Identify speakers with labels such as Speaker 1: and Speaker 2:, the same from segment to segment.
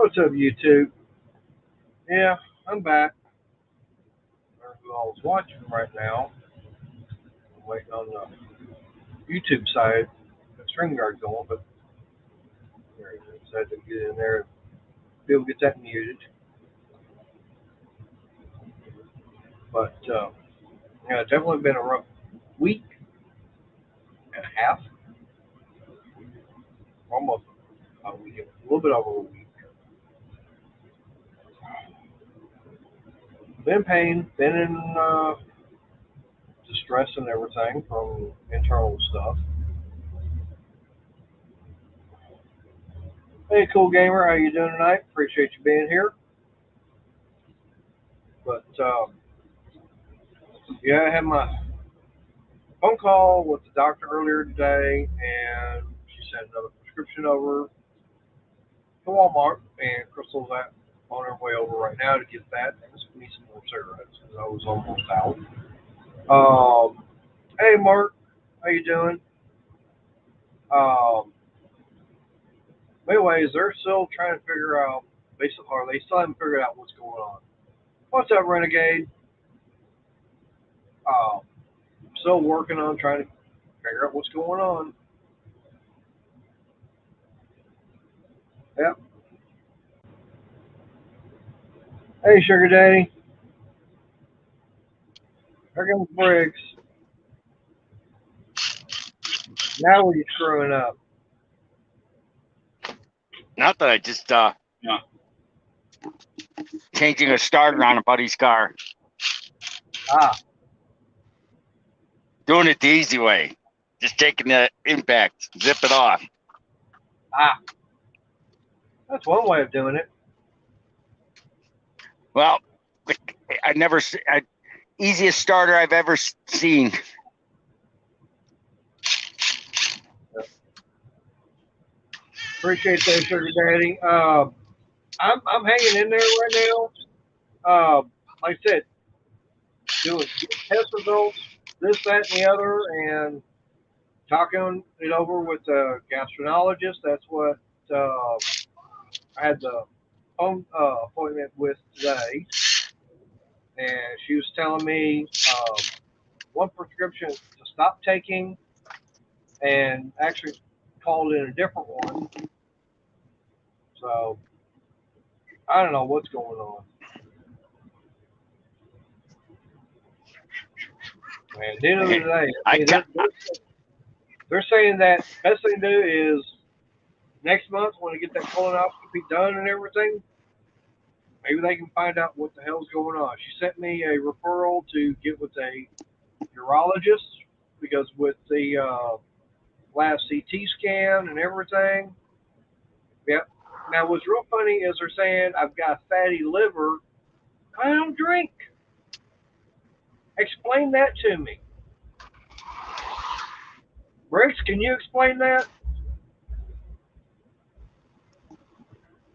Speaker 1: What's up, YouTube? Yeah, I'm back. I don't know who I was watching right now. I'm waiting on the YouTube side, the string guard going, but there it is. I had to get in there and be able to get that muted. But yeah, it's definitely been a rough week and a half, almost a week, a little bit over a week. Been in pain, been in distress and everything from internal stuff. Hey, cool gamer, how you doing tonight? Appreciate you being here. But yeah, I had my phone call with the doctor earlier today, and she sent another prescription over to Walmart, and Crystal's on her way over right now to get that and some me some more cigarettes because I was almost out. Hey, Mark, how you doing? Um, anyways, they're still trying to figure out, basically, or they still haven't figured out what's going on. What's up, Renegade? Um, Still working on trying to figure out what's going on. Yep. Hey, Sugar Daddy. Here comes Briggs. Now we're screwing up.
Speaker 2: Not that I just changing a starter on a buddy's car.
Speaker 1: Ah.
Speaker 2: Doing it the easy way. Just taking the impact, zip it off.
Speaker 1: Ah. That's one way of doing it.
Speaker 2: Well, easiest starter I've ever seen.
Speaker 1: Appreciate that, Sugar Daddy. I'm hanging in there right now. Like I said, doing test results, this, that, and the other, and talking it over with the gastroenterologist. That's what I had the phone appointment with today, and she was telling me one prescription to stop taking, and actually called in a different one. So I don't know what's going on. And at the end of the day, they're saying that best thing to do is next month when they get that colonoscopy done and everything, maybe they can find out what the hell's going on. She sent me a referral to get with a urologist because with the last CT scan and everything, yep. Now what's real funny is they're saying I've got fatty liver. I don't drink. Explain that to me. Briggs, can you explain that?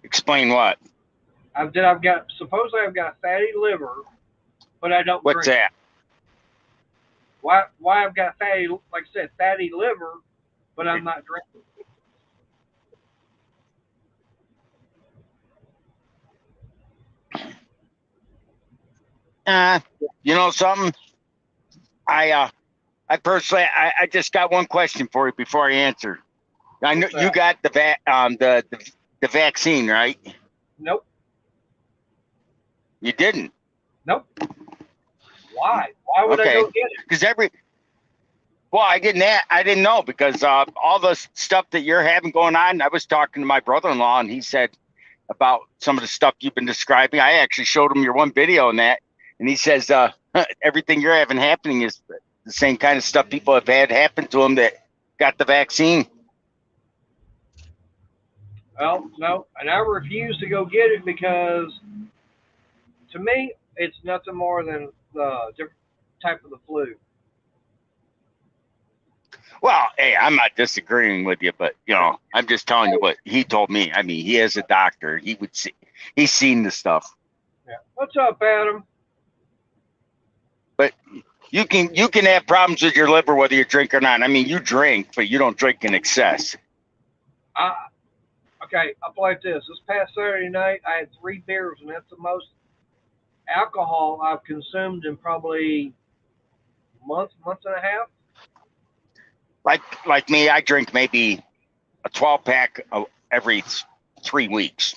Speaker 2: Explain what?
Speaker 1: Supposedly I've got fatty liver, but I don't
Speaker 2: What's
Speaker 1: drink.
Speaker 2: that?
Speaker 1: Why I've got fatty, like I said, fatty liver, but I'm not drinking.
Speaker 2: You know something? I personally, I just got one question for you before I answer. I know you got the vaccine, right?
Speaker 1: Nope.
Speaker 2: You didn't.
Speaker 1: Nope. Why? Why would I go get it?
Speaker 2: Because I didn't know because all the stuff that you're having going on. I was talking to my brother-in-law, and he said about some of the stuff you've been describing. I actually showed him your one video on that, and he says everything you're having happening is the same kind of stuff people have had happen to them that got the vaccine.
Speaker 1: Well, no, and I refuse to go get it because, to me, it's nothing more than the different type of the flu.
Speaker 2: Well, hey, I'm not disagreeing with you, but I'm just telling you what he told me. I mean, he is a doctor. He's seen the stuff.
Speaker 1: Yeah. What's up, Adam?
Speaker 2: But you can have problems with your liver whether you drink or not. I mean, you drink, but you don't drink in excess.
Speaker 1: Okay, I'll play like this. This past Saturday night, I had 3 beers, and that's the most alcohol I've consumed in probably month and a half.
Speaker 2: Like me, I drink maybe a 12-pack every 3 weeks.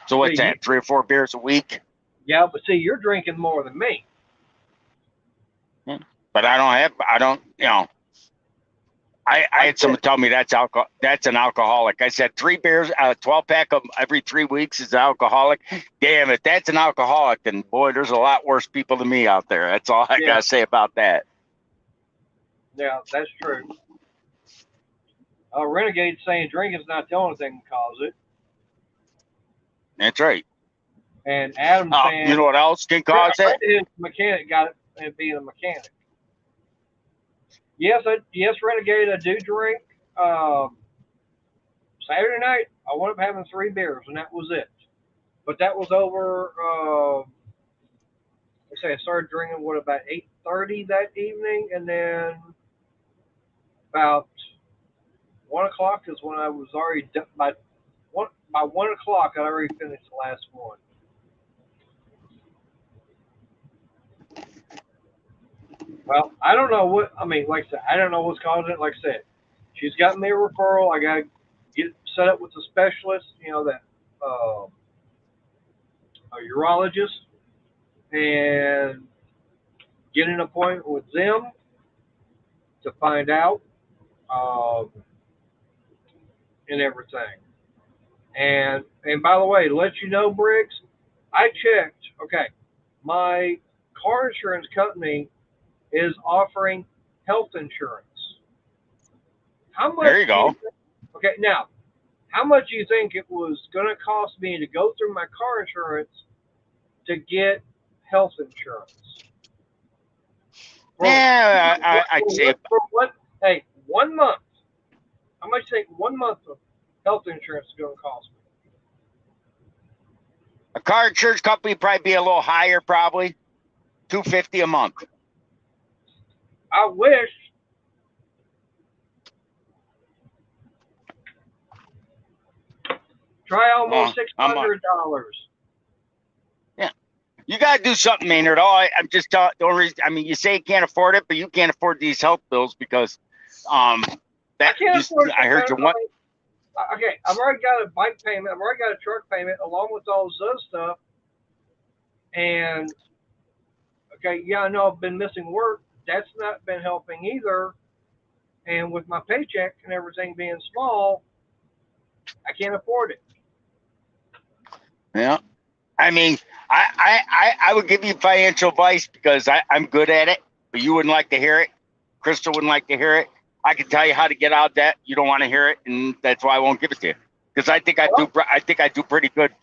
Speaker 2: So what's that? 3 or 4 beers a week?
Speaker 1: Yeah, but see, you're drinking more than me.
Speaker 2: But I had someone tell me that's alcohol. That's an alcoholic. I said 3 beers, a 12-pack of every 3 weeks is an alcoholic. Damn, if that's an alcoholic, then boy, there's a lot worse people than me out there. That's all I gotta say about that.
Speaker 1: Yeah, that's true. Renegade saying drinking's not the only thing that causes it.
Speaker 2: That's right.
Speaker 1: And Adam saying,
Speaker 2: you know what else can cause it?
Speaker 1: His mechanic got it being a mechanic. Yes, Renegade, I do drink. Saturday night, I wound up having 3 beers, and that was it. But that was over. I started drinking about 8:30 that evening, and then about 1 o'clock is when I was already done. By 1 o'clock, I already finished the last one. Well, I don't know what. I mean, like I said, I don't know what's causing it. Like I said, she's got me a referral. I got to get set up with a specialist. That a urologist, and get an appointment with them to find out and everything. And by the way, to let you know, Briggs, I checked. Okay, my car insurance company is offering health insurance. How much?
Speaker 2: There you go.
Speaker 1: Okay, now, how much do you think it was going to cost me to go through my car insurance to get health insurance?
Speaker 2: I'd say
Speaker 1: for what? Hey, 1 month. How much do you think 1 month of health insurance is going to cost me?
Speaker 2: a car insurance company probably be a little higher, probably $250 a month.
Speaker 1: I wish. Try almost $600.
Speaker 2: Yeah, you got to do something, Maynard. I'm just telling. The only reason, I mean, you say you can't afford it, but you can't afford these health bills because I heard you want.
Speaker 1: Okay, I've already got a bike payment. I've already got a truck payment along with all this other stuff. And okay, yeah, I know I've been missing work. That's not been helping either. And with my paycheck and everything being small, I can't afford it.
Speaker 2: Yeah, I mean, I would give you financial advice because I'm good at it, but you wouldn't like to hear it. Crystal wouldn't like to hear it. I can tell you how to get out of debt. You don't want to hear it, and that's why I won't give it to you. Because I think I do pretty good.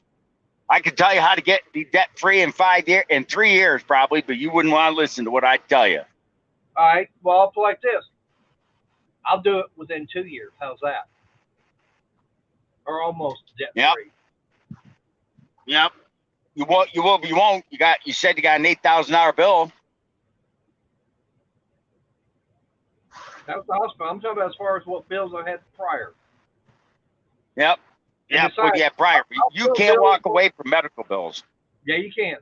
Speaker 2: I can tell you how to get be debt free in 3 years probably, but you wouldn't want to listen to what I tell you.
Speaker 1: All right. Well, I'll put it like this. I'll do it within 2 years. How's that? Or almost debt free.
Speaker 2: Yep. You won't. You said you got an $8,000 bill.
Speaker 1: That was the hospital. I'm talking about as far as what bills I had prior.
Speaker 2: Yep. Yeah, well, yeah, prior. You can't walk away from medical bills.
Speaker 1: Yeah, you can.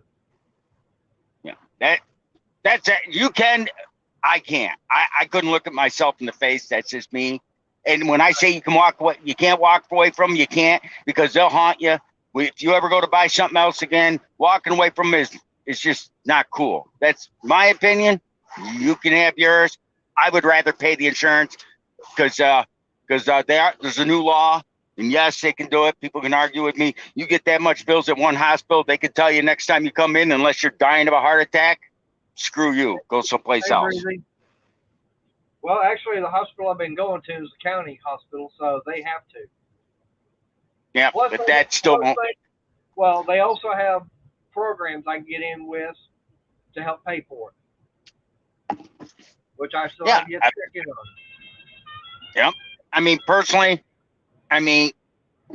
Speaker 2: Yeah, that's it. You can. I can't. I couldn't look at myself in the face. That's just me. And when I say you can walk away, you can't walk away from them. You can't because they'll haunt you. If you ever go to buy something else again, walking away from them is just not cool. That's my opinion. You can have yours. I would rather pay the insurance because there's a new law. And yes, they can do it. People can argue with me. You get that much bills at one hospital, they can tell you next time you come in, unless you're dying of a heart attack, screw you. Go someplace else.
Speaker 1: Well, actually, the hospital I've been going to is the county hospital, so they have to.
Speaker 2: Yeah,
Speaker 1: plus
Speaker 2: but that still won't.
Speaker 1: Well, they also have programs I can get in with to help pay for it, which I still have yet to check in on.
Speaker 2: Yep. I mean, personally, you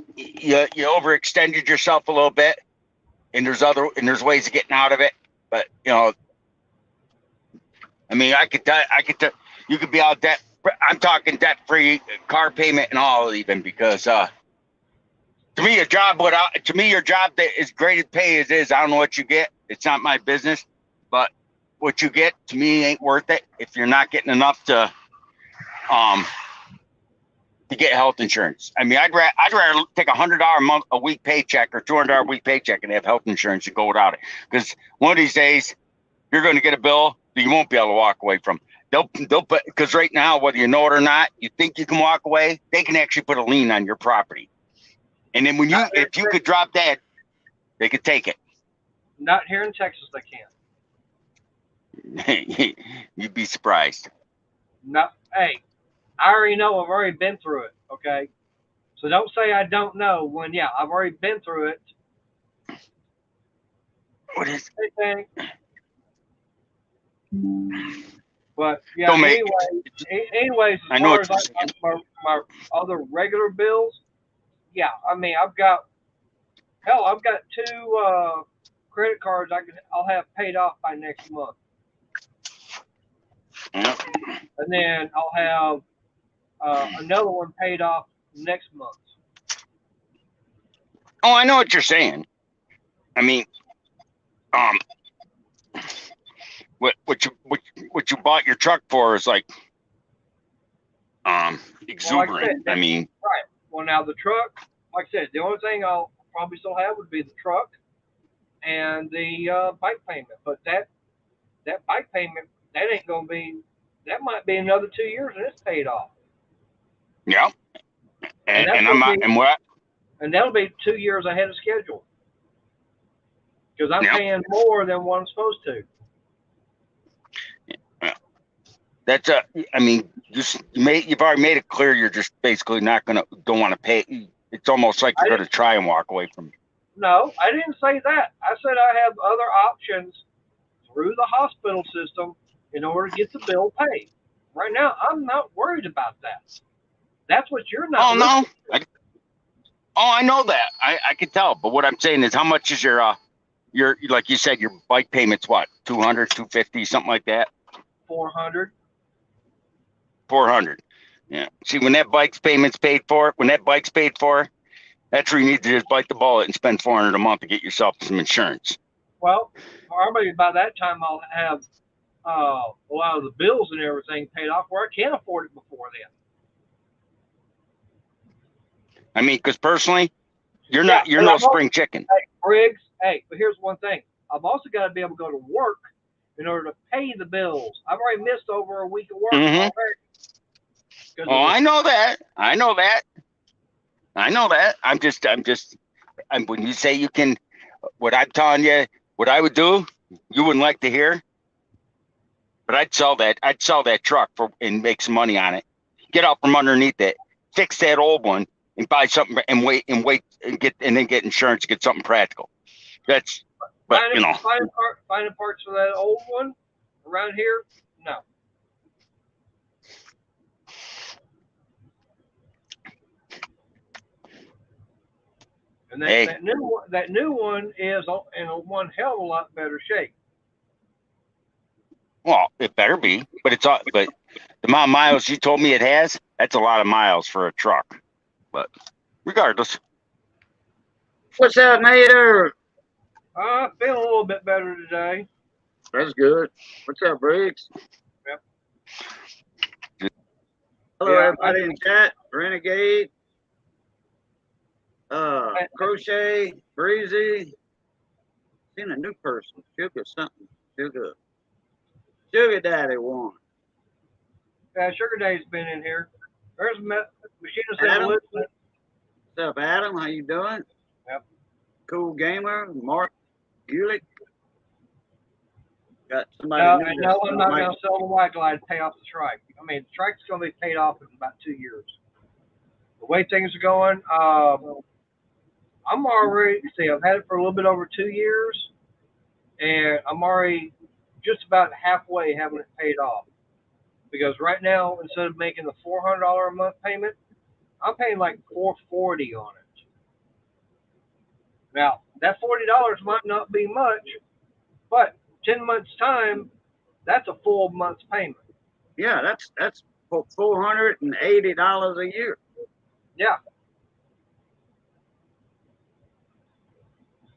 Speaker 2: overextended yourself a little bit, and there's ways of getting out of it. But I could tell you could be out debt. I'm talking debt free car payment and all, even because To me, your job that is great pay as is. I don't know what you get. It's not my business, but what you get to me ain't worth it if you're not getting enough to get health insurance. I mean, I'd rather take $100 a week paycheck or $200 a week paycheck and have health insurance and go without it. Because one of these days you're going to get a bill that you won't be able to walk away from. They'll put, because right now, whether you know it or not, you think you can walk away, they can actually put a lien on your property. And then if you could drop that, they could take it.
Speaker 1: Not here in Texas, they
Speaker 2: can't. You'd be surprised.
Speaker 1: No, hey, I already know. I've already been through it. Okay, so don't say I don't know. When I've already been through it.
Speaker 2: What is?
Speaker 1: Anything. But yeah. Anyways, as far as my other regular bills, yeah. I mean, I've got 2 credit cards I'll have paid off by next month.
Speaker 2: Yep.
Speaker 1: And then I'll have another one paid off next month.
Speaker 2: Oh, I know what you're saying. I mean, what you bought your truck for is like exuberant.
Speaker 1: Well, like I
Speaker 2: mean,
Speaker 1: right. Well, now the truck, like I said, the only thing I'll probably still have would be the truck and the bike payment. But that bike payment, that ain't gonna be. That might be another 2 years and it's paid off.
Speaker 2: Yeah. And
Speaker 1: that'll be 2 years ahead of schedule. Because I'm paying more than what I'm supposed to.
Speaker 2: That's I mean, you've already made it clear you're just basically don't want to pay. It's almost like you're going to try and walk away from it.
Speaker 1: No, I didn't say that. I said I have other options through the hospital system in order to get the bill paid. Right now, I'm not worried about that. That's what you're not.
Speaker 2: Oh no. I know that. I can tell. But what I'm saying is, how much is your like you said, your bike payment's what? 200, 250, something like that.
Speaker 1: 400.
Speaker 2: 400. Yeah. See, when that bike's paid for, that's where you need to just bite the bullet and spend $400 a month to get yourself some insurance.
Speaker 1: Well, probably by that time I'll have a lot of the bills and everything paid off where I can't afford it before then.
Speaker 2: I mean, because personally, you're no spring chicken.
Speaker 1: Hey, Briggs. Hey, but here's one thing. I've also got to be able to go to work in order to pay the bills. I've already missed over a week of work already.
Speaker 2: Oh, I know that. When you say you can, what I'm telling you, what I would do, you wouldn't like to hear, but I'd sell that truck and make some money on it. Get out from underneath it, fix that old one, and buy something and wait and then get insurance, get something practical. Finding
Speaker 1: parts for that old one around here, no. And that new one is in one hell of a lot better shape.
Speaker 2: Well, it better be, but the amount of miles you told me it has, that's a lot of miles for a truck. But regardless.
Speaker 3: What's up, Mater?
Speaker 1: I feel a little bit better today.
Speaker 3: That's good. What's up, Briggs?
Speaker 1: Yep.
Speaker 3: Hello, everybody in chat. Renegade. Crochet. Breezy. Seen a new person. Sugar something. Sugar Daddy won.
Speaker 1: Yeah, Sugar Daddy's been in here. There's Machina said
Speaker 3: Adam.
Speaker 1: listening.
Speaker 3: What's up, Adam? How you doing?
Speaker 1: Yep.
Speaker 3: Cool Gamer. Mark Gulick. Got somebody.
Speaker 1: No, I'm not going to sell the White Glide to pay off the trike. I mean, the trike's going to be paid off in about 2 years. The way things are going, I'm already, I've had it for a little bit over 2 years, and I'm already just about halfway having it paid off. Because right now, instead of making the $400 a month payment, I'm paying like $440 on it. Now, that $40 might not be much, but 10 months time, that's a full month's payment.
Speaker 3: Yeah, that's $480 a year.
Speaker 1: Yeah.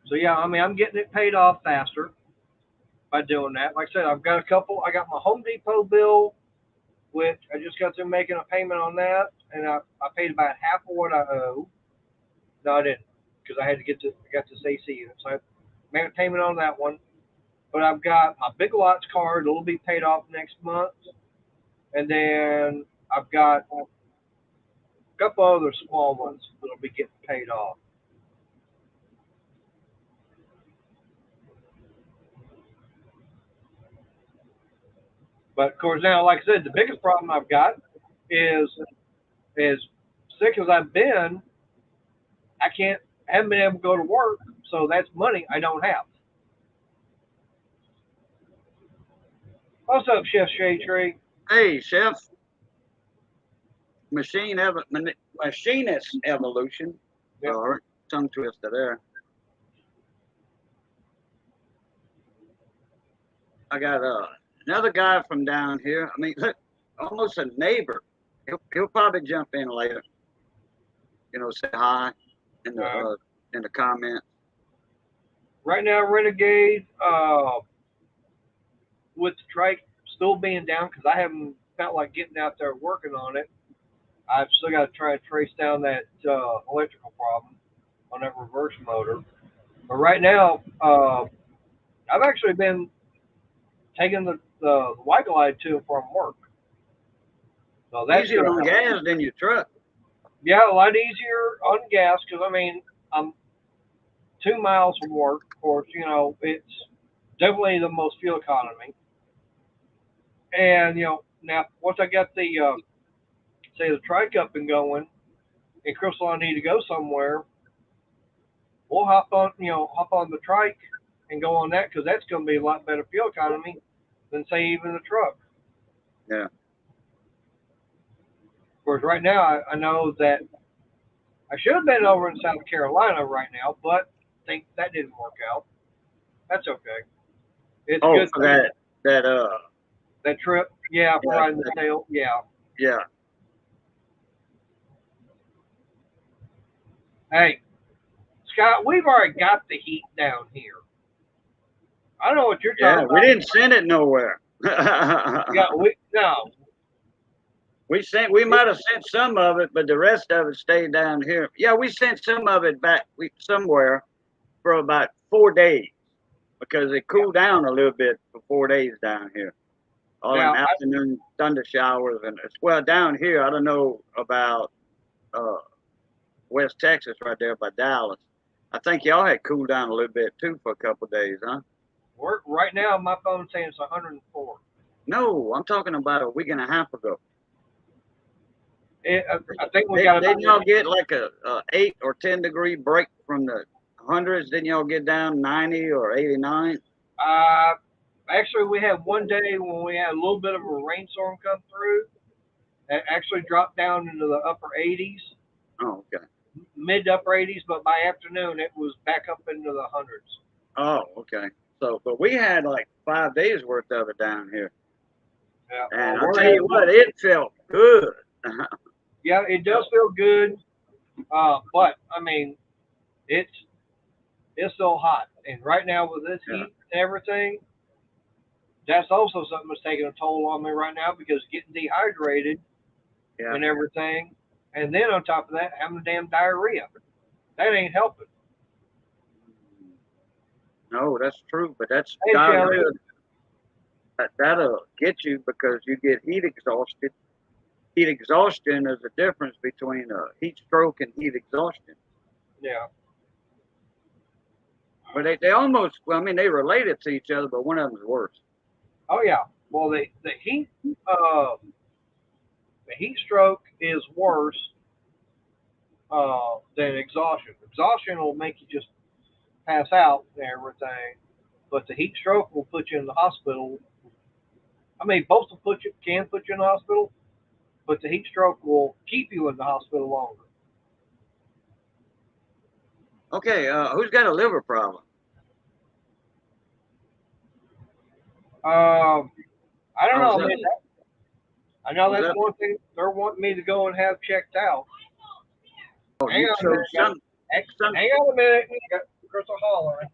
Speaker 1: So yeah, I mean, I'm getting it paid off faster by doing that. Like I said, I've got a couple. I got my Home Depot bill, which I just got through making a payment on that, and I paid about half of what I owe. No, I didn't, because I got this AC unit, so I made a payment on that one. But I've got my Big Lots card; it'll be paid off next month, and then I've got a couple other small ones that'll be getting paid off. But of course, now, like I said, the biggest problem I've got is as sick as I've been, I can't haven't been able to go to work, so that's money I don't have. What's up, Chef Shade Tree?
Speaker 3: Hey, Chef. Machinist evolution.
Speaker 1: Yep.
Speaker 3: All right, tongue twister there. I got another guy from down here. I mean, look, almost a neighbor. He'll probably jump in later. You know, say hi in the comments.
Speaker 1: Right now, Renegade, with the trike still being down because I haven't felt like getting out there working on it. I've still got to try and trace down that electrical problem on that reverse motor. But right now, I've actually been taking the white glide to and from work. So that's
Speaker 3: Easier
Speaker 1: good.
Speaker 3: on gas than your truck.
Speaker 1: Yeah, a lot easier on gas because I mean I'm 2 miles from work. Of course, you know it's definitely the most fuel economy. And you know now once I got the say the trike up and going, and Crystal and I need to go somewhere, we'll hop on the trike and go on that because that's going to be a lot better fuel economy than say even the truck.
Speaker 3: Yeah.
Speaker 1: Whereas right now I know that I should have been over in South Carolina right now, but I think that didn't work out. That's okay. It's
Speaker 3: Oh,
Speaker 1: good
Speaker 3: for that
Speaker 1: that trip. Yeah, for
Speaker 3: yeah,
Speaker 1: riding the tail. Yeah.
Speaker 3: yeah.
Speaker 1: Hey, Scott, we've already got the heat down here. I don't know what you're talking
Speaker 3: Yeah, we
Speaker 1: about.
Speaker 3: didn't send it nowhere.
Speaker 1: Yeah, no.
Speaker 3: We might have sent some of it, but the rest of it stayed down here. Yeah, we sent some of it back somewhere for about 4 days because it cooled down a little bit for 4 days down here. All in
Speaker 1: Now,
Speaker 3: afternoon thunder showers and well down here. I don't know about uh, West Texas right there by Dallas. I think y'all had cooled down a little bit too for a couple of days, huh?
Speaker 1: we're right now my phone's saying it's 104.
Speaker 3: No, I'm talking about a week and a half ago.
Speaker 1: I think we got
Speaker 3: Didn't y'all get like a 8 or 10 degree break from the hundreds? Didn't y'all get down 90 or 89?
Speaker 1: Actually, we had one day when we had a little bit of a rainstorm come through. It actually dropped down into the upper 80s,
Speaker 3: Oh, okay.
Speaker 1: mid to upper 80s, but by afternoon it was back up into the hundreds.
Speaker 3: Oh, okay. So, but we had like 5 days worth of it down here,
Speaker 1: Yeah,
Speaker 3: and I'll tell you what, it felt good.
Speaker 1: yeah, it does feel good, but I mean, it's it's still hot, and right now with this heat and everything, that's also something that's taking a toll on me right now because getting dehydrated and everything, and then on top of that, having the damn diarrhea. That ain't helping.
Speaker 3: No, that's true, but that's
Speaker 1: Hey,
Speaker 3: diarrhea. That'll get you because you get heat exhausted. Heat exhaustion is the difference between a heat stroke and heat exhaustion.
Speaker 1: Yeah.
Speaker 3: But they almost, well, I mean, they related to each other, but one of them is worse.
Speaker 1: Oh yeah. Well, the heat stroke is worse than exhaustion. Exhaustion will make you just pass out and everything, but the heat stroke will put you in the hospital. I mean, both will can put you in the hospital, but the heat stroke will keep you in the hospital longer.
Speaker 3: Okay, who's got a liver problem?
Speaker 1: I don't know. I know
Speaker 3: How's
Speaker 1: that's
Speaker 3: that?
Speaker 1: one thing they're wanting me to go and have checked out.
Speaker 3: Oh,
Speaker 1: Hang on a minute.
Speaker 3: some
Speaker 1: Hang on a minute. Crystal hollering.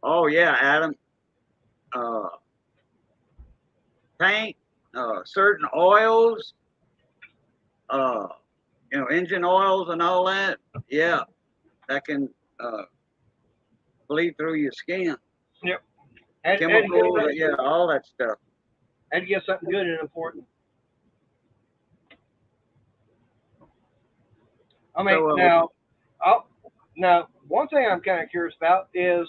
Speaker 3: Oh yeah, Adam. Paint, certain oils, uh, engine oils and all that. Yeah, that can bleed through your skin.
Speaker 1: Yep. Had to
Speaker 3: Chemicals, yeah, all that stuff.
Speaker 1: get something good and important. I mean, now, one thing I'm kind of curious about is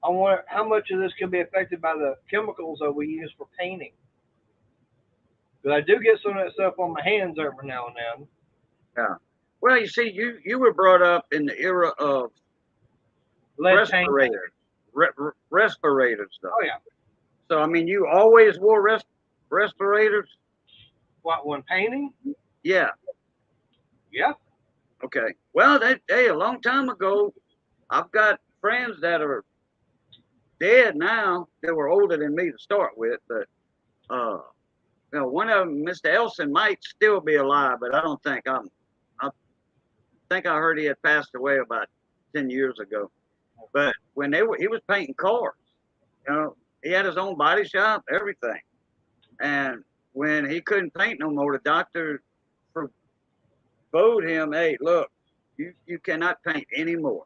Speaker 1: I wonder how much of this can be affected by the chemicals that we use for painting. Because I do get some of that stuff on my hands every now and then.
Speaker 3: Yeah. Well, you see, you were brought up in the era of
Speaker 1: Lead paint.
Speaker 3: Respirators, though.
Speaker 1: Oh yeah.
Speaker 3: So I mean, you always wore respirators.
Speaker 1: What, when painting?
Speaker 3: Yeah.
Speaker 1: Yeah.
Speaker 3: Okay. Well, a long time ago, I've got friends that are dead now. They were older than me to start with, but one of them, Mr. Elson, might still be alive, but I don't think I think I heard he had passed away about 10 years ago. But when he was painting cars, he had his own body shop, everything. And when he couldn't paint no more, the doctor forbade him, hey, look, you cannot paint anymore.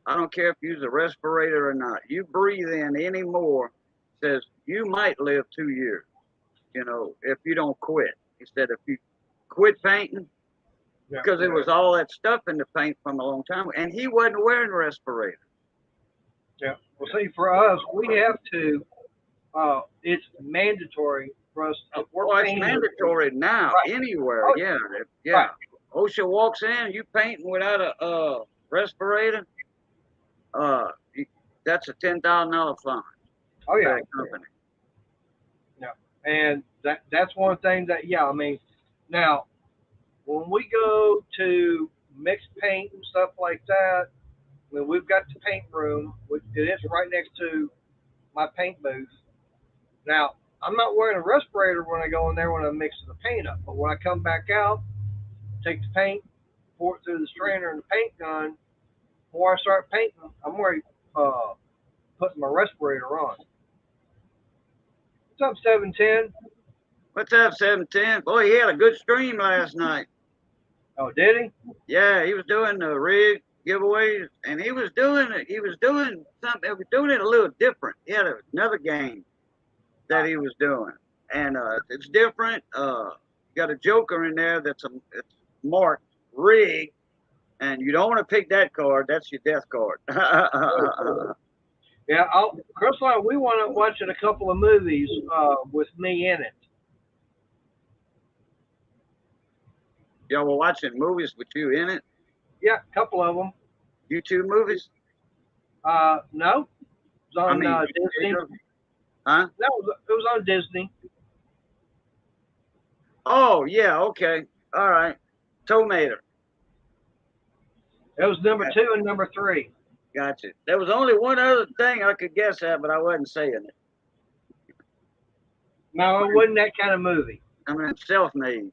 Speaker 3: I don't care if you use a respirator or not. You breathe in any more, says you might live 2 years, if you don't quit. He said if you quit painting, because it was all that stuff in the paint from a long time ago, and he wasn't wearing a respirator.
Speaker 1: Yeah. Well, see, for us, we have to. It's mandatory for us.
Speaker 3: It's mandatory now, right. Anywhere. Oh, yeah. Right. OSHA walks in, you painting without a respirator. That's a $10,000 fine.
Speaker 1: Oh yeah. Company. Yeah, and that's one thing that I mean, now when we go to mix paint and stuff like that, I mean, we've got the paint room, which it is right next to my paint booth. Now, I'm not wearing a respirator when I go in there when I'm mixing the paint up, but when I come back out, take the paint, pour it through the strainer and the paint gun, before I start painting, I'm already putting my respirator on. What's up, 710?
Speaker 3: What's up, 710? Boy, he had a good stream last night.
Speaker 1: Oh, did he?
Speaker 3: Yeah, he was doing the rig giveaways, and he was doing something. He was doing it a little different. He had another game that he was doing, and it's different. Got a joker in there it's marked rig, and you don't want to pick that card. That's your death card.
Speaker 1: Yeah, Chris and I, we want to watch a couple of movies with me in it.
Speaker 3: Y'all were watching movies with you in it?
Speaker 1: Yeah, a couple of them.
Speaker 3: YouTube movies?
Speaker 1: No. It was on Disney.
Speaker 3: Huh?
Speaker 1: No, it was on Disney.
Speaker 3: Oh, yeah, okay. All right. Tomater.
Speaker 1: It was number 2 and number 3.
Speaker 3: Gotcha. There was only one other thing I could guess at, but I wasn't saying it.
Speaker 1: No, it wasn't that kind of movie.
Speaker 3: I mean, self-made.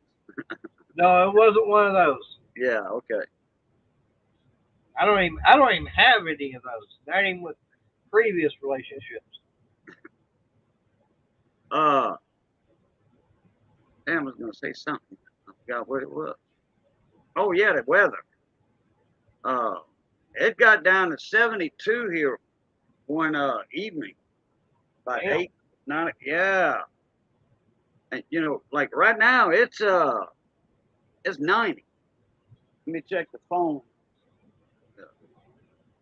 Speaker 1: No, it wasn't one of those.
Speaker 3: Yeah, okay.
Speaker 1: I don't even have any of those. Not even with previous relationships.
Speaker 3: Damn, I was gonna say something. I forgot what it was. Oh yeah, the weather. It got down to 72 here one evening. About 8, 9. Yeah. And like right now it's 90. Let me check the phone.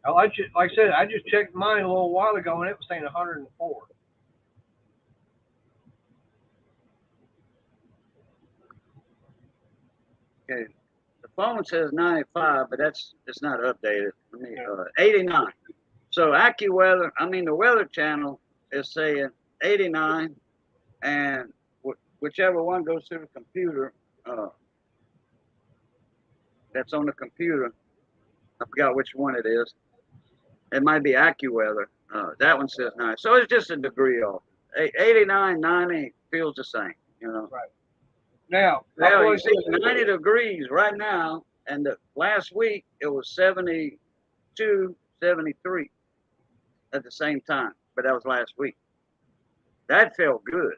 Speaker 1: Like I said, I just checked mine a little while ago and it was saying 104.
Speaker 3: Okay. The phone says 95, but it's not updated. 89. So AccuWeather, the Weather Channel is saying 89, and whichever one goes through the computer, that's on the computer, I forgot which one it is. It might be AccuWeather. That one says 9. So it's just a degree off. 89, 90 feels the same, you know.
Speaker 1: Right. Now,
Speaker 3: Now you see 90 degrees right now, and the last week it was 72, 73 at the same time, but that was last week. That felt good.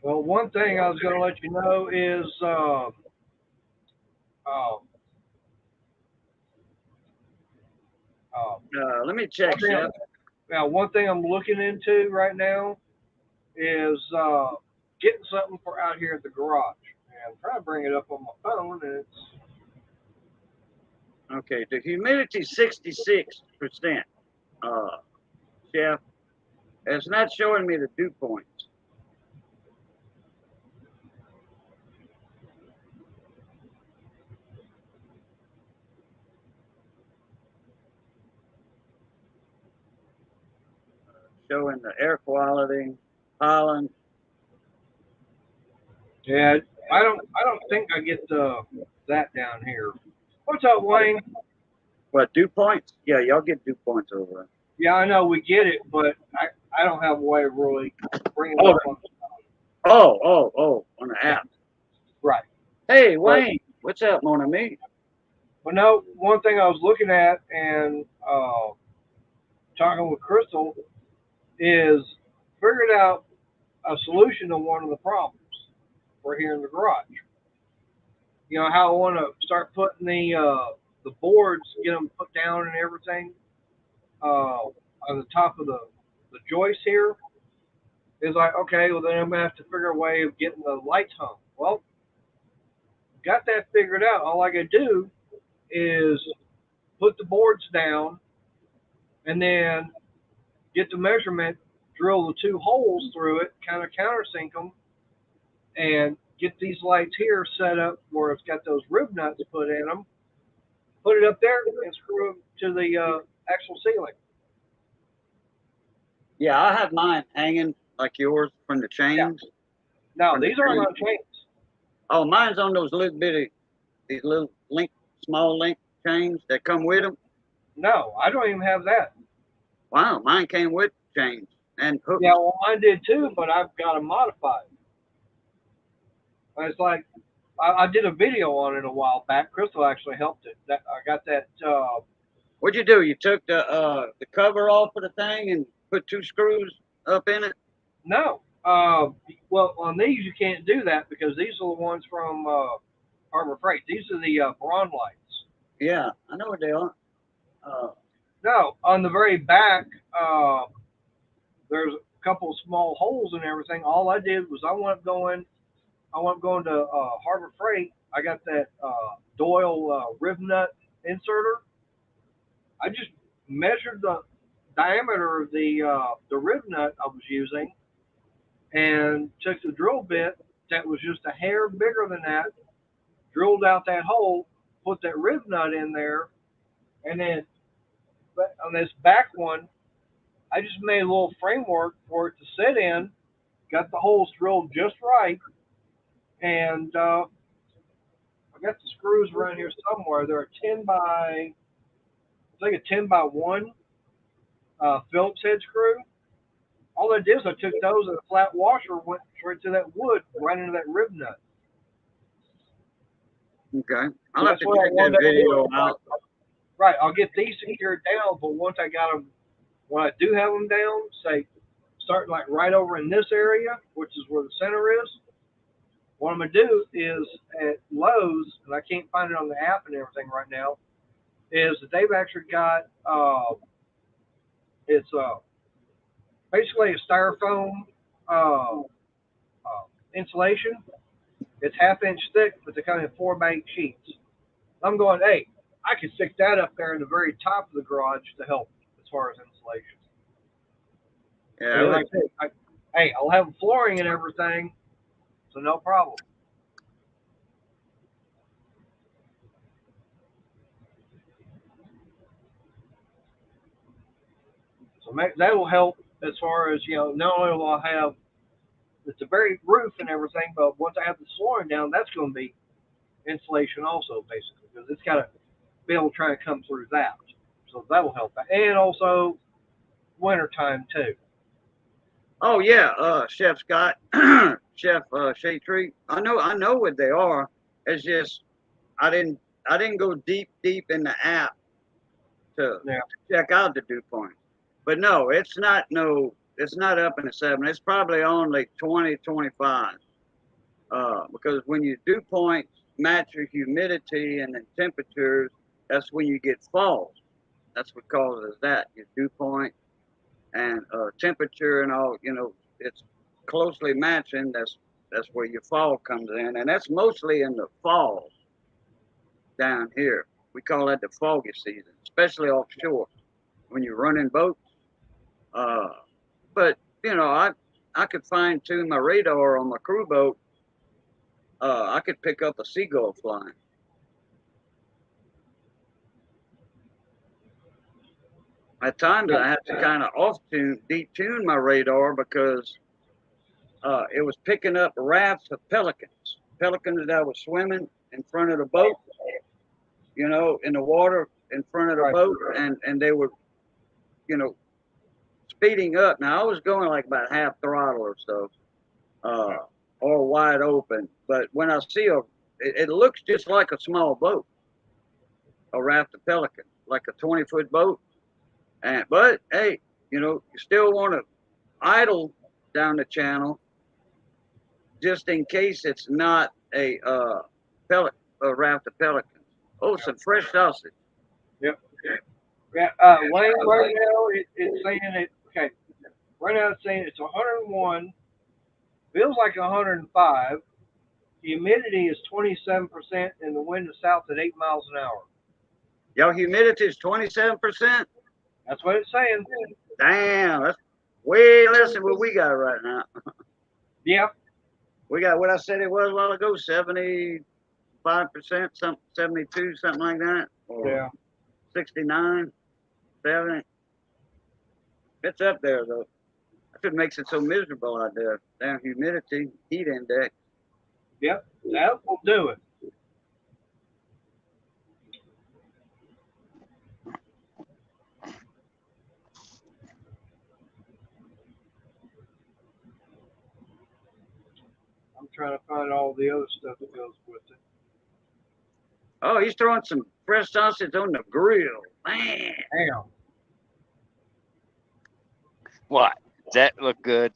Speaker 1: well, one thing I was going to let you know is uh,
Speaker 3: Let me check, Chef.
Speaker 1: now, one thing I'm looking into right now is getting something for out here at the garage. And I'm trying to bring it up on my phone, and it's
Speaker 3: Okay, the humidity 66%. Chef, it's not showing me the dew points. Showing the air quality, pollen.
Speaker 1: yeah. I don't think I get that down here. What's up, Wayne?
Speaker 3: What, dew points? Yeah, y'all get dew points over there.
Speaker 1: Yeah, I know we get it, but I don't have a way of really bringing it
Speaker 3: Oh,
Speaker 1: up on.
Speaker 3: on the app.
Speaker 1: Right.
Speaker 3: Hey, Wayne, what's up, mon ami?
Speaker 1: But no, one thing I was looking at and talking with Crystal is figured out a solution to one of the problems we're here in the garage. You know how I want to start putting the boards, get them put down and everything on the top of the joist here. Is like, okay, well then I'm gonna have to figure a way of getting the lights hung. Well, got that figured out. All I gotta do is put the boards down and then get the measurement, drill the two holes through it, kind of countersink them, and get these lights here set up where it's got those rib nuts put in them. Put it up there and screw them to the actual ceiling.
Speaker 3: Yeah, I have mine hanging like yours from the chains.
Speaker 1: No,
Speaker 3: From the
Speaker 1: these aren't
Speaker 3: chains.
Speaker 1: on chains.
Speaker 3: Oh, mine's on those little bitty, these little small link chains that come with them.
Speaker 1: No, I don't even have that.
Speaker 3: Wow, mine came with chains and hooks.
Speaker 1: Yeah, well, mine did too, but I've got them modified. It's like I did a video on it a while back. Crystal actually helped it. That I got that.
Speaker 3: What'd you do? You took the cover off of the thing and put two screws up in it?
Speaker 1: No, well, on these you can't do that because these are the ones from Harbor Freight. These are the Braun lights.
Speaker 3: Yeah, I know what they are. Uh,
Speaker 1: No, on the very back, there's a couple of small holes and everything. All I did was I went going to Harbor Freight. I got that Doyle rib nut inserter. I just measured the diameter of the rib nut I was using and took the drill bit that was just a hair bigger than that, drilled out that hole, put that rib nut in there, and then on this back one, I just made a little framework for it to sit in, got the holes drilled just right, and I got the screws around here somewhere. They're a 10 by, I think a 10 by 1 Phillips head screw. All I did is I took those and a flat washer went straight to that wood, right into that rib nut.
Speaker 3: okay, I'll have
Speaker 1: That's
Speaker 3: to
Speaker 1: what I
Speaker 3: check that
Speaker 1: wanted to
Speaker 3: video
Speaker 1: do.
Speaker 3: out.
Speaker 1: Right, I'll get these secured down, but once I got them, when I do have them down, say, starting like right over in this area, which is where the center is, what I'm going to do is at Lowe's, and I can't find it on the app and everything right now, is that they've actually got, it's basically a styrofoam uh, insulation. It's half-inch thick, but they come in 4x8 sheets. I'm going, hey, I could stick that up there in the very top of the garage to help as far as insulation.
Speaker 3: Yeah,
Speaker 1: Like I said, hey, I'll have flooring and everything, so no problem. So that will help as far as, not only will I have it's a very roof and everything, but once I have the flooring down, that's going to be insulation also, basically, because it's got to be able to try and come through that. So that'll help. And also wintertime too.
Speaker 3: Oh yeah, Chef Scott, Chef Shea Tree. I know what they are. It's just I didn't I didn't go deep in the app to
Speaker 1: Yeah.
Speaker 3: check out the dew point. But no, it's not up in the 7. It's probably only 20, 25. Because when your dew points match your humidity and the temperatures, that's when you get falls. That's what causes that. Your dew point and temperature and all, it's closely matching. That's where your fall comes in, and that's mostly in the falls down here. We call that the foggy season, especially offshore when you're running boats. Uh, but I could fine tune my radar on my crew boat. I could pick up a seagull flying. At times, I have to kind of detune my radar because it was picking up rafts of pelicans that were swimming in front of the boat, in the water in front of the
Speaker 1: Right.
Speaker 3: boat, and they were, you know, speeding up. Now I was going like about half throttle or so, or wide open. But when I see it looks just like a small boat, a raft of pelicans, like a 20-foot boat. But hey, you still want to idle down the channel just in case it's not a raft of pelicans. Oh, some fresh sausage.
Speaker 1: Yep. Yeah. Lane right now it's saying it. Okay. Right now it's saying it's 101. Feels like 105. Humidity is 27%, and the wind is south at 8 miles an hour.
Speaker 3: Your humidity is 27%.
Speaker 1: That's what it's saying.
Speaker 3: Damn, that's way less than what we got right now.
Speaker 1: Yeah.
Speaker 3: We got what I said it was a while ago, 75%, 72, something like that, or
Speaker 1: Yeah.
Speaker 3: 69, 70. It's up there though. That's what makes it so miserable out there. Damn humidity, heat index.
Speaker 1: Yep. That will do it. I'm trying to find all the other stuff that goes with it.
Speaker 3: Oh, he's throwing some fresh sausage on the grill. Man.
Speaker 1: Damn.
Speaker 2: What? Does that look good?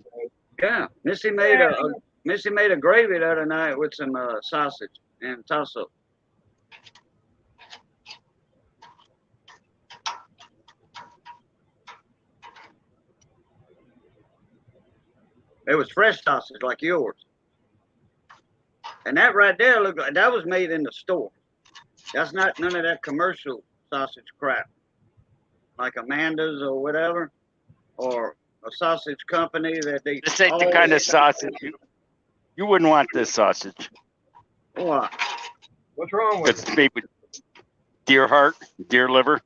Speaker 3: Yeah. Missy made a gravy the other night with some sausage and tasso. It was fresh sausage like yours. And that right there looked like that was made in the store. That's not none of that commercial sausage crap. Like Amanda's or whatever. Or a sausage company that they
Speaker 2: This ain't the kind of sausage you wouldn't want this sausage.
Speaker 3: What?
Speaker 1: What's wrong with
Speaker 2: It's
Speaker 1: it?
Speaker 2: made with deer heart, deer liver.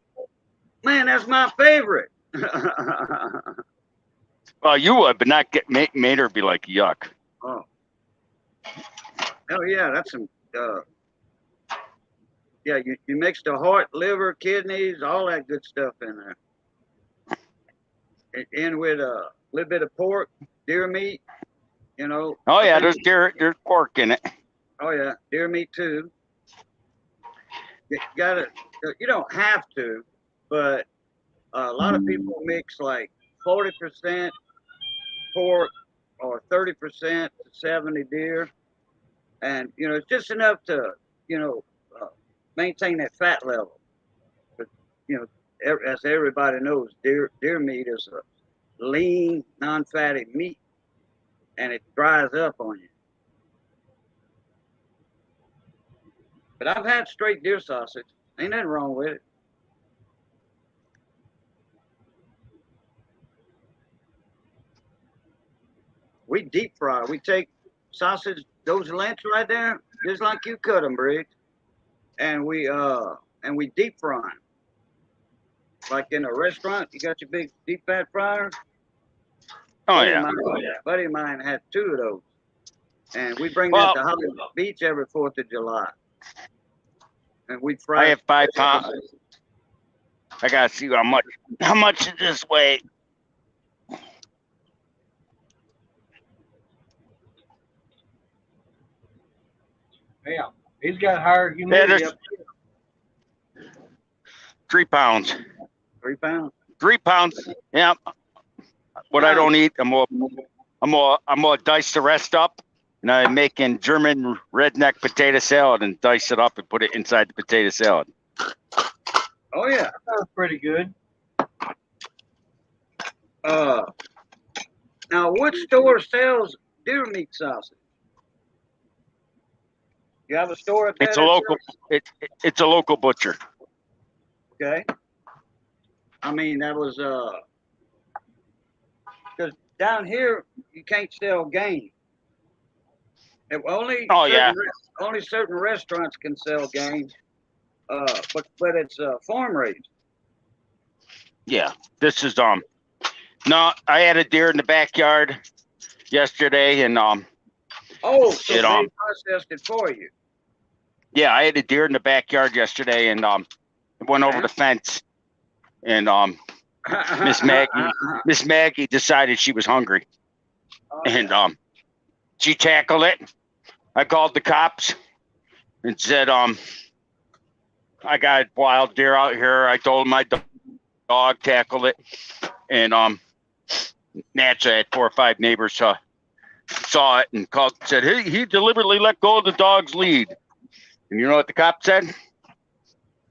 Speaker 3: Man, that's my favorite.
Speaker 2: Well, you would, but not get made her be like yuck.
Speaker 3: Oh. Hell yeah, that's some yeah, you mix the heart, liver, kidneys, all that good stuff in there. In with a little bit of pork, deer meat,
Speaker 2: Oh yeah, there's pork in it.
Speaker 3: Oh yeah, deer meat too. You gotta, you don't have to, but a lot of people mix like 40% pork or 30% to 70 deer, and it's just enough to maintain that fat level. But as everybody knows, deer meat is a lean, non-fatty meat, and it dries up on you. But I've had straight deer sausage. Ain't nothing wrong with it. We deep fry. We take sausage, those lengths right there, just like you cut them, Briggs, and we deep fry them. Like in a restaurant, you got your big deep fat fryer.
Speaker 2: Oh yeah.
Speaker 3: Buddy of mine had 2 of those, and we bring that to Hollywood Beach every 4th of July. and we fry.
Speaker 2: I have 5 pounds. I gotta see how much does this weigh?
Speaker 1: Yeah, he's got higher humidity.
Speaker 2: Yeah, 3 pounds.
Speaker 3: 3 pounds.
Speaker 2: 3 pounds. Yeah. What I don't eat, I'm gonna dice the rest up, and I'm making German redneck potato salad and dice it up and put it inside the potato salad.
Speaker 3: Oh yeah,
Speaker 1: That sounds pretty good.
Speaker 3: now what store sells deer meat sausage? You have a store at that?
Speaker 2: It's a local. It's a local butcher.
Speaker 3: Okay. I mean, that was because down here you can't sell game. Only only certain restaurants can sell game. But it's farm raised.
Speaker 2: Yeah, this is No, I had a deer in the backyard yesterday, and
Speaker 3: Oh, so they processed it for you.
Speaker 2: Yeah, I had a deer in the backyard yesterday, and it went over the fence, and Miss Maggie decided she was hungry, and she tackled it. I called the cops and said, I got wild deer out here. I told my dog tackled it, and naturally I had 4 or 5 neighbors saw it and called, said, hey, he deliberately let go of the dog's lead. And you know what the cop said?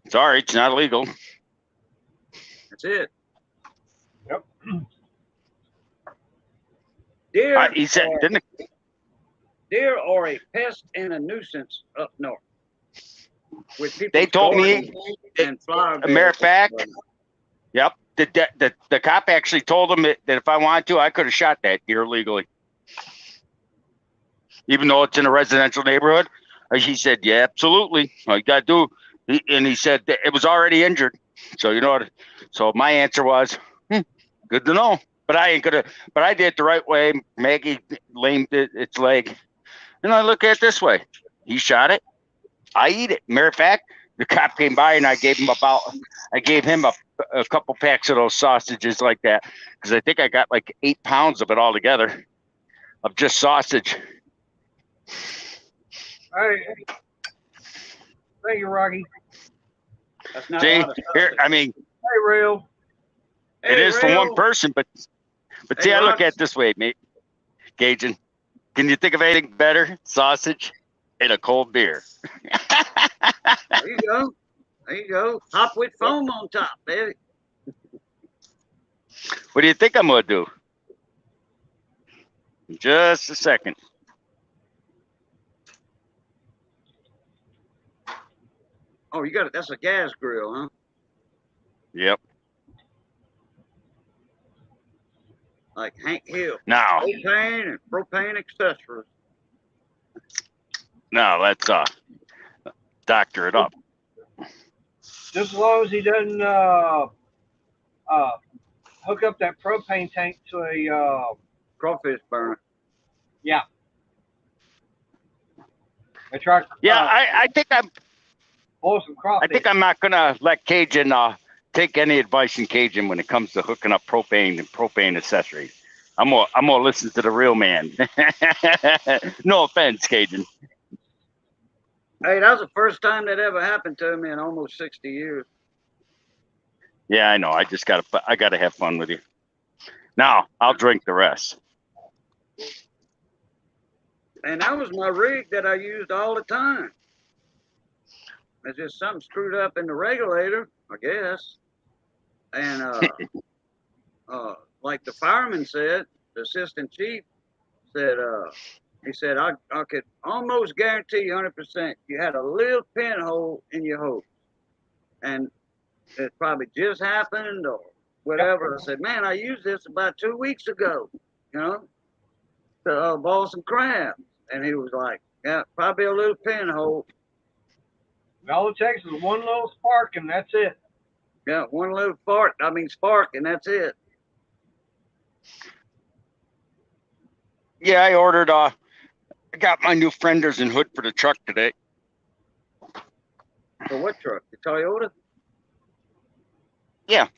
Speaker 2: Sorry, it's not illegal.
Speaker 3: That's it.
Speaker 1: Yep.
Speaker 3: Deer.
Speaker 2: He said, didn't it?
Speaker 3: Deer are a pest and a nuisance up north. With people.
Speaker 2: They told me.
Speaker 3: And flower.
Speaker 2: A matter of fact. Yep. The cop actually told him that if I wanted to, I could have shot that deer legally. Even though it's in a residential neighborhood. He said, yeah, absolutely. All you got to do. And he said that it was already injured. So, you know what? So my answer was, good to know. But I did it the right way. Maggie lamed its leg. And I look at it this way. He shot it. I eat it. Matter of fact, the cop came by and I gave him a couple packs of those sausages like that. Because I think I got like 8 pounds of it all together. Of just sausage.
Speaker 1: Hey, thank you, Rocky.
Speaker 3: That's not
Speaker 2: See, here, I mean,
Speaker 1: hey, Real.
Speaker 2: It is for one person, but see, I look at it this way, mate. Cajun, can you think of anything better? Sausage and a cold beer.
Speaker 3: There you go. There you go. Hop with foam on top, baby.
Speaker 2: What do you think I'm gonna do? Just a second.
Speaker 3: Oh, you got it. That's a gas grill, huh?
Speaker 2: Yep.
Speaker 3: Like Hank Hill.
Speaker 2: Now,
Speaker 3: Propane and propane accessories.
Speaker 2: no, let's doctor it up.
Speaker 1: Just as long as he doesn't hook up that propane tank to a
Speaker 3: Crawfish burner.
Speaker 1: yeah. I tried.
Speaker 2: Yeah, I think
Speaker 1: Boil some crawfish.
Speaker 2: I'm not gonna let Cajun take any advice in Cajun when it comes to hooking up propane and propane accessories. I'm gonna listen to the real man. No offense, Cajun.
Speaker 3: Hey, that was the first time that ever happened to me in almost 60 years.
Speaker 2: Yeah, I know. I gotta have fun with you. Now I'll drink the rest.
Speaker 3: And that was my rig that I used all the time. It's just something screwed up in the regulator, I guess. And like the fireman said, the assistant chief said, he said, I could almost guarantee 100% you had a little pinhole in your hose. And it probably just happened or whatever. I said, man, I used this about 2 weeks ago, you know, to boil some crabs. And he was like, yeah, probably a little pinhole.
Speaker 1: All it takes is one little spark, and that's it.
Speaker 3: Yeah, one little spark, and that's it.
Speaker 2: Yeah, I ordered. I got my new fenders and hood for the truck today.
Speaker 3: For what truck? The Toyota?
Speaker 2: Yeah.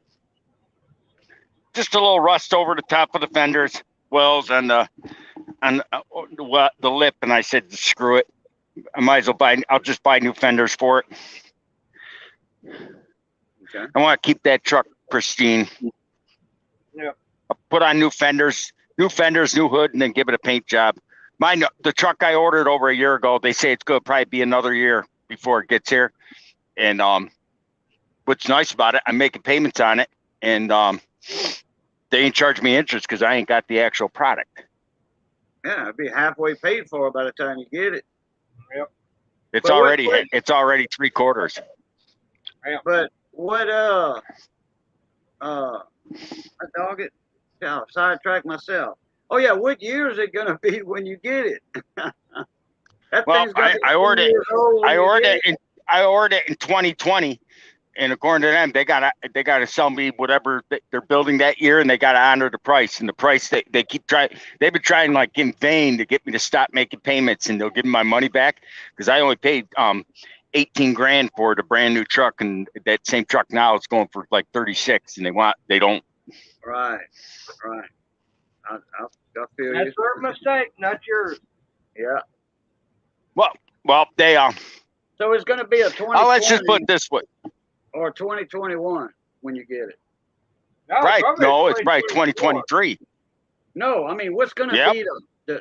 Speaker 2: Just a little rust over the top of the fenders, wells, and the lip. And I said, screw it. I might as well I'll just buy new fenders for it.
Speaker 3: Okay.
Speaker 2: I want to keep that truck pristine.
Speaker 1: Yeah.
Speaker 2: I'll put on new fenders, new hood, and then give it a paint job. The truck I ordered over a year ago, they say it's going to probably be another year before it gets here. And what's nice about it, I'm making payments on it, and they ain't charging me interest because I ain't got the actual product.
Speaker 3: Yeah, it'd be halfway paid for by the time you get it.
Speaker 1: Yep.
Speaker 2: It's already 3/4.
Speaker 1: Yeah.
Speaker 3: But what I dog it. I'll sidetrack myself. Oh yeah, what year is it gonna be when you get it? That
Speaker 2: Well,
Speaker 3: thing's gonna be
Speaker 2: I
Speaker 3: 2
Speaker 2: ordered
Speaker 3: years old when
Speaker 2: I
Speaker 3: you
Speaker 2: ordered
Speaker 3: get
Speaker 2: it I ordered it in 2020, and according to them, they gotta sell me whatever they're building that year, and they gotta honor the price. And the price they keep trying. They've been trying like in vain to get me to stop making payments, and they'll give me my money back because I only paid 18 grand for the brand new truck, and that same truck now is going for like 36, and they don't.
Speaker 3: Right. I feel
Speaker 1: That's
Speaker 3: you.
Speaker 1: their mistake, not yours.
Speaker 3: Yeah.
Speaker 2: Well, they
Speaker 3: So it's gonna be a 2020
Speaker 2: let's just put it this way.
Speaker 3: or 2021 when you get it.
Speaker 1: No,
Speaker 2: Right?
Speaker 1: probably
Speaker 2: No, it's probably
Speaker 1: 2024.
Speaker 2: 2023.
Speaker 3: No, I mean what's gonna
Speaker 2: Yep.
Speaker 3: be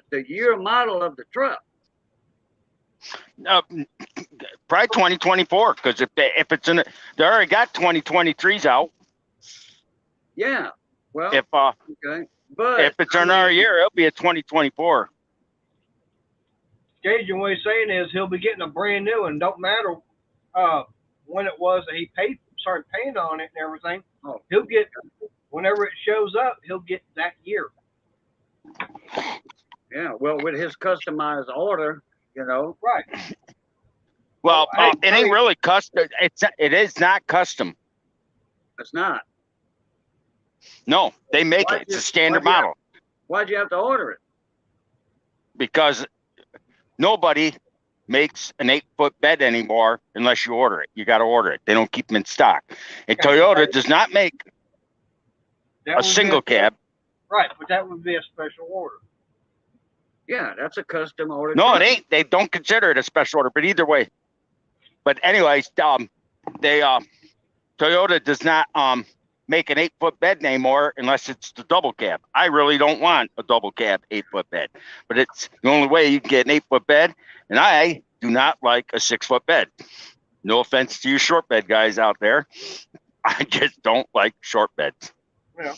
Speaker 3: the year model of the truck?
Speaker 2: Probably 2024, because if it's in they already got 2023s out.
Speaker 3: Yeah. Well,
Speaker 2: If
Speaker 3: okay. But
Speaker 2: if it's another year, it'll be a 2024.
Speaker 1: Gauging what he's saying is he'll be getting a brand new, and don't matter when it was that he started paying on it and everything.
Speaker 3: Oh.
Speaker 1: He'll get whenever it shows up, he'll get that year.
Speaker 3: yeah, well, with his customized order, you know.
Speaker 1: Right.
Speaker 2: Well,
Speaker 1: Hey,
Speaker 2: it ain't really custom. It is not custom.
Speaker 3: It's not.
Speaker 2: No, they make it. It's a standard model
Speaker 3: Why'd you have to order it?
Speaker 2: because nobody makes an 8-foot bed anymore unless you order it. You got to order it. They don't keep them in stock. And Toyota does not make
Speaker 1: that
Speaker 2: a
Speaker 1: would be
Speaker 2: single cab.
Speaker 1: Right, but that would be a special order.
Speaker 3: Yeah, that's a custom order.
Speaker 2: No,
Speaker 3: truck.
Speaker 2: it ain't. They don't consider it a special order. But either way. But anyways, Toyota does not make an 8-foot bed anymore unless it's the double cab. I really don't want a double cab 8-foot bed, but it's the only way you can get an 8-foot bed. And I do not like a 6-foot bed. No offense to you short bed guys out there. I just don't like short beds.
Speaker 1: Yeah.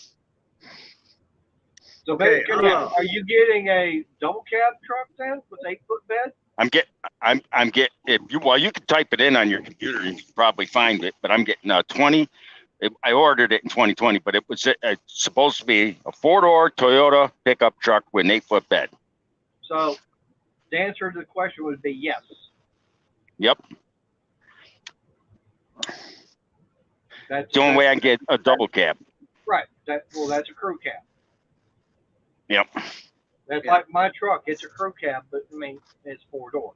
Speaker 1: So
Speaker 3: Okay,
Speaker 1: basically, are you getting a double cab truck then with 8-foot bed?
Speaker 2: I'm getting you can type it in on your computer and you can probably find it, but I'm getting 20. I ordered it in 2020, but it was supposed to be a 4-door Toyota pickup truck with an 8-foot bed.
Speaker 1: So the answer to the question would be yes.
Speaker 2: Yep.
Speaker 1: That's
Speaker 2: the only way I can get a double cab.
Speaker 1: Right. That's a crew cab.
Speaker 2: Yep.
Speaker 1: That's like my truck. It's a crew cab, but I mean it's 4 doors.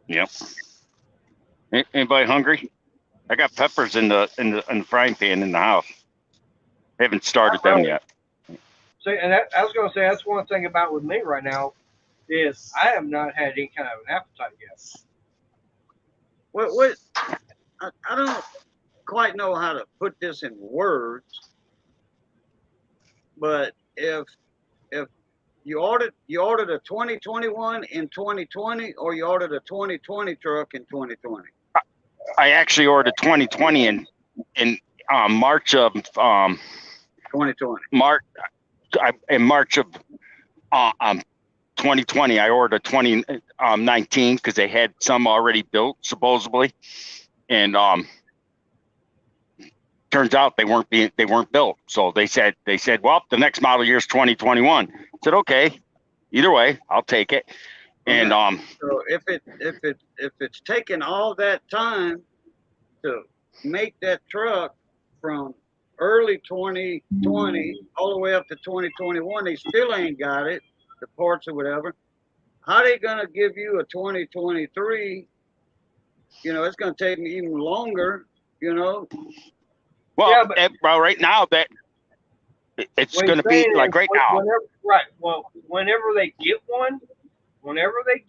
Speaker 2: Yep. Anybody hungry? I got peppers in the frying pan in the house. I haven't started them yet.
Speaker 1: See, and I was going to say that's one thing about with me right now is I have not had any kind of an appetite yet.
Speaker 3: What? I don't quite know how to put this in words, but if you ordered a 2021 in 2020, or you ordered a 2020 truck in 2020.
Speaker 2: I actually ordered 2020 in March of
Speaker 3: 2020.
Speaker 2: In March of 2020, I ordered a 2019 because they had some already built supposedly, and turns out they weren't built. So they said, well, the next model year is 2021. I said, okay, either way, I'll take it. And
Speaker 3: so if it's taken all that time to make that truck from early 2020 all the way up to 2021, they still ain't got it, the parts or whatever. How they gonna give you a 2023 You know, it's going to take me even longer. You know.
Speaker 2: Well,
Speaker 1: Yeah, but
Speaker 2: well, right now that it's
Speaker 1: what
Speaker 2: going
Speaker 1: he's
Speaker 2: to be
Speaker 1: saying
Speaker 2: like
Speaker 1: is,
Speaker 2: right now.
Speaker 1: whenever, right? Well, whenever they get one, whenever that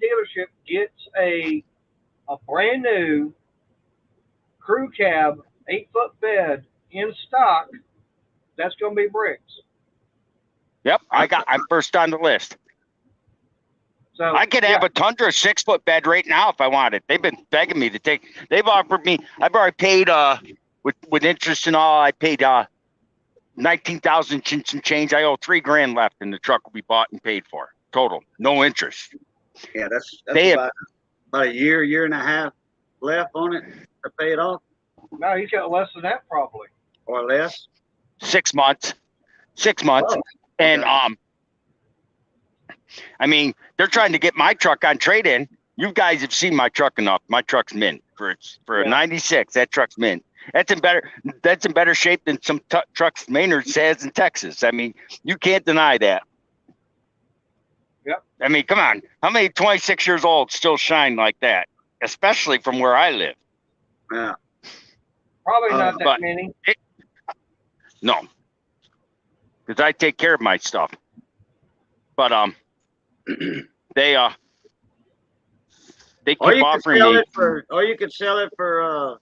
Speaker 1: dealership gets a brand new crew cab 8-foot bed in stock, that's going to be bricks.
Speaker 2: Yep, I'm first on the list.
Speaker 1: So
Speaker 2: I could have a Tundra 6-foot bed right now if I wanted. They've been begging me to take. They've offered me. I've already paid with interest and all. I paid 19,000 some change. I owe $3,000 left, and the truck will be bought and paid for total, no interest.
Speaker 3: Yeah, that's
Speaker 2: They have,
Speaker 3: about a year and a half left on it to pay it off,
Speaker 1: no, he's got less than that probably.
Speaker 3: or less.
Speaker 2: 6 months. 6 months,
Speaker 3: Oh,
Speaker 2: and
Speaker 3: okay.
Speaker 2: I mean, they're trying to get my truck on trade-in. You guys have seen my truck enough. My truck's mint for a '96. That truck's mint. That's in better shape than some trucks Maynard says in Texas. I mean, you can't deny that.
Speaker 1: Yep.
Speaker 2: I mean, come on. How many 26 years old still shine like that? Especially from where I live.
Speaker 3: Yeah.
Speaker 1: Probably not that
Speaker 2: but
Speaker 1: many.
Speaker 2: No, because I take care of my stuff. But they keep offering me.
Speaker 3: Or you could sell it for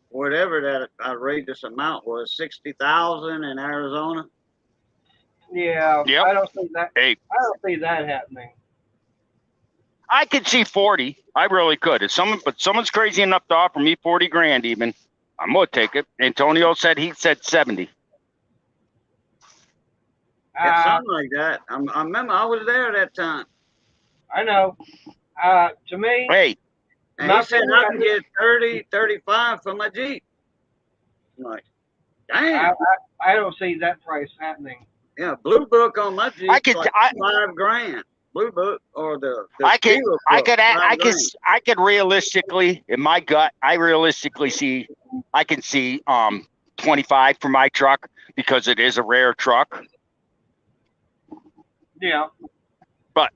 Speaker 3: whatever that outrageous amount was, 60,000 in Arizona.
Speaker 1: Yeah,
Speaker 2: Yep.
Speaker 1: I don't see that.
Speaker 2: Hey,
Speaker 1: I don't see that happening.
Speaker 2: I could see 40. I really could. But someone's crazy enough to offer me 40 grand even, I'm gonna take it. Antonio said 70.
Speaker 3: Yeah, something like that. I remember I was there that time.
Speaker 1: I know. To me,
Speaker 2: hey,
Speaker 3: and he said I can get 30, 35 for my Jeep. I'm like, damn.
Speaker 1: I don't see that price happening.
Speaker 3: Yeah, Blue Book on my Jeep.
Speaker 2: I could
Speaker 3: like $5,000. Blue Book or the
Speaker 2: I could realistically, in my gut, I can see 25 for my truck because it is a rare truck.
Speaker 1: Yeah.
Speaker 2: But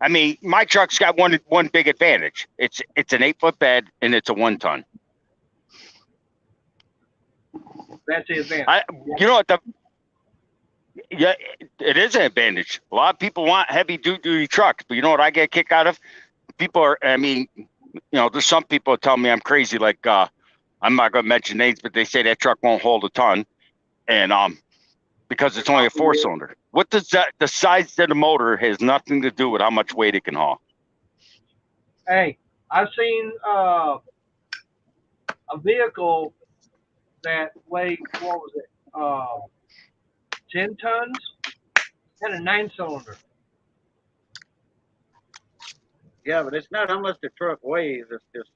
Speaker 2: I mean, my truck's got one big advantage. It's an 8-foot bed and it's a 1-ton.
Speaker 1: That's the advantage.
Speaker 2: You know what yeah, it is an advantage. A lot of people want heavy duty trucks, but you know what I get a kick out of? There's some people that tell me I'm crazy, like I'm not gonna mention names, but they say that truck won't hold a ton. And because it's only a 4-cylinder. What does that? The size of the motor has nothing to do with how much weight it can haul.
Speaker 1: Hey, I've seen a vehicle that weighed, what was it, 10 tons, and a 9-cylinder.
Speaker 3: Yeah, but it's not how much the truck weighs. It's just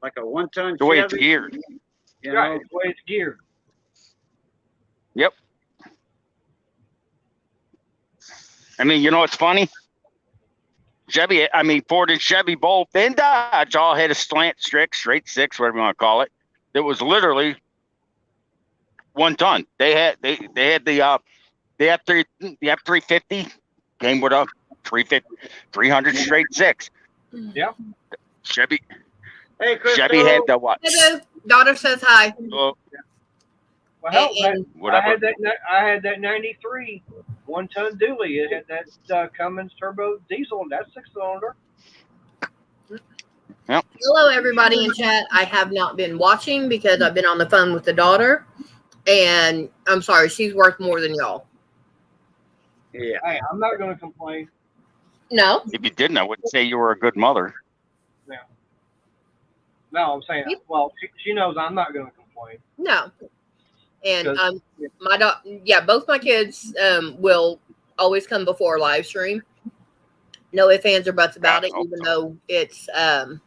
Speaker 3: like a 1-ton
Speaker 2: The way
Speaker 3: Chevy.
Speaker 2: it's geared.
Speaker 1: Right, the way it's geared.
Speaker 2: Yep. I mean, you know what's funny? Ford and Chevy both, and Dodge all had a straight 6, whatever you want to call it. It was literally 1 ton. They had the F350 came with a 300 straight 6.
Speaker 1: Yeah.
Speaker 2: Chevy.
Speaker 3: Hey, Crystal.
Speaker 2: Chevy had the what?
Speaker 4: Hello. Daughter says hi.
Speaker 2: Oh,
Speaker 1: Well, hell,
Speaker 2: whatever.
Speaker 1: I had that 93 1-ton dually. It had that Cummins turbo diesel, and that's 6-cylinder.
Speaker 2: Yep.
Speaker 4: Hello, everybody in chat. I have not been watching because I've been on the phone with the daughter, and I'm sorry, she's worth more than y'all.
Speaker 3: Yeah.
Speaker 1: Hey, I'm not going to complain.
Speaker 4: No.
Speaker 2: If you didn't, I wouldn't say you were a good mother.
Speaker 1: Yeah. No, I'm saying, well, she knows I'm not going to complain.
Speaker 4: No. And both my kids will always come before a live stream. No ifs, ands, or buts about it, even though it's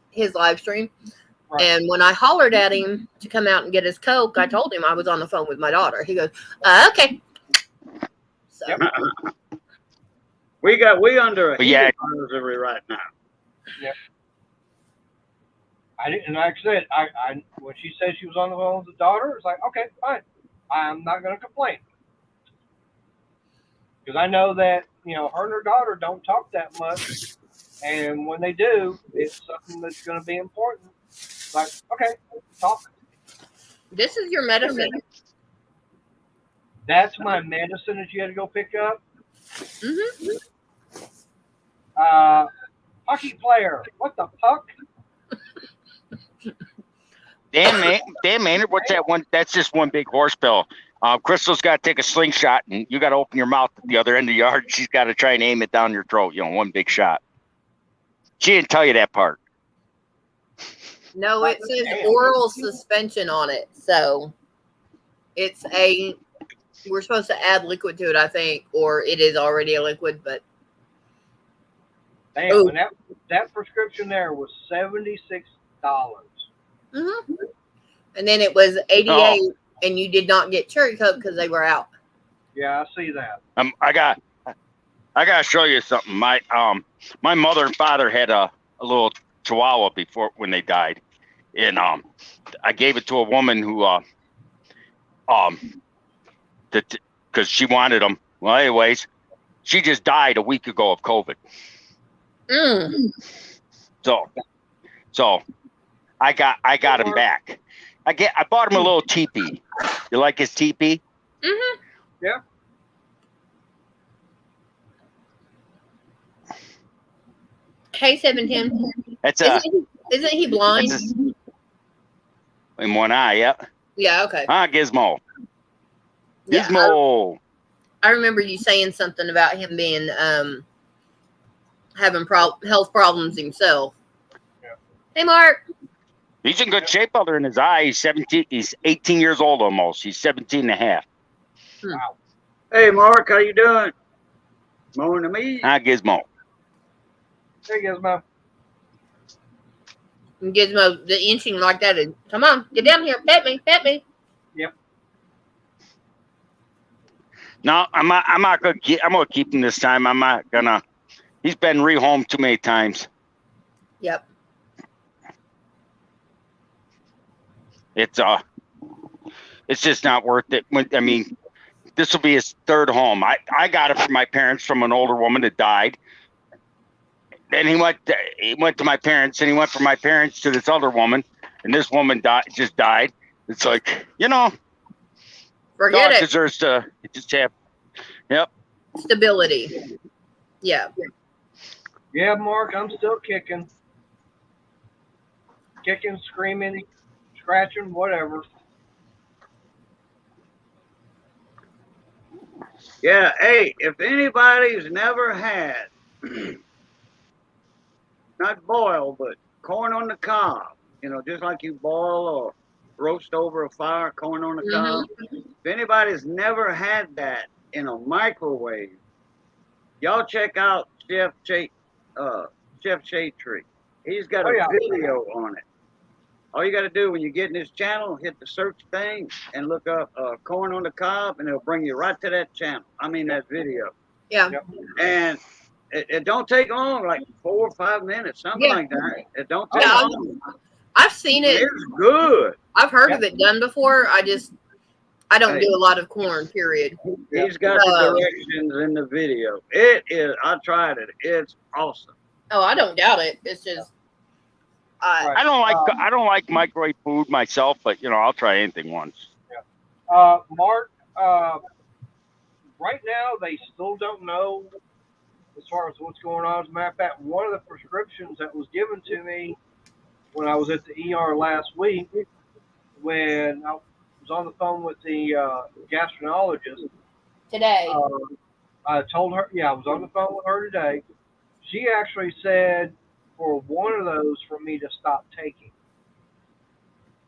Speaker 4: his live stream. Right. And when I hollered at him to come out and get his Coke, I told him I was on the phone with my daughter. He goes, okay. So.
Speaker 1: Yep.
Speaker 3: We under a heat advisory right now.
Speaker 1: Yeah. I didn't, and like I said, I when she said she was on the phone with the daughter, it's like, okay, fine. I'm not going to complain. Because I know that, her and her daughter don't talk that much. And when they do, it's something that's going to be important. Like, okay, talk.
Speaker 4: This is your medicine.
Speaker 1: That's my medicine that you had to go pick up.
Speaker 4: Mm-hmm.
Speaker 1: Hockey player. What the fuck?
Speaker 2: Damn, Maynard, what's that one? That's just one big horse pill. Crystal's got to take a slingshot, and you got to open your mouth at the other end of the yard. She's got to try and aim it down your throat. One big shot. She didn't tell you that part.
Speaker 4: No, it says oral suspension on it. So we're supposed to add liquid to it, I think, or it is already a liquid, but.
Speaker 1: Damn, and that prescription there was $76.
Speaker 4: Mm-hmm. And then it was 88, and you did not get cherry coke because they were out.
Speaker 1: Yeah, I see that.
Speaker 2: I got to show you something. My mother and father had a little Chihuahua when they died, and I gave it to a woman who because she wanted them. Well, anyways, she just died a week ago of COVID.
Speaker 4: Mm.
Speaker 2: So I got him back. I bought him a little teepee. You like his teepee?
Speaker 4: Mm-hmm.
Speaker 1: Yeah.
Speaker 4: Hey, 710. Isn't he blind?
Speaker 2: In one eye, yeah.
Speaker 4: Yeah, okay.
Speaker 2: Gizmo.
Speaker 4: Yeah,
Speaker 2: Gizmo.
Speaker 4: I remember you saying something about him being having health problems himself.
Speaker 1: Yeah.
Speaker 4: Hey, Mark.
Speaker 2: He's in good shape other than his eye. He's 17. He's 18 years old almost. He's 17 and a half.
Speaker 1: Wow.
Speaker 3: Hey, Mark, how you doing? Morning to me.
Speaker 2: Gizmo.
Speaker 1: Hey, Gizmo.
Speaker 4: And Gizmo, the inching like that is, come on, get down here, pet me.
Speaker 1: Yep.
Speaker 2: No, I'm not gonna keep him this time. I'm not gonna. He's been rehomed too many times.
Speaker 4: Yep.
Speaker 2: It's just not worth it. I mean, this will be his third home. I got it from my parents from an older woman that died. Then he went to my parents, and he went from my parents to this other woman, and this woman just died. It's like,
Speaker 4: Forget
Speaker 2: dog
Speaker 4: it.
Speaker 2: deserves to just have. Yep.
Speaker 4: Stability. Yeah.
Speaker 1: Yeah, Mark, I'm still kicking. Kicking, screaming, scratching, whatever.
Speaker 3: Yeah, hey, if anybody's never had, not boiled, but corn on the cob, just like you boil or roast over a fire, corn on the cob. If anybody's never had that in a microwave, y'all check out Chef Tree. He's got a video on it. All you got to do when you get in his channel, hit the search thing and look up corn on the cob, and it'll bring you right to that channel. I mean, that video.
Speaker 4: Yeah.
Speaker 1: Yep.
Speaker 3: And it don't take long, like 4 or 5 minutes, something like that. It don't take long.
Speaker 4: I've seen it.
Speaker 3: It's good.
Speaker 4: I've heard of it done before. I don't do a lot of corn, period.
Speaker 3: He's got the directions in the video. It is. I tried it. It's awesome.
Speaker 4: Oh, I don't doubt it. It's just.
Speaker 2: I don't like microwave food myself, but I'll try anything once.
Speaker 1: Yeah. Mark, right now they still don't know as far as what's going on. As a matter of fact, one of the prescriptions that was given to me when I was at the ER last week, when I was on the phone with the gastroenterologist
Speaker 4: Today.
Speaker 1: I told her, I was on the phone with her today. She actually said for one of those for me to stop taking.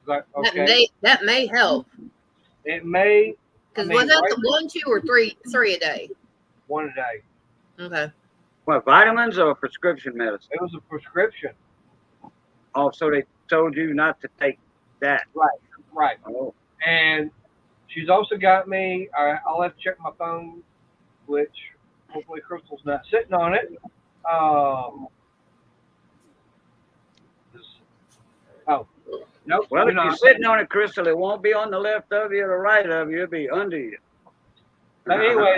Speaker 1: Like, okay.
Speaker 4: That may help.
Speaker 1: It may.
Speaker 4: Because was that the 1, 2, or 3 a day?
Speaker 1: One a day.
Speaker 4: Okay.
Speaker 3: What, vitamins or prescription medicine?
Speaker 1: It was a prescription.
Speaker 3: Oh, so they told you not to take that.
Speaker 1: Right.
Speaker 3: Oh.
Speaker 1: And she's also got me, I'll have to check my phone, which hopefully Crystal's not sitting on it. Nope.
Speaker 3: Well, if you're sitting on it, Crystal, it won't be on the left of you or the right of you. It'll be under you.
Speaker 1: But anyway,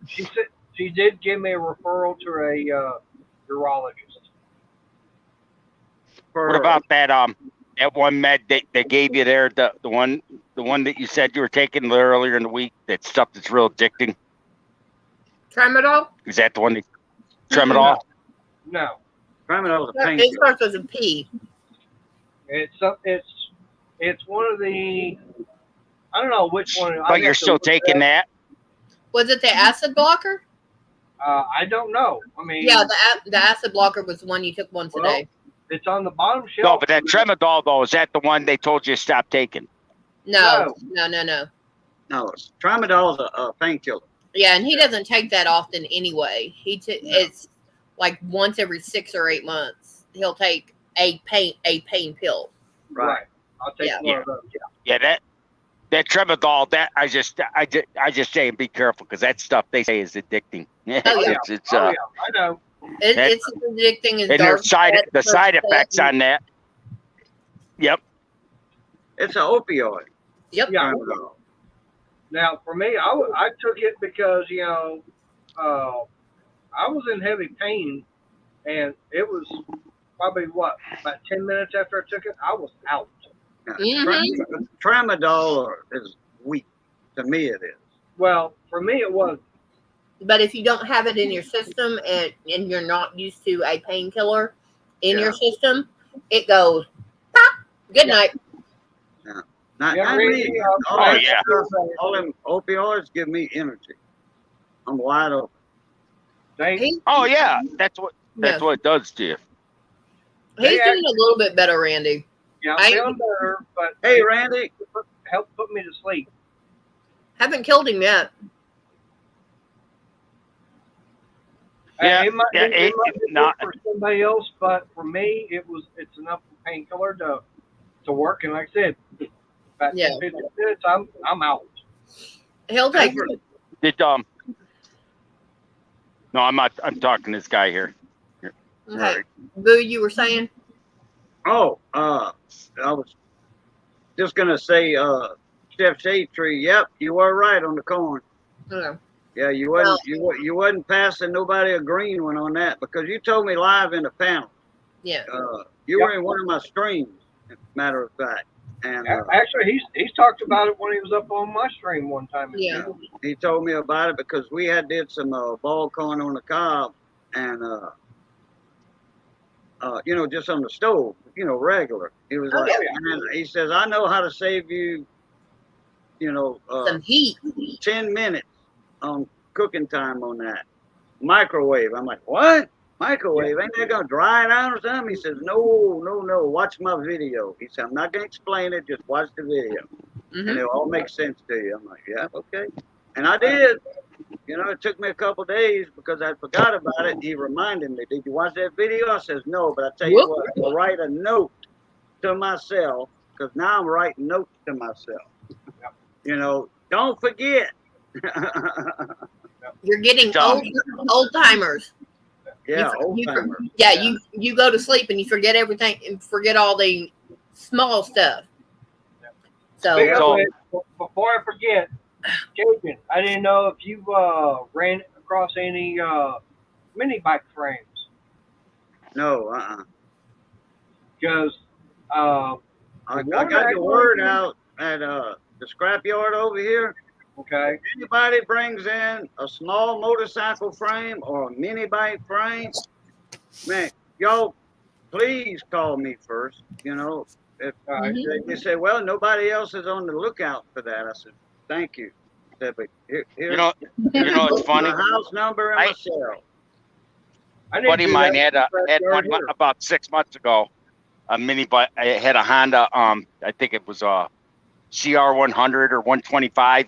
Speaker 1: she did give me a referral to a urologist.
Speaker 3: for.
Speaker 2: What about that that one med they gave you there, the one that you said you were taking earlier in the week, that stuff that's real addicting?
Speaker 4: Tramadol?
Speaker 2: Is that the one that Tramadol?
Speaker 1: No.
Speaker 3: Tramadol's a
Speaker 4: It
Speaker 3: painkiller.
Speaker 4: starts with a P.
Speaker 1: It's one of the, I don't know which one.
Speaker 2: But you're still taking that?
Speaker 4: Was it the acid blocker?
Speaker 1: I don't know. I mean,
Speaker 4: Yeah, the acid blocker was the one you took once a
Speaker 1: Well,
Speaker 4: day.
Speaker 1: it's on the bottom shelf.
Speaker 2: No, but that Tramadol though, is that the one they told you to stop taking?
Speaker 4: No.
Speaker 3: No, Tramadol's a painkiller.
Speaker 4: Yeah, and he doesn't take that often anyway. It's like once every 6 or 8 months he'll take a pain pill.
Speaker 1: Right. I'll take one of those.
Speaker 2: Yeah, that Tramadol, that I just say be careful, because that stuff they say is addicting.
Speaker 4: Oh, yeah.
Speaker 2: It's
Speaker 1: I know.
Speaker 4: It's as addicting as
Speaker 2: and the side effects on that. Yep.
Speaker 3: It's an opioid.
Speaker 4: Yep.
Speaker 1: Yeah.
Speaker 3: Tramadol.
Speaker 1: Now, for me, I took it because, I was in heavy pain, and it was probably, about 10 minutes after I took it, I was out.
Speaker 4: Mm-hmm.
Speaker 3: Tramadol is weak. To me, it is.
Speaker 1: Well, for me, it was.
Speaker 4: But if you don't have it in your system and you're not used to a painkiller in your system, it goes pop. Good night.
Speaker 3: Not
Speaker 1: Yeah,
Speaker 3: me.
Speaker 1: really,
Speaker 3: All them opioids give me energy. I'm wide open.
Speaker 2: Oh yeah, that's what it does to you.
Speaker 4: He's doing a little bit better, Randy.
Speaker 1: Yeah, I'm feeling better, but
Speaker 3: Hey, Randy,
Speaker 1: help put me to sleep.
Speaker 4: Haven't killed him yet.
Speaker 2: Yeah,
Speaker 1: It might be
Speaker 2: not
Speaker 1: for somebody else, but for me, it's enough painkiller to work. And like I said, about 10, 15 minutes, I'm out.
Speaker 4: He'll take.
Speaker 2: Did No, I'm not. I'm talking to this guy here.
Speaker 4: Okay.
Speaker 2: Right.
Speaker 4: Boo, you were saying?
Speaker 3: Oh, I was just gonna say, Chef Shade Tree. Yep, you were right on the corn.
Speaker 4: Okay.
Speaker 3: Yeah, you wasn't passing nobody a green one on that, because you told me live in the panel.
Speaker 4: Yeah.
Speaker 3: You were in one of my streams, matter of fact. And
Speaker 1: Actually, he's talked about it when he was up on my stream one time.
Speaker 4: Yeah.
Speaker 3: he told me about it because we did some ball corn on the cob, and just on the stove, regular. He was like, man, he says, I know how to save you,
Speaker 4: Some heat.
Speaker 3: 10 minutes on cooking time on that. Microwave. I'm like, what? Microwave? Ain't that gonna dry it out or something? He says, no. Watch my video. He said, I'm not gonna explain it. Just watch the video, and it'll all make sense to you. I'm like, yeah, okay. And I did. It took me a couple days because I forgot about it. He reminded me, did you watch that video? I says, no, but I tell you what, I'll write a note to myself, because now I'm writing notes to myself. Don't forget.
Speaker 4: You're getting old timers.
Speaker 3: Yeah, old timers.
Speaker 4: Yeah, you go to sleep and you forget everything and forget all the small stuff. So
Speaker 1: before I forget, Cajun, I didn't know if you ran across any mini bike frames.
Speaker 3: No,
Speaker 1: Because
Speaker 3: I got the word out at the scrapyard over here.
Speaker 1: Okay.
Speaker 3: Anybody brings in a small motorcycle frame or a mini bike frame, man, y'all please call me first. If they say, well, nobody else is on the lookout for that, I said, thank you. I said, but here's
Speaker 2: it's funny.
Speaker 3: my house number and my cell.
Speaker 2: A buddy of mine had one about 6 months ago. A mini bike. I had a Honda. I think it was a CR100 or 125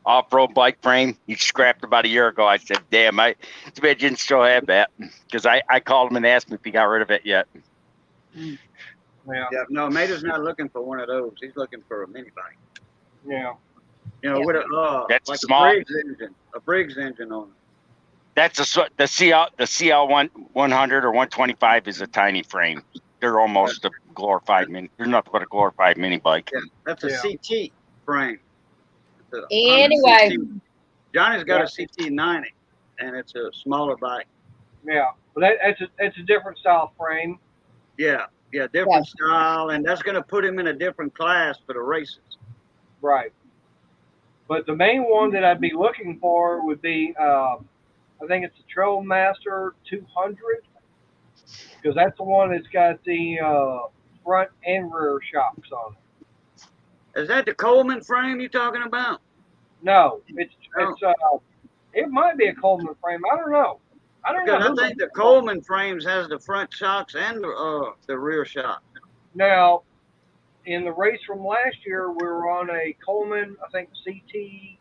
Speaker 2: off-road bike frame. He scrapped about a year ago. I said, "Damn, I didn't still have that," because I called him and asked him if he got rid of it yet.
Speaker 1: Yeah.
Speaker 3: No, Mater's not looking for one of those. He's looking for a mini bike.
Speaker 1: Yeah.
Speaker 3: With
Speaker 2: that's
Speaker 3: like
Speaker 2: small.
Speaker 3: a Briggs engine on it.
Speaker 2: That's the CL 100 or 125 is a tiny frame. They're almost a glorified mini. They're nothing but a glorified mini bike.
Speaker 3: Yeah, that's a CT frame.
Speaker 4: anyway,
Speaker 3: CT. Johnny's got a CT90, and it's a smaller bike.
Speaker 1: Yeah. But it's a different style frame.
Speaker 3: Yeah. Yeah, different style, and that's going to put him in a different class for the races.
Speaker 1: Right. But the main one that I'd be looking for would be, I think it's the Trailmaster 200, because that's the one that's got the front and rear shocks on it.
Speaker 3: Is that the Coleman frame you talking about?
Speaker 1: No, it might be a Coleman frame. I don't know.
Speaker 3: Because I think the Coleman frames has the front shocks and the rear shocks.
Speaker 1: Now, in the race from last year, we were on a Coleman, I think CT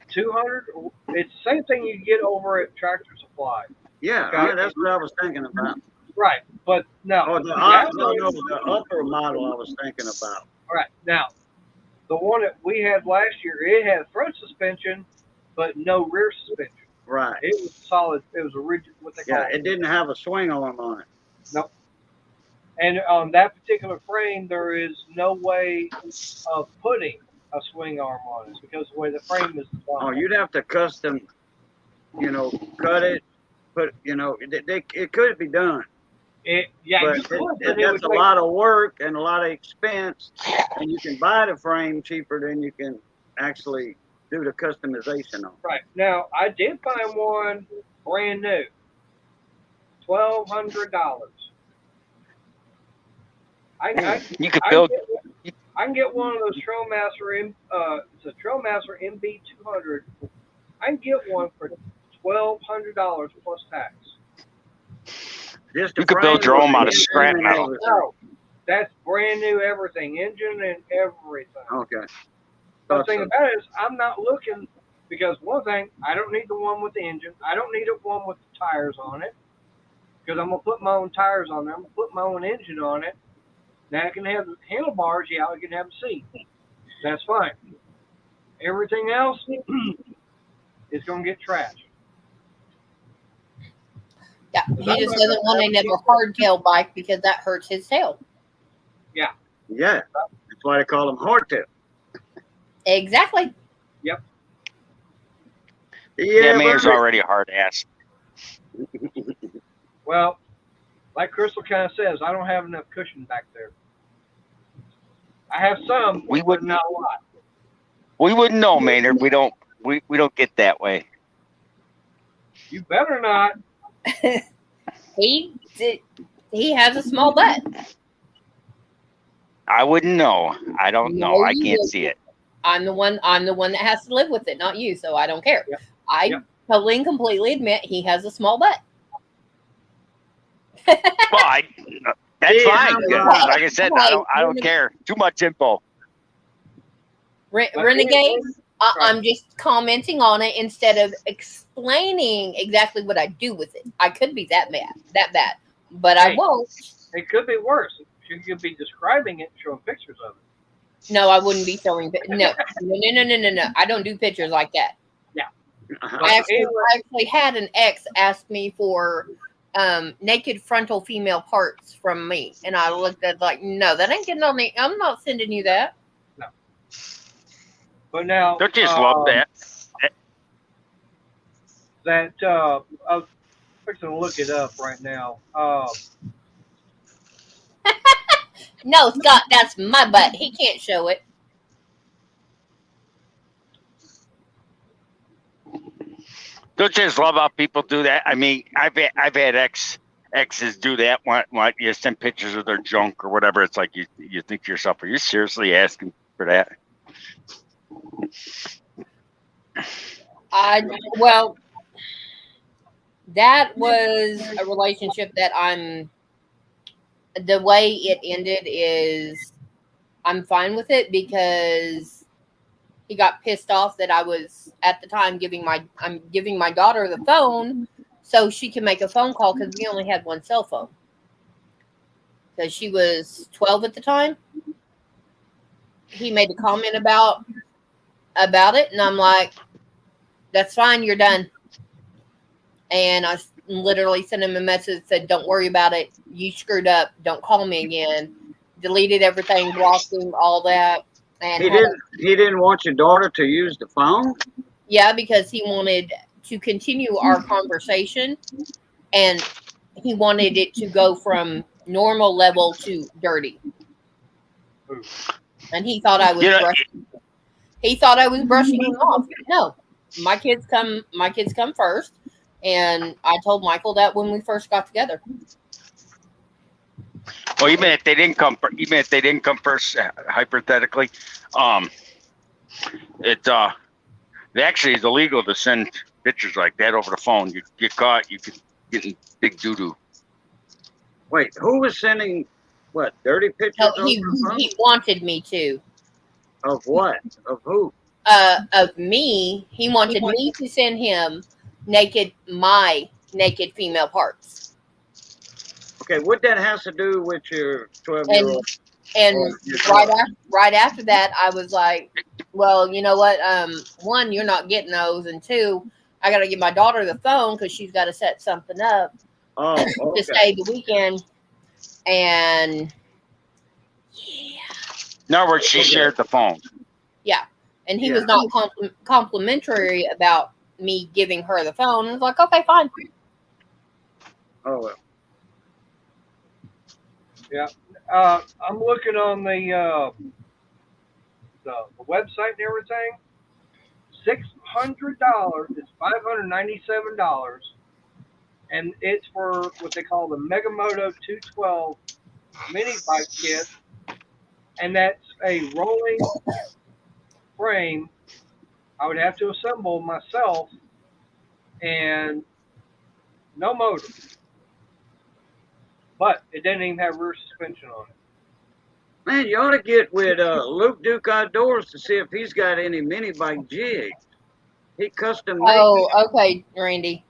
Speaker 1: 200. It's the same thing you get over at Tractor Supply.
Speaker 3: Yeah,
Speaker 1: Okay?
Speaker 3: that's what I was thinking about.
Speaker 1: Right, but no.
Speaker 3: Oh, the upper model I was thinking about.
Speaker 1: All right, now, the one that we had last year, it had front suspension, but no rear suspension.
Speaker 3: Right.
Speaker 1: It was solid. It was a rigid, what they call it.
Speaker 3: Yeah, it didn't have a swing arm on it.
Speaker 1: Nope. And on that particular frame, there is no way of putting a swing arm on it because the way the frame is designed.
Speaker 3: Oh, you'd have to custom, cut it, it could be done.
Speaker 1: But
Speaker 3: that's a lot of work and a lot of expense, and you can buy the frame cheaper than you can actually do the customization on.
Speaker 1: Right. Now, I did find one brand new, $1,200.
Speaker 2: You could build.
Speaker 1: I can get one of those Trailmaster. It's a Trailmaster MB200. I can get one for $1,200 plus tax.
Speaker 2: You could build your own out of scrap metal.
Speaker 1: No, that's brand new everything, engine and everything.
Speaker 3: Okay.
Speaker 1: The thing about it is, I'm not looking because one thing, I don't need the one with the engine. I don't need the one with the tires on it because I'm gonna put my own tires on there. I'm gonna put my own engine on it. Now I can have the handlebars. Yeah, I can have a seat. That's fine. Everything else is gonna get trashed.
Speaker 4: Yeah, he just doesn't want another hardtail bike because that hurts his tail.
Speaker 1: Yeah.
Speaker 3: Yeah, that's why they call them hardtail.
Speaker 4: Exactly.
Speaker 1: Yep.
Speaker 2: Yeah, Mayor's already a hard ass.
Speaker 1: Well, like Crystal kind of says, I don't have enough cushion back there. I have some, but not a lot.
Speaker 2: We wouldn't know, Maynard. We don't get that way.
Speaker 1: You better not.
Speaker 4: He has a small butt.
Speaker 2: I wouldn't know. I don't know. I can't see it.
Speaker 4: I'm the one that has to live with it, not you, so I don't care.
Speaker 1: Yep.
Speaker 4: I totally and completely admit he has a small butt.
Speaker 2: Well, that's fine. Like I said, I don't care. Too much info.
Speaker 4: Renegade, I'm just commenting on it instead of explaining exactly what I do with it. I could be that bad, but I won't.
Speaker 1: It could be worse. You could be describing it, showing pictures of it.
Speaker 4: No, I wouldn't be showing. No. I don't do pictures like that.
Speaker 1: Yeah.
Speaker 4: I actually had an ex ask me for naked frontal female parts from me, and I looked at like, no, that ain't getting on me. I'm not sending you that.
Speaker 1: No. But now,
Speaker 2: don't just love that.
Speaker 1: I'm fixing to look it up right now.
Speaker 4: No, Scott, that's my butt. He can't show it.
Speaker 2: Don't just love how people do that. I mean, I've had exes do that. Want you send pictures of their junk or whatever. It's like you think to yourself, are you seriously asking for that?
Speaker 4: Well, that was a relationship that the way it ended is I'm fine with it because he got pissed off that I was at the time giving my daughter the phone so she can make a phone call because we only had one cell phone because she was 12 at the time. He made a comment about it, and I'm like, that's fine, you're done. And I literally sent him a message that said, don't worry about it. You screwed up. Don't call me again. Deleted everything, blocked him, all that. And
Speaker 3: he didn't want your daughter to use the phone?
Speaker 4: Yeah, because he wanted to continue our conversation, and he wanted it to go from normal level to dirty. And he thought I was brushing. He thought I was brushing him off. No, my kids come first, and I told Michael that when we first got together.
Speaker 2: Well, even if they didn't come first, hypothetically, it actually is illegal to send pictures like that over the phone. You get caught, you could get in big doo doo.
Speaker 3: Wait, who was sending what dirty pictures?
Speaker 4: No, he wanted me to.
Speaker 3: Of what? Of who?
Speaker 4: Of me. He wanted me to send him my naked female parts.
Speaker 3: Okay, what that has to do with your 12-year-old?
Speaker 4: And right after that, I was like, well, you know what? One, you're not getting those, and two, I got to give my daughter the phone because she's got to set something up to stay the weekend. And yeah.
Speaker 2: In other words, she shared the phone.
Speaker 4: Yeah, and he was not complimentary about me giving her the phone. I was like, okay, fine.
Speaker 3: Oh well.
Speaker 1: Yeah, I'm looking on the website and everything. $600 is $597, and it's for what they call the Megamoto 212 mini bike kit, and that's a rolling frame. I would have to assemble myself, and no motor, but it didn't even have rear suspension on it.
Speaker 3: Man, you ought to get with Luke Duke Outdoors to see if he's got any mini bike jigs. He custom made.
Speaker 4: Oh, okay, Randy.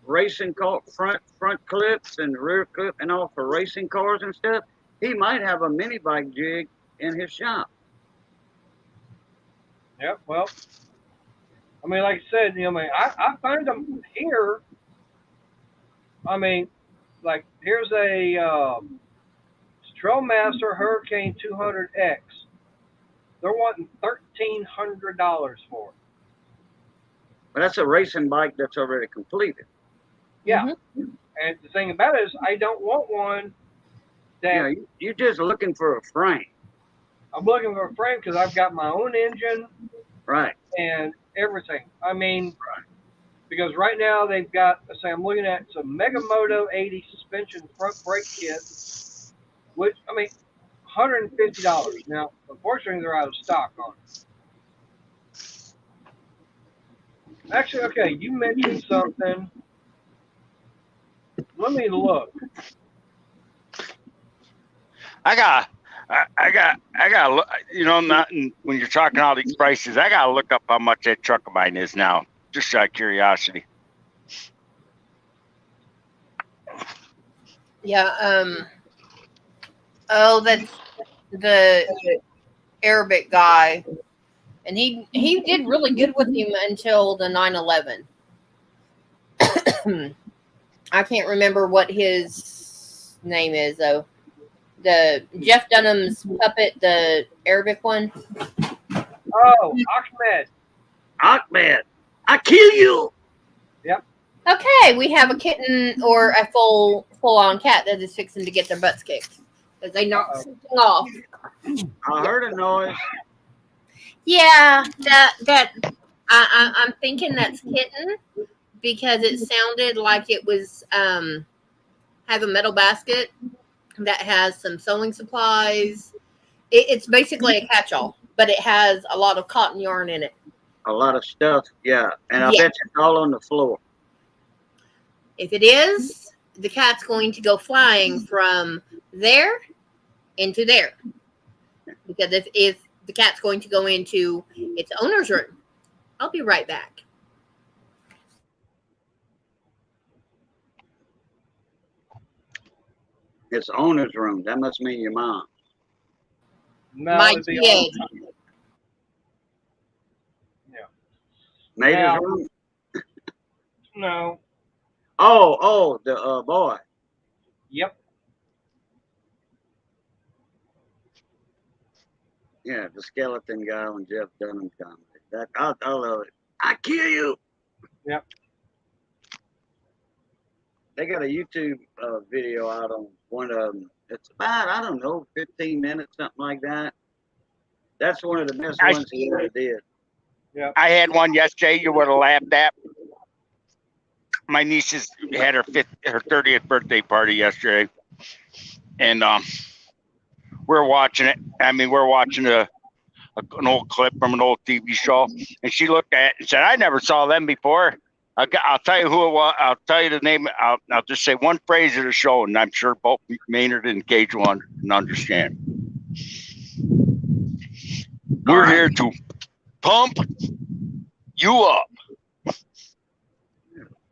Speaker 3: Racing car front clips and rear clip and all for racing cars and stuff. He might have a mini bike jig in his shop.
Speaker 1: Yep. Well, I mean, like I said, I find them here. I mean, like here's a Trailmaster Hurricane 200X. They're wanting $1,300 for it.
Speaker 3: But that's a racing bike that's already completed.
Speaker 1: Yeah. Mm-hmm. And the thing about it is, I don't want one that.
Speaker 3: Yeah, you're just looking for a frame.
Speaker 1: I'm looking for a frame because I've got my own engine.
Speaker 3: Right.
Speaker 1: And everything. I mean, because right now they've got, I'm looking at some Megamoto 80 suspension front brake kit, which, I mean, $150. Now, unfortunately, they're out of stock on it. Actually, okay, you mentioned something. Let me look.
Speaker 2: I got, not when you're talking all these prices, I got to look up how much that truck of mine is now, just out of curiosity.
Speaker 4: Yeah. That's the Arabic guy, and he did really good with him until the 911. I can't remember what his name is though. The Jeff Dunham's puppet, the Arabic one.
Speaker 1: Oh, Ahmed.
Speaker 3: I kill you.
Speaker 1: Yep.
Speaker 4: Okay, we have a kitten or a full-on cat that is fixing to get their butts kicked because they knocked something off.
Speaker 3: I heard a noise.
Speaker 4: Yeah, I'm thinking that's kitten because it sounded like it was have a metal basket that has some sewing supplies. It's basically a catch-all, but it has a lot of cotton yarn in it.
Speaker 3: A lot of stuff, yeah. And I bet it's all on the floor.
Speaker 4: If it is, the cat's going to go flying from there into there. Because if the cat's going to go into its owner's room, I'll be right back.
Speaker 3: It's owner's room. That must mean your mom.
Speaker 1: No,
Speaker 4: my
Speaker 1: kid. Yeah.
Speaker 3: Mater's room?
Speaker 1: No.
Speaker 3: Oh, the boy.
Speaker 1: Yep.
Speaker 3: Yeah, the skeleton guy on Jeff Dunham's comedy. That I love it. I kill you.
Speaker 1: Yep.
Speaker 3: they got a YouTube video out on one of them. It's about, I don't know, 15 minutes, something like that. That's one of the best ones he ever did.
Speaker 1: Yeah.
Speaker 2: I had one yesterday. You would have laughed at. My niece had her 30th birthday party yesterday, and we're watching it. I mean, we're watching an old clip from an old TV show, and she looked at it and said, "I never saw them before." I'll tell you who it was. I'll tell you the name. I'll just say one phrase of the show, and I'm sure both Maynard and Gage will understand. We're here to pump you up.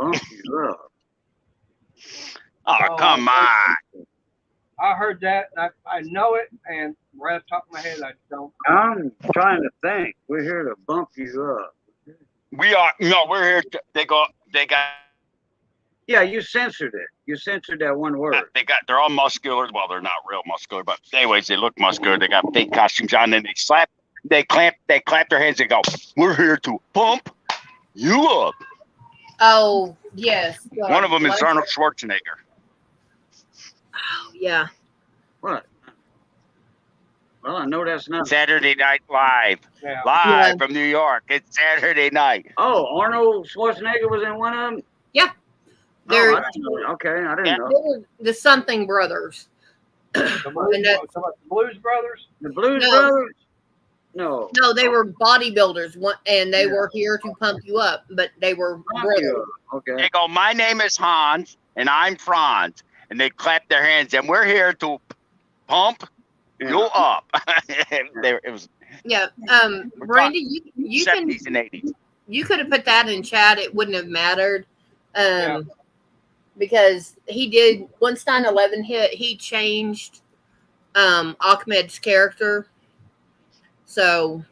Speaker 3: Pump you up.
Speaker 2: Oh, come on.
Speaker 1: I heard that. I know it, and right off the top of my head, I don't.
Speaker 3: I'm trying to think. We're here to bump you up.
Speaker 2: We are. No, we're here. They got.
Speaker 3: Yeah, you censored it. You censored that one word.
Speaker 2: They're all muscular. Well, they're not real muscular, but anyways, they look muscular. They got fake costumes on, and they clap their hands and go, "We're here to pump you up."
Speaker 4: Oh, yes.
Speaker 2: One of them is Arnold Schwarzenegger.
Speaker 4: Oh, yeah.
Speaker 3: What? Well, I know that's not
Speaker 2: Saturday Night Live.
Speaker 1: Yeah.
Speaker 2: Live from New York. It's Saturday night.
Speaker 3: Oh, Arnold Schwarzenegger was in one of them?
Speaker 4: Yeah.
Speaker 3: Oh, I didn't know. Okay, I didn't know.
Speaker 4: They were the something brothers.
Speaker 1: The Blues Brothers?
Speaker 3: The Blues Brothers? No.
Speaker 4: No, they were bodybuilders, and they were here to pump you up, but they were brothers.
Speaker 3: Okay.
Speaker 2: They go, "My name is Hans, and I'm Franz." And they clap their hands, and we're here to pump you up. It was
Speaker 4: Brandy, you
Speaker 2: 70s and 80s.
Speaker 4: You could have put that in chat. It wouldn't have mattered. Because he did, once 9/11 hit, he changed Ahmed's character. So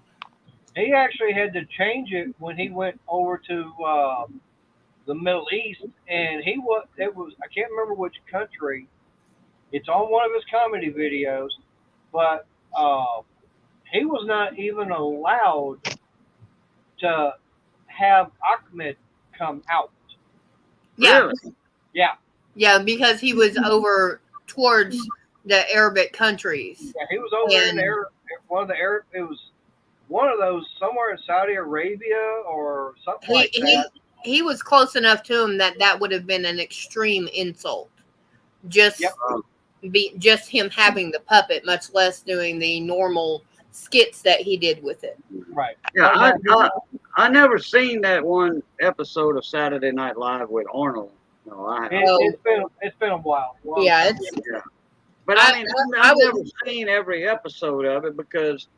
Speaker 1: he actually had to change it when he went over to the Middle East, and it was I can't remember which country. It's on one of his comedy videos, but he was not even allowed to have Ahmed come out.
Speaker 4: yeah,
Speaker 3: Really?
Speaker 1: Yeah,
Speaker 4: because he was over towards the Arabic countries.
Speaker 1: Yeah, he was over in one of the Arab. It was one of those somewhere in Saudi Arabia or something like that.
Speaker 4: He was close enough to him that would have been an extreme insult. Just him having the puppet, much less doing the normal skits that he did with it.
Speaker 1: Right.
Speaker 3: Yeah, I never seen that one episode of Saturday Night Live with Arnold. No, I haven't.
Speaker 1: It's been a while.
Speaker 4: Yeah,
Speaker 3: But I mean, I've never seen every episode of it because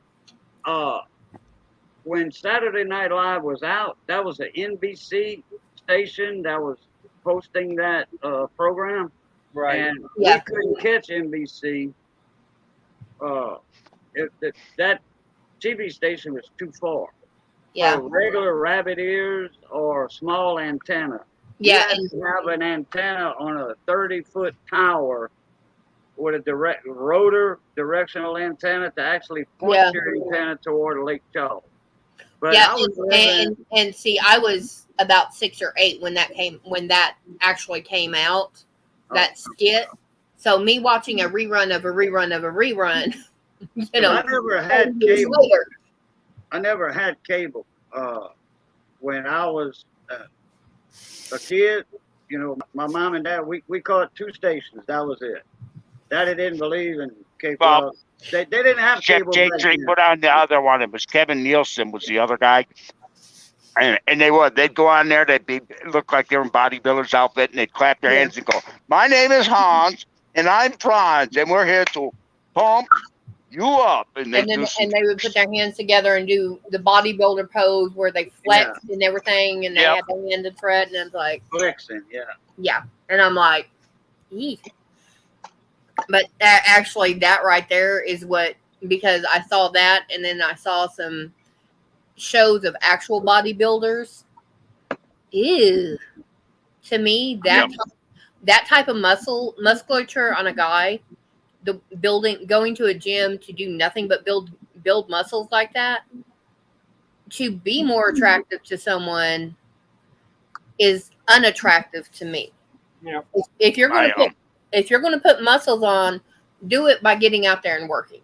Speaker 3: when Saturday Night Live was out, that was an NBC station that was hosting that program.
Speaker 1: Right.
Speaker 3: And we couldn't catch NBC. That TV station was too far.
Speaker 4: Yeah.
Speaker 3: For regular rabbit ears or small antenna.
Speaker 4: Yeah.
Speaker 3: You have an antenna on a 30-foot tower with a direct rotor directional antenna to actually point your antenna toward Lake Charles. But
Speaker 4: and see, I was about 6 or 8 when that actually came out, that skit. So me watching a rerun of a rerun of a rerun, you know.
Speaker 3: I never had cable. I never had cable when I was a kid. You know, my mom and dad, we caught 2 stations. That was it. Daddy didn't believe in cable.
Speaker 2: Well,
Speaker 3: they didn't have
Speaker 2: Chef
Speaker 3: cable.
Speaker 2: J. put on the other one. It was Kevin Nielsen was the other guy. And they'd go on there. They'd look like they were in bodybuilders outfit, and they'd clap their hands and go, "My name is Hans, and I'm Franz, and we're here to pump you up." And they
Speaker 4: would put their hands together and do the bodybuilder pose where they flexed and everything, and they had their hand in fret, and it's like
Speaker 3: flexing,
Speaker 4: yeah. And I'm like, eek. But actually, that right there is what, because I saw that, and then I saw some shows of actual bodybuilders. Ew. To me, that type of musculature on a guy, going to a gym to do nothing but build muscles like that, to be more attractive to someone is unattractive to me.
Speaker 1: Yeah.
Speaker 4: If you're gonna put muscles on, do it by getting out there and working.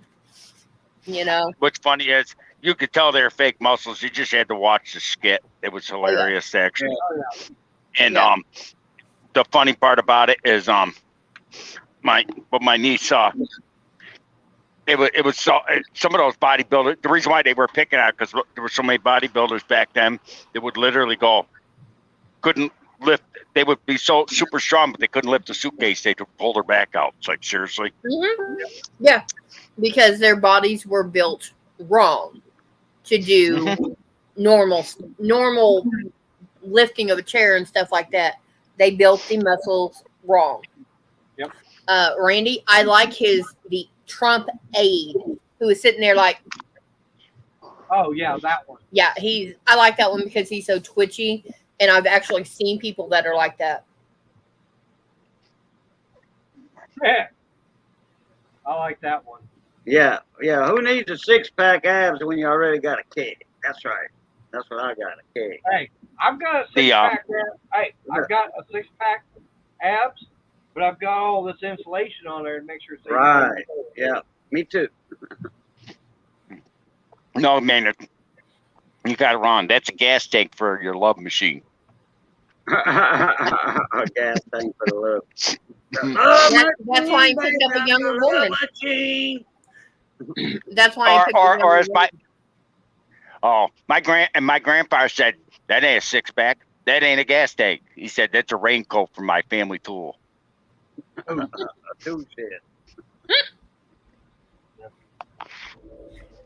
Speaker 4: You know.
Speaker 2: What's funny is you could tell they're fake muscles. You just had to watch the skit. It was hilarious, actually. And the funny part about it is my niece saw. It was so some of those bodybuilders. The reason why they were picking out because there were so many bodybuilders back then. They would literally couldn't lift. They would be so super strong, but they couldn't lift the suitcase. They could pull their back out. It's like seriously.
Speaker 4: Mm-hmm. Yeah, because their bodies were built wrong to do normal lifting of a chair and stuff like that. They built the muscles wrong.
Speaker 1: Yep.
Speaker 4: Randy, I like the Trump aide who is sitting there like.
Speaker 1: Oh yeah, that one.
Speaker 4: Yeah, I like that one because he's so twitchy, and I've actually seen people that are like that.
Speaker 1: I like that one.
Speaker 3: Yeah. Who needs a 6-pack abs when you already got a keg? That's right. That's what I got, a keg.
Speaker 1: Hey, I've got a 6-pack. Hey, I've got a 6-pack abs, but I've got all this insulation on there to make sure it's safe.
Speaker 3: Right. Yeah. Me too.
Speaker 2: No, man, you got it wrong. That's a gas tank for your love machine.
Speaker 3: A gas tank for the love.
Speaker 4: That's why he picked up a younger woman. That's why he picked up a younger woman.
Speaker 2: My grandfather said that ain't a 6-pack. That ain't a gas tank. He said that's a raincoat for my family tool.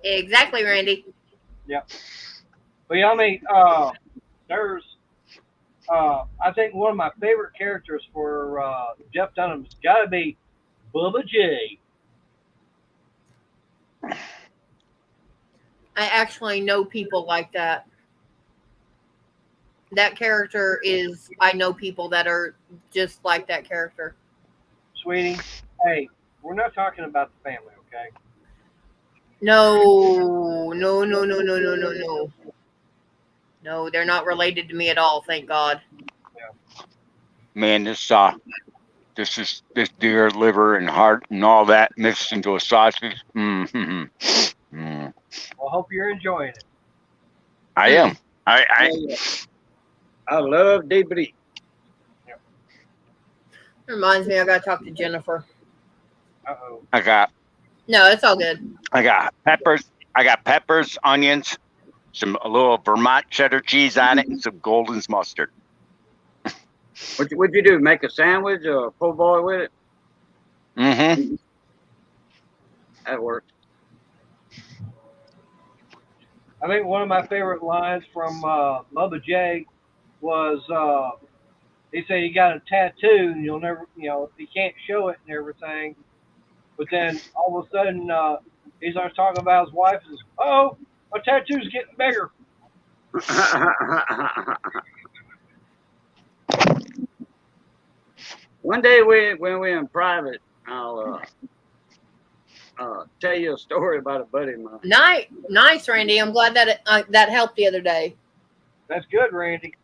Speaker 4: Exactly, Randy.
Speaker 1: Yep. But yeah, I mean, there's, I think one of my favorite characters for Jeff Dunham's got to be Bubba J.
Speaker 4: I actually know people like that. That character is, I know people that are just like that character.
Speaker 1: Sweetie, hey, we're not talking about the family, okay?
Speaker 4: No. No, they're not related to me at all, thank God.
Speaker 2: Yeah. Man, this deer liver and heart and all that mixed into a sausage.
Speaker 1: Well, I hope you're enjoying it.
Speaker 2: I am. I
Speaker 3: love debrief.
Speaker 1: Yeah.
Speaker 4: Reminds me, I gotta talk to Jennifer.
Speaker 1: Uh-oh.
Speaker 4: No, it's all good.
Speaker 2: I got peppers, onions, a little Vermont cheddar cheese on it, and some Golden's mustard.
Speaker 3: What'd you do? Make a sandwich or a po' boy with it?
Speaker 2: Mm-hmm.
Speaker 3: That works.
Speaker 1: I think one of my favorite lines from Bubba J was he said he got a tattoo and you'll never, he can't show it and everything. But then all of a sudden he starts talking about his wife and says, "Oh, my tattoo's getting bigger."
Speaker 3: One day when we're in private, I'll tell you a story about a buddy of mine.
Speaker 4: Nice, Randy. I'm glad that that helped the other day.
Speaker 1: That's good, Randy.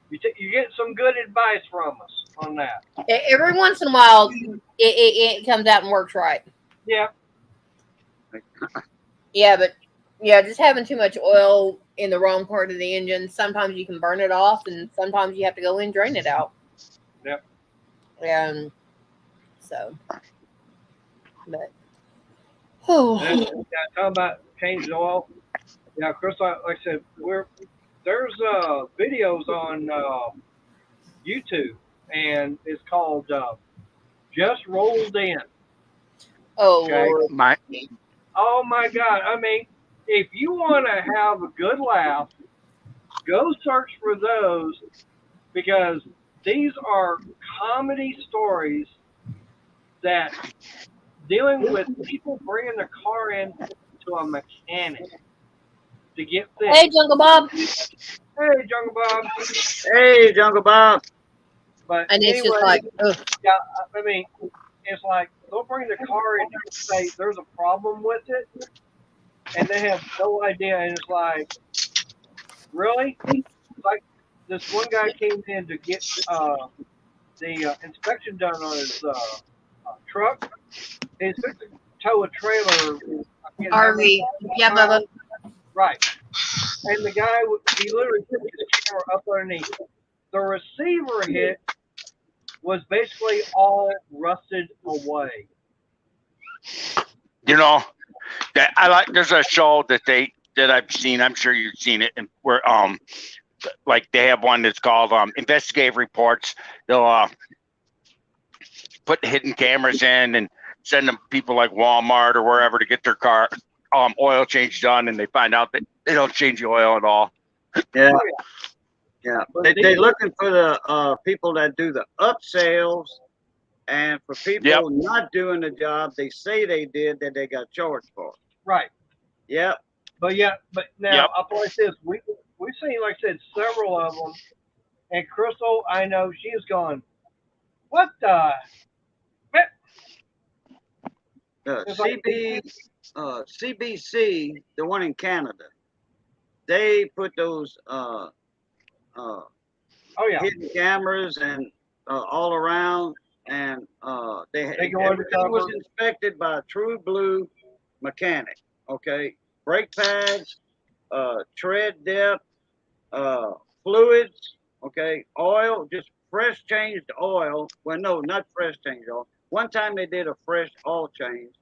Speaker 1: You get some good advice from us on that.
Speaker 4: Every once in a while, it comes out and works right.
Speaker 1: Yeah.
Speaker 4: Yeah, but just having too much oil in the wrong part of the engine, sometimes you can burn it off, and sometimes you have to go in and drain it out.
Speaker 1: Yep.
Speaker 4: And so, but
Speaker 1: talking about changing oil. Yeah, Chris, like I said, there's videos on YouTube, and it's called Just Rolled In.
Speaker 4: Oh,
Speaker 1: okay?
Speaker 4: Lord.
Speaker 1: Oh my God! I mean, if you want to have a good laugh, go search for those because these are comedy stories that dealing with people bringing their car in to a mechanic to get fixed.
Speaker 4: Hey, Jungle Bob.
Speaker 1: Hey, Jungle Bob.
Speaker 3: Hey, Jungle Bob.
Speaker 1: But
Speaker 4: and
Speaker 1: anyway,
Speaker 4: it's just like, ugh.
Speaker 1: Yeah, I mean, it's like they'll bring the car in and say there's a problem with it, and they have no idea. And it's like, really? Like, this one guy came in to get the inspection done on his truck. He's fixing to tow a trailer. I can't remember.
Speaker 4: RV. Yeah, Bubba.
Speaker 1: Right. And the guy, he literally put his camera up underneath. The receiver hit was basically all rusted away.
Speaker 2: You know, that I like. There's a show that I've seen. I'm sure you've seen it, and where like they have one that's called investigative reports. They'll put hidden cameras in and send them people like Walmart or wherever to get their car oil change done, and they find out that they don't change the oil at all.
Speaker 3: Yeah. Yeah. They're looking for the people that do the upsells, and for people not doing the job they say they did that they got charged for.
Speaker 1: Right.
Speaker 3: Yep.
Speaker 1: But now I'll play this. We've seen, like I said, several of them. And Crystal, I know she's gone, what the?
Speaker 3: CBC, the one in Canada, they put those hidden cameras and all around, and it was inspected by a true blue mechanic. Okay, brake pads, tread depth, fluids. Okay, oil, just fresh changed oil. Well, no, not fresh changed oil. One time they did a fresh oil change,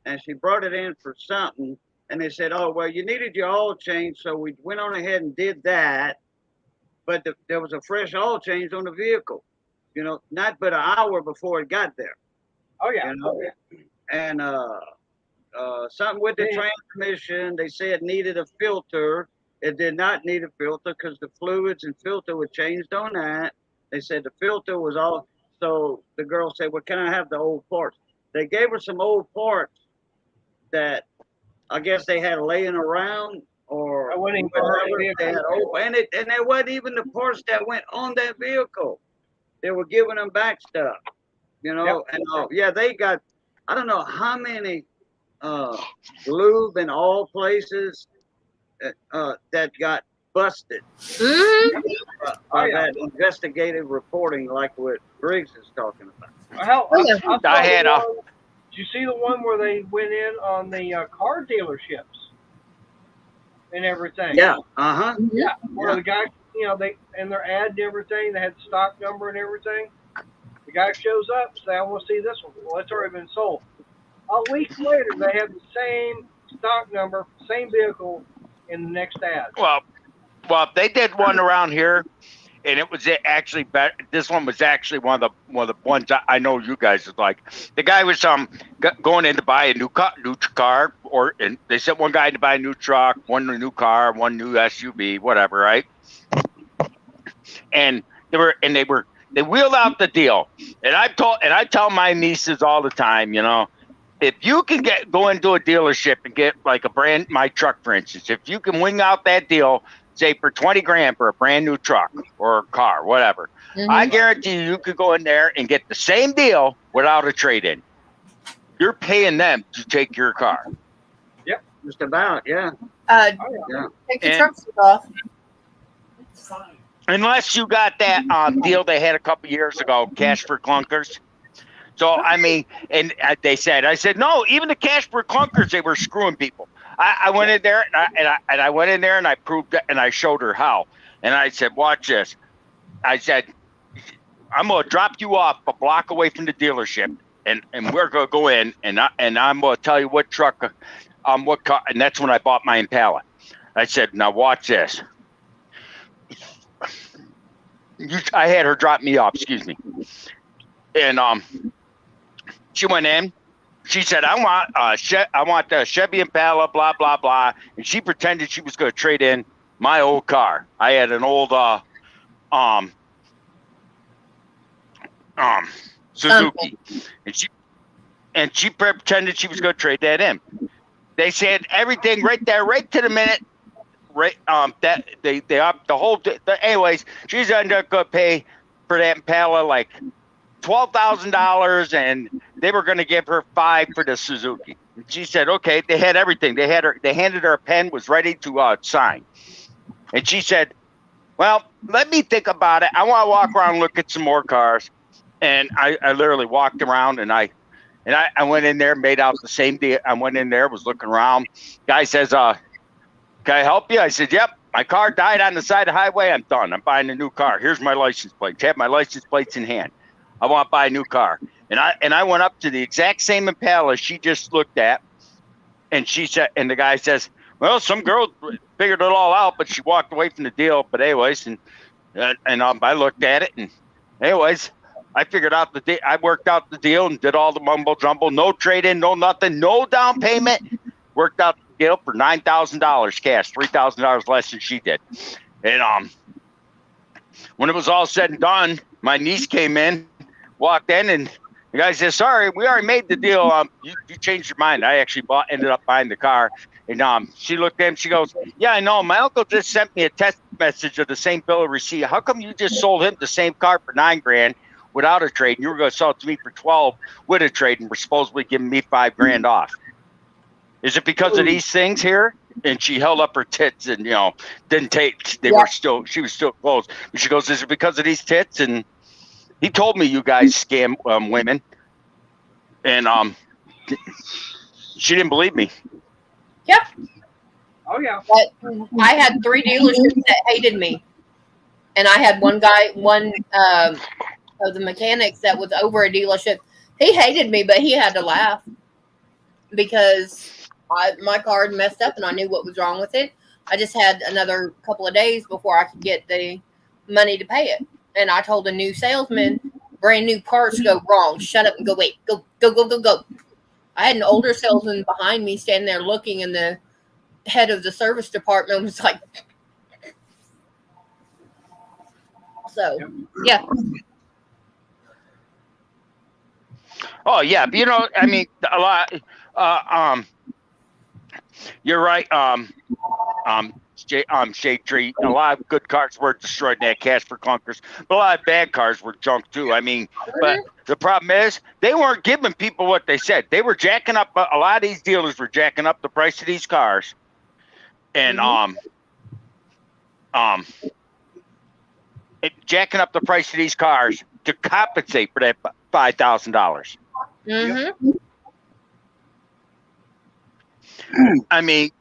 Speaker 3: and she brought it in for something, and they said, "Oh, well, you needed your oil change," so we went on ahead and did that. But there was a fresh oil change on the vehicle, you know, not but an hour before it got there.
Speaker 1: Oh yeah.
Speaker 3: You know? And something with the transmission, they said it needed a filter. It did not need a filter because the fluids and filter were changed on that. They said the filter was all. So the girl said, "Well, can I have the old parts?" They gave her some old parts that I guess they had laying around, or they had old, and there wasn't even the parts that went on that vehicle. They were giving them back stuff, you know. And they got, I don't know how many lube in all places that got busted. That investigative reporting, like what Briggs is talking about.
Speaker 2: I had a.
Speaker 1: Did you see the one where they went in on the car dealerships and everything?
Speaker 3: Yeah.
Speaker 1: Yeah. Where the guy, you know, they in their ad and everything, they had stock number and everything. The guy shows up, say, "I want to see this one." Well, it's already been sold. A week later, they have the same stock number, same vehicle in the next ad.
Speaker 2: Well, they did one around here, and it was actually better. This one was actually one of the ones I know you guys would like. The guy was going in to buy a new car, and they sent one guy to buy a new truck, one new car, one new SUV, whatever, right? And they wheeled out the deal, and I tell my nieces all the time, you know, if you can go into a dealership and get like my truck, for instance, if you can wing out that deal, say for $20,000 for a brand new truck or a car, whatever, I guarantee you could go in there and get the same deal without a trade-in. You're paying them to take your car.
Speaker 1: Yep,
Speaker 3: just about, yeah.
Speaker 4: Take the trucks off.
Speaker 2: Unless you got that deal they had a couple years ago, cash for clunkers. So, I mean, and I said, no, even the cash for clunkers, they were screwing people. I went in there and I went in there and I proved it, and I showed her how. And I said, watch this. I said, I'm going to drop you off a block away from the dealership, and we're going to go in, and I'm going to tell you what truck, what car, and that's when I bought my Impala. I said, now watch this. I had her drop me off, excuse me. And she went in. She said, I want the Chevy Impala, blah, blah, blah. And she pretended she was going to trade in my old car. I had an old Suzuki. And she pretended she was going to trade that in. They said everything right there, right to the minute. Right, that they up the whole. Anyways, she's ended up going to pay for that Impala like $12,000, and they were going to give her $5,000 for the Suzuki. And she said, "Okay." They had everything. They handed her a pen, was ready to sign, and she said, Well, let me think about it. I want to walk around and look at some more cars. And I literally walked around and I went in there, made out the same deal. I went in there, was looking around. Guy says, can I help you? I said, yep. My car died on the side of the highway. I'm done. I'm buying a new car. Here's my license plates. Have my license plates in hand. I want to buy a new car. And I went up to the exact same Impala she just looked at. And she said, and the guy says, well, some girl figured it all out, but she walked away from the deal. But anyways, and I looked at it, and anyways, I figured out the deal. I worked out the deal and did all the mumbo jumbo. No trade in, no nothing, no down payment. Worked out the deal for $9,000 cash, $3,000 less than she did. And when it was all said and done, my niece came in, walked in, and the guy said, sorry, we already made the deal. You changed your mind. I actually ended up buying the car. And she looked at him. She goes, yeah, I know. My uncle just sent me a text message of the same bill of receipt. How come you just sold him the same car for $9,000 without a trade? And you were going to sell it to me for 12 with a trade and were supposedly giving me $5,000 off. Is it because of these things here? And she held up her tits and, didn't take, she was still closed. And she goes, is it because of these tits? And he told me you guys scam women, and she didn't believe me.
Speaker 4: Yep.
Speaker 1: Oh yeah.
Speaker 4: But I had 3 dealerships that hated me, and I had one of the mechanics that was over a dealership. He hated me, but he had to laugh because my car had messed up, and I knew what was wrong with it. I just had another couple of days before I could get the money to pay it. And I told a new salesman, brand new parts go wrong. Shut up and go wait. Go. I had an older salesman behind me standing there looking, and the head of the service department was like, so, yeah.
Speaker 2: Oh, yeah. I mean, a lot. You're right. Shade Tree, a lot of good cars were destroyed in that cash for clunkers, but a lot of bad cars were junk too. I mean, but the problem is they weren't giving people what they said. They were jacking up. A lot of these dealers were jacking up the price of these cars, and jacking up the price of these cars to compensate for that $5,000.
Speaker 4: Mm-hmm.
Speaker 2: I mean.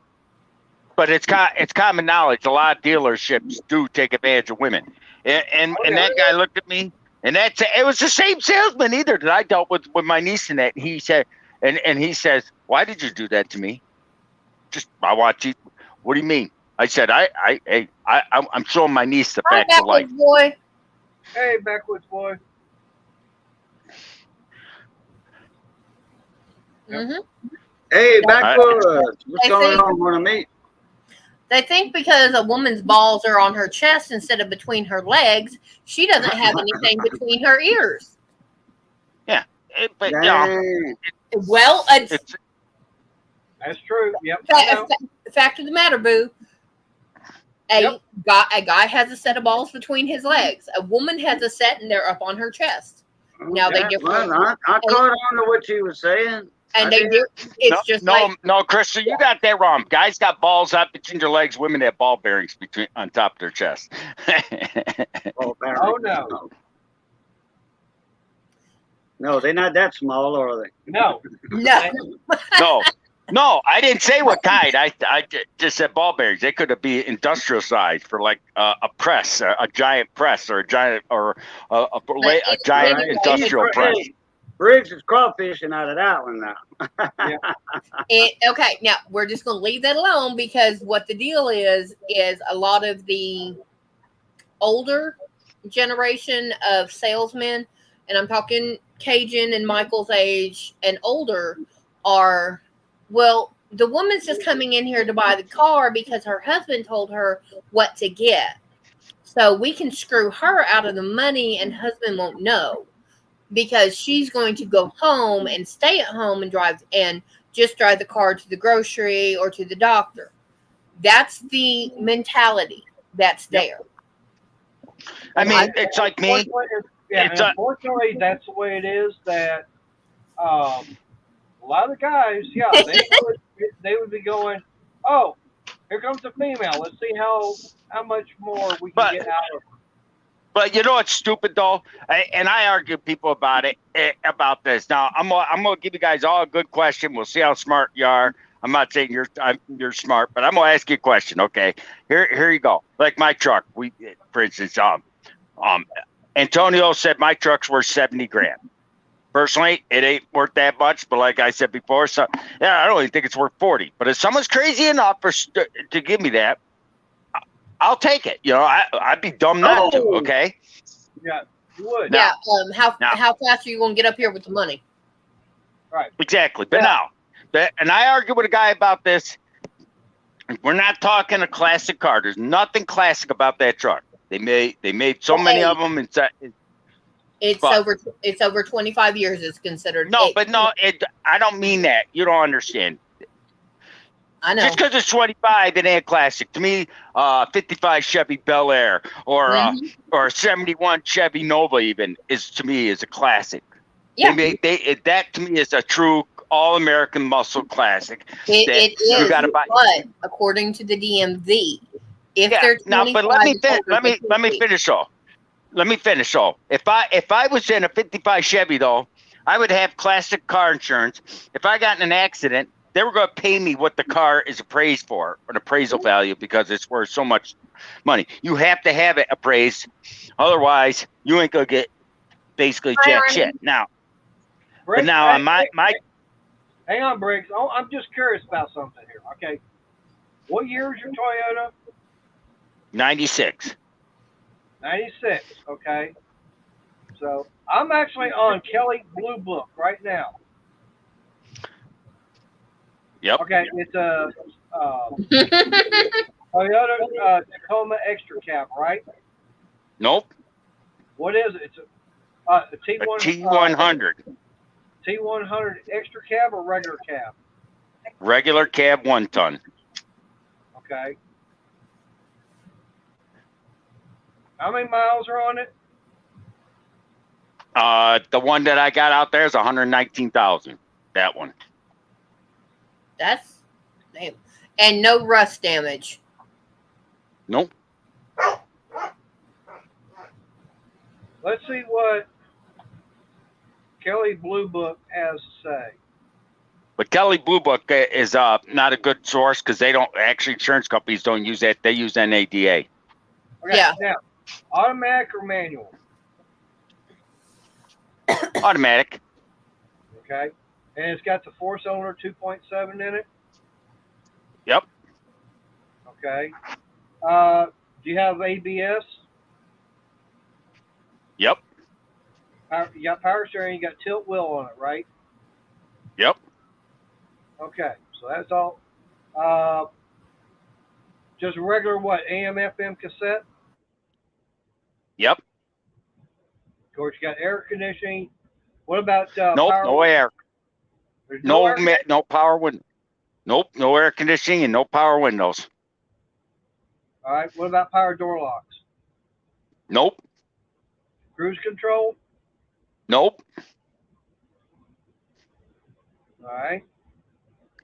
Speaker 2: But it's common knowledge. A lot of dealerships do take advantage of women, and that guy looked at me, and it was the same salesman either that I dealt with my niece and that. He said, and he says, "Why did you do that to me? Just I want you. What do you mean?" I said, I'm showing my niece the facts of life.
Speaker 4: Boy.
Speaker 1: Hey, backwoods boy.
Speaker 4: Mm-hmm.
Speaker 3: Hey, backwoods. What's going on? Want to meet?
Speaker 4: They think because a woman's balls are on her chest instead of between her legs, she doesn't have anything between her ears.
Speaker 2: Yeah, but
Speaker 4: well,
Speaker 1: that's true. Yep.
Speaker 4: Fact of the matter, boo. A guy has a set of balls between his legs. A woman has a set, and they're up on her chest. Now they different.
Speaker 3: I caught on to what you were saying.
Speaker 4: And they do. It's
Speaker 2: no, Krista, you got that wrong. Guys got balls up between their legs. Women have ball bearings on top of their chest.
Speaker 3: Oh
Speaker 1: no.
Speaker 3: No, they're not that small, are they?
Speaker 1: No.
Speaker 2: No, I didn't say what kind. I just said ball bearings. They could be industrial size for like a press, a giant press, or a giant industrial press.
Speaker 3: Briggs is crawfishing out of that one now.
Speaker 4: Okay, now we're just going to leave that alone because what the deal is a lot of the older generation of salesmen, and I'm talking Cajun and Michael's age and older, are, well, the woman's just coming in here to buy the car because her husband told her what to get. So we can screw her out of the money and husband won't know. Because she's going to go home and stay at home and drive the car to the grocery or to the doctor. That's the mentality that's there.
Speaker 2: I mean, it's like me.
Speaker 1: Unfortunately, that's the way it is. That a lot of the guys, they would be going, "Oh, Here comes the female. Let's see how much more we can get out of her.
Speaker 2: But you know what's stupid though, and I argue with people about about this. Now I'm gonna give you guys all a good question. We'll see how smart you are. I'm not saying you're smart, but I'm gonna ask you a question. Okay, here you go. Like my truck, for instance, Antonio said my truck's worth $70,000. Personally, it ain't worth that much, but like I said before, so yeah, I don't even think it's worth 40. But if someone's crazy enough to give me that, I'll take it. You know, I'd be dumb not to. Okay.
Speaker 1: Yeah, you would.
Speaker 4: Yeah. How fast are you going to get up here with the money?
Speaker 1: Right.
Speaker 2: Exactly. But now, and I argue with a guy about this. We're not talking a classic car. There's nothing classic about that truck. They made so many of them.
Speaker 4: It's over 25 years. It's considered.
Speaker 2: I don't mean that. You don't understand.
Speaker 4: I know.
Speaker 2: Just because it's 25, it ain't classic. To me, 55 Chevy Bel Air or 71 Chevy Nova even is a classic.
Speaker 4: Yeah.
Speaker 2: That to me is a true all-American muscle classic.
Speaker 4: It is, but according to the DMV, if they're 25,
Speaker 2: but let me finish though. Let me finish though. If I was in a 55 Chevy though, I would have classic car insurance. If I got in an accident, they were going to pay me what the car is appraised for, an appraisal value, because it's worth so much money. You have to have it appraised. Otherwise, you ain't going to get basically jack shit. Now,
Speaker 1: Briggs,
Speaker 2: but now my
Speaker 1: hang on, Briggs. Oh, I'm just curious about something here. Okay. What year is your Toyota?
Speaker 2: 96.
Speaker 1: 96. Okay. So I'm actually on Kelly Blue Book right now.
Speaker 2: Yep.
Speaker 1: Okay, it's a Toyota Tacoma Extra Cab, right?
Speaker 2: Nope.
Speaker 1: What is it? It's a
Speaker 2: T100.
Speaker 1: T100 Extra Cab or regular cab?
Speaker 2: Regular cab, 1 ton.
Speaker 1: Okay. How many miles are on it?
Speaker 2: The one that I got out there is 119,000. That one.
Speaker 4: That's damn. And no rust damage.
Speaker 2: Nope.
Speaker 1: Let's see what Kelly Blue Book has to say.
Speaker 2: But Kelly Blue Book is not a good source because they don't actually, insurance companies don't use that. They use NADA.
Speaker 1: Okay,
Speaker 4: yeah.
Speaker 1: Now, automatic or manual?
Speaker 2: Automatic.
Speaker 1: Okay. And it's got the 4-cylinder 2.7 in it?
Speaker 2: Yep.
Speaker 1: Okay. Do you have ABS?
Speaker 2: Yep.
Speaker 1: You got power steering, you got tilt wheel on it, right?
Speaker 2: Yep.
Speaker 1: Okay, so that's all. Just a regular what? AM, FM cassette?
Speaker 2: Yep.
Speaker 1: Of course, you got air conditioning. What about
Speaker 2: nope,
Speaker 1: power?
Speaker 2: No air.
Speaker 1: There's
Speaker 2: no power window. Nope, no air conditioning and no power windows.
Speaker 1: All right. What about power door locks?
Speaker 2: Nope.
Speaker 1: Cruise control?
Speaker 2: Nope.
Speaker 1: All right.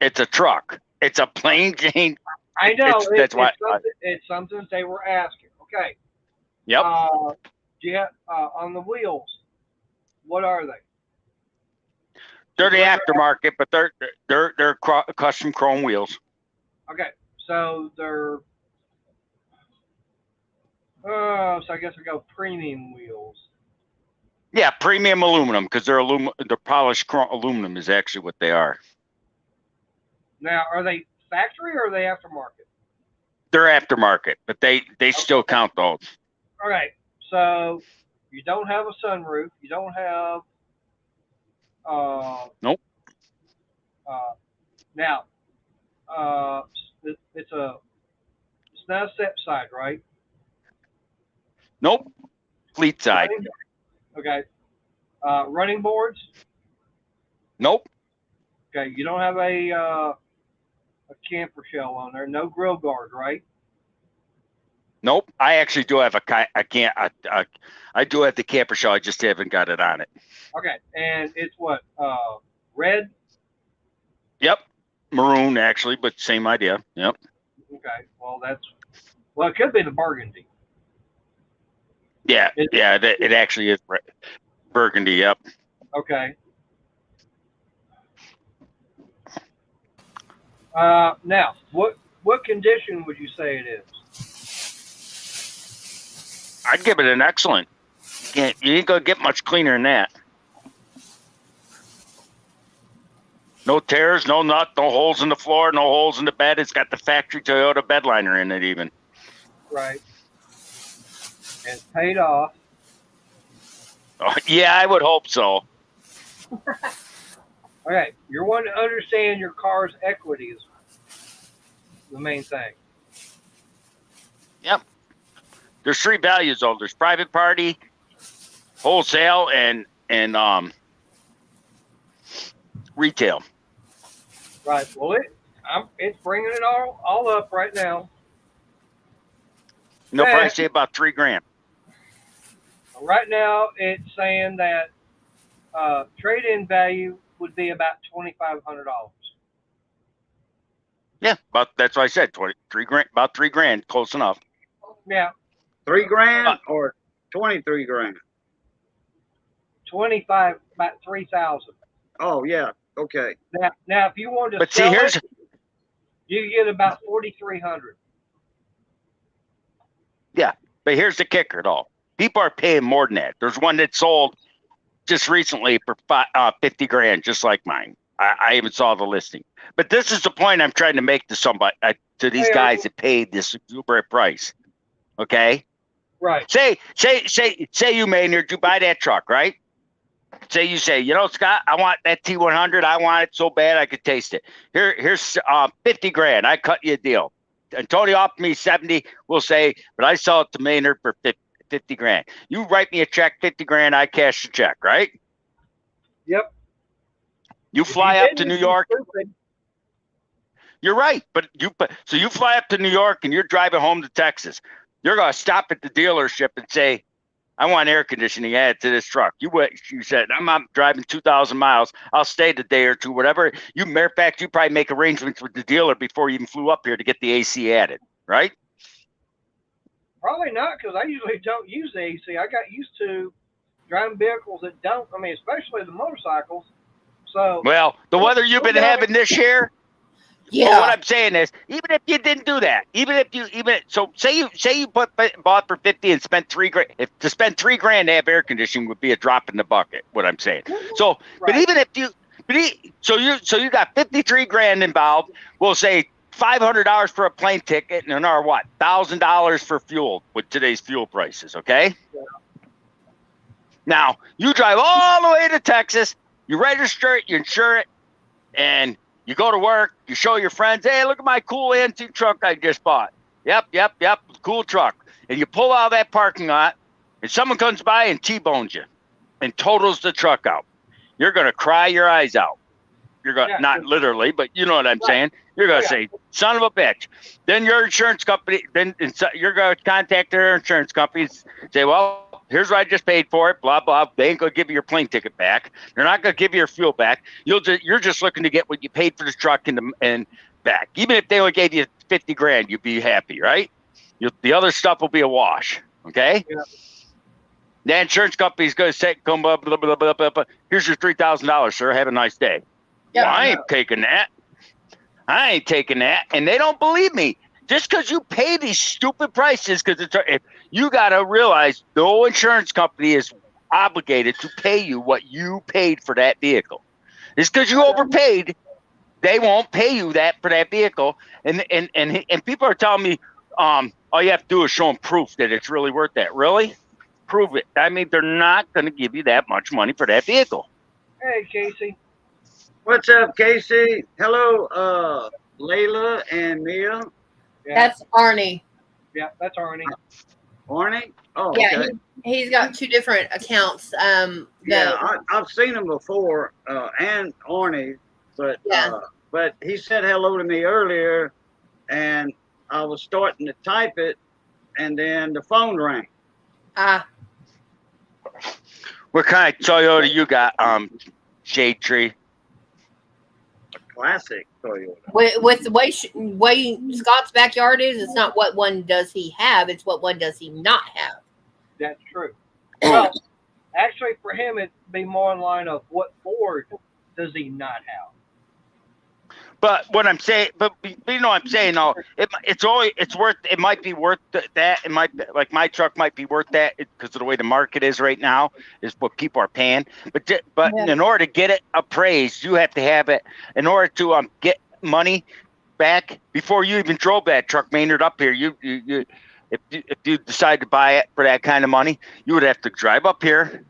Speaker 2: It's a truck. It's a plain Jane.
Speaker 1: I know.
Speaker 2: It's
Speaker 1: something that they were asking. Okay.
Speaker 2: Yep.
Speaker 1: Do you have on the wheels? What are they?
Speaker 2: They're the aftermarket, but they're custom chrome wheels.
Speaker 1: Okay, so they're so I guess we go premium wheels.
Speaker 2: Yeah, premium aluminum because they're polished aluminum is actually what they are.
Speaker 1: Now, are they factory or are they aftermarket?
Speaker 2: They're aftermarket, but they still count those.
Speaker 1: All right, so you don't have a sunroof. You don't have.
Speaker 2: Nope.
Speaker 1: Now, it's not a step side, right?
Speaker 2: Nope. Fleet side.
Speaker 1: Okay. Running boards?
Speaker 2: Nope.
Speaker 1: Okay. You don't have a camper shell on there. No grill guard, right?
Speaker 2: Nope. I actually do have I do have the camper shell. I just haven't got it on it.
Speaker 1: Okay. And it's what? Red?
Speaker 2: Yep. Maroon actually, but same idea. Yep.
Speaker 1: Okay. Well, it could be the burgundy.
Speaker 2: Yeah, it actually is burgundy. Yep.
Speaker 1: Okay. Now, what condition would you say it is?
Speaker 2: I'd give it an excellent. You ain't gonna get much cleaner than that. No tears, no nut, no holes in the floor, no holes in the bed. It's got the factory Toyota bed liner in it even.
Speaker 1: Right. And it's paid off.
Speaker 2: Oh, yeah, I would hope so.
Speaker 1: Okay. You're wanting to understand your car's equity is the main thing.
Speaker 2: Yep. There's three values though. There's private party, wholesale, and retail.
Speaker 1: Right. Well, it's bringing it all up right now.
Speaker 2: No price, say about $3,000.
Speaker 1: Right now, it's saying that trade-in value would be about $2,500.
Speaker 2: Yeah, that's what I said. $3,000, about $3,000, close enough.
Speaker 1: Yeah.
Speaker 3: $3,000 or 23 grand?
Speaker 1: 25, about 3,000.
Speaker 3: Oh yeah, okay.
Speaker 1: Now, if you wanted to
Speaker 2: But
Speaker 1: sell
Speaker 2: see, here's
Speaker 1: it, you get about 4,300.
Speaker 2: Yeah, but here's the kicker, though. People are paying more than that. There's one that sold just recently for $50,000, just like mine. I even saw the listing. But this is the point I'm trying to make to somebody, to these guys that paid this exuberant price. Okay.
Speaker 1: Right.
Speaker 2: Say you, Maynard, you buy that truck, right? You say, Scott, I want that T100. I want it so bad I could taste it. Here's $50,000. I cut you a deal. And Tony offered me 70. We'll say, but I sell it to Maynard for $50,000. You write me a check, $50,000. I cash the check, right?
Speaker 1: Yep.
Speaker 2: You fly up to New York. You're right, but you fly up to New York and you're driving home to Texas. You're gonna stop at the dealership and say, I want air conditioning added to this truck. You said, I'm not driving 2,000 miles. I'll stay the day or two, whatever. Matter of fact, you probably make arrangements with the dealer before you even flew up here to get the AC added, right?
Speaker 1: Probably not, because I usually don't use the AC. I got used to driving vehicles that don't. I mean, especially the motorcycles. So.
Speaker 2: Well, the weather you've been having this year.
Speaker 4: Yeah.
Speaker 2: Well, what I'm saying is, even if you didn't do that, say you bought for 50 and spent $3,000. If to spend $3,000 to have air conditioning would be a drop in the bucket. What I'm saying. So, right. But even if you, you got $53,000 involved. We'll say $500 for a plane ticket and another what? $1,000 for fuel with today's fuel prices. Okay. Yeah. Now you drive all the way to Texas. You register it, you insure it, and you go to work, you show your friends, hey, look at my cool antique truck I just bought. Yep, cool truck. And you pull out of that parking lot, and someone comes by and T-bones you and totals the truck out. You're going to cry your eyes out. You're going not literally, but you know what I'm saying. You're going to say, son of a bitch. Then your insurance company, you're going to contact their insurance companies, say, well, here's what I just paid for it, blah, blah. They ain't going to give you your plane ticket back. They're not going to give you your fuel back. You're just looking to get what you paid for the truck and back. Even if they only gave you $50,000, you'd be happy, right? The other stuff will be a wash, okay? Yeah. The insurance company's going to say, come blah, blah, blah, blah, blah, blah. Here's your $3,000, sir. Have a nice day. Yeah, well, I ain't taking that. And they don't believe me. Just because you pay these stupid prices, because you got to realize no insurance company is obligated to pay you what you paid for that vehicle. It's because you overpaid. They won't pay you that for that vehicle. And people are telling me, all you have to do is show them proof that it's really worth that. Really? Prove it. I mean, they're not going to give you that much money for that vehicle.
Speaker 1: Hey, Casey.
Speaker 3: What's up, Casey? Hello, Layla and Mia.
Speaker 4: Yeah. That's Arnie.
Speaker 1: Yeah, that's Arnie.
Speaker 3: Arnie? Oh,
Speaker 4: yeah,
Speaker 3: okay.
Speaker 4: He's got two different accounts.
Speaker 3: I've seen him before, and Arnie, but he said hello to me earlier, and I was starting to type it, and then the phone rang.
Speaker 2: What kind of Toyota you got, Shade Tree?
Speaker 3: classic Toyota.
Speaker 4: With the way Scott's backyard is, it's not what one does he have, it's what one does he not have.
Speaker 1: That's true. Well, actually, for him, it'd be more in line of what Ford does he not have.
Speaker 2: But what I'm saying, but you know what I'm saying, though, it might be worth that. It might, like my truck might be worth that because of the way the market is right now, is what people are paying. But in order to get it appraised, you have to have it in order to get money back before you even drove that truck, Maynard, up here. If you decide to buy it for that kind of money, you would have to drive up here,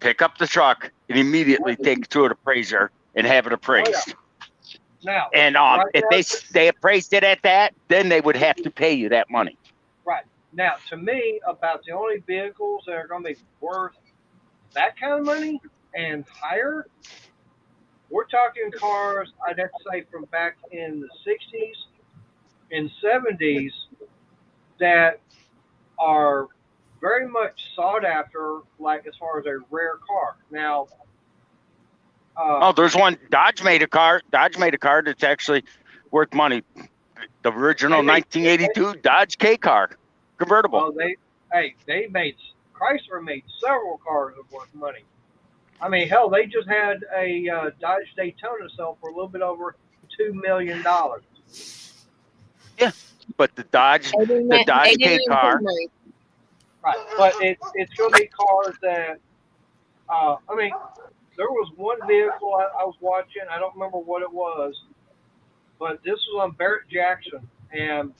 Speaker 2: pick up the truck, and immediately take it to an appraiser and have it appraised.
Speaker 1: Oh, yeah. Now,
Speaker 2: and if they appraised it at that, then they would have to pay you that money.
Speaker 1: Right. Now, to me, about the only vehicles that are going to be worth that kind of money and higher, we're talking cars, I'd have to say, from back in the 60s and 70s that are very much sought after, like as far as a rare car. Now,
Speaker 2: there's one. Dodge made a car that's actually worth money. The original 1982 Dodge K car, convertible.
Speaker 1: Well, Chrysler made several cars that worth money. I mean, hell, they just had a Dodge Daytona sell for a little bit over $2 million.
Speaker 2: Yeah, but the Dodge K car.
Speaker 1: Right, but it's going to be cars that, I mean, there was one vehicle I was watching. I don't remember what it was, but this was on Barrett Jackson, and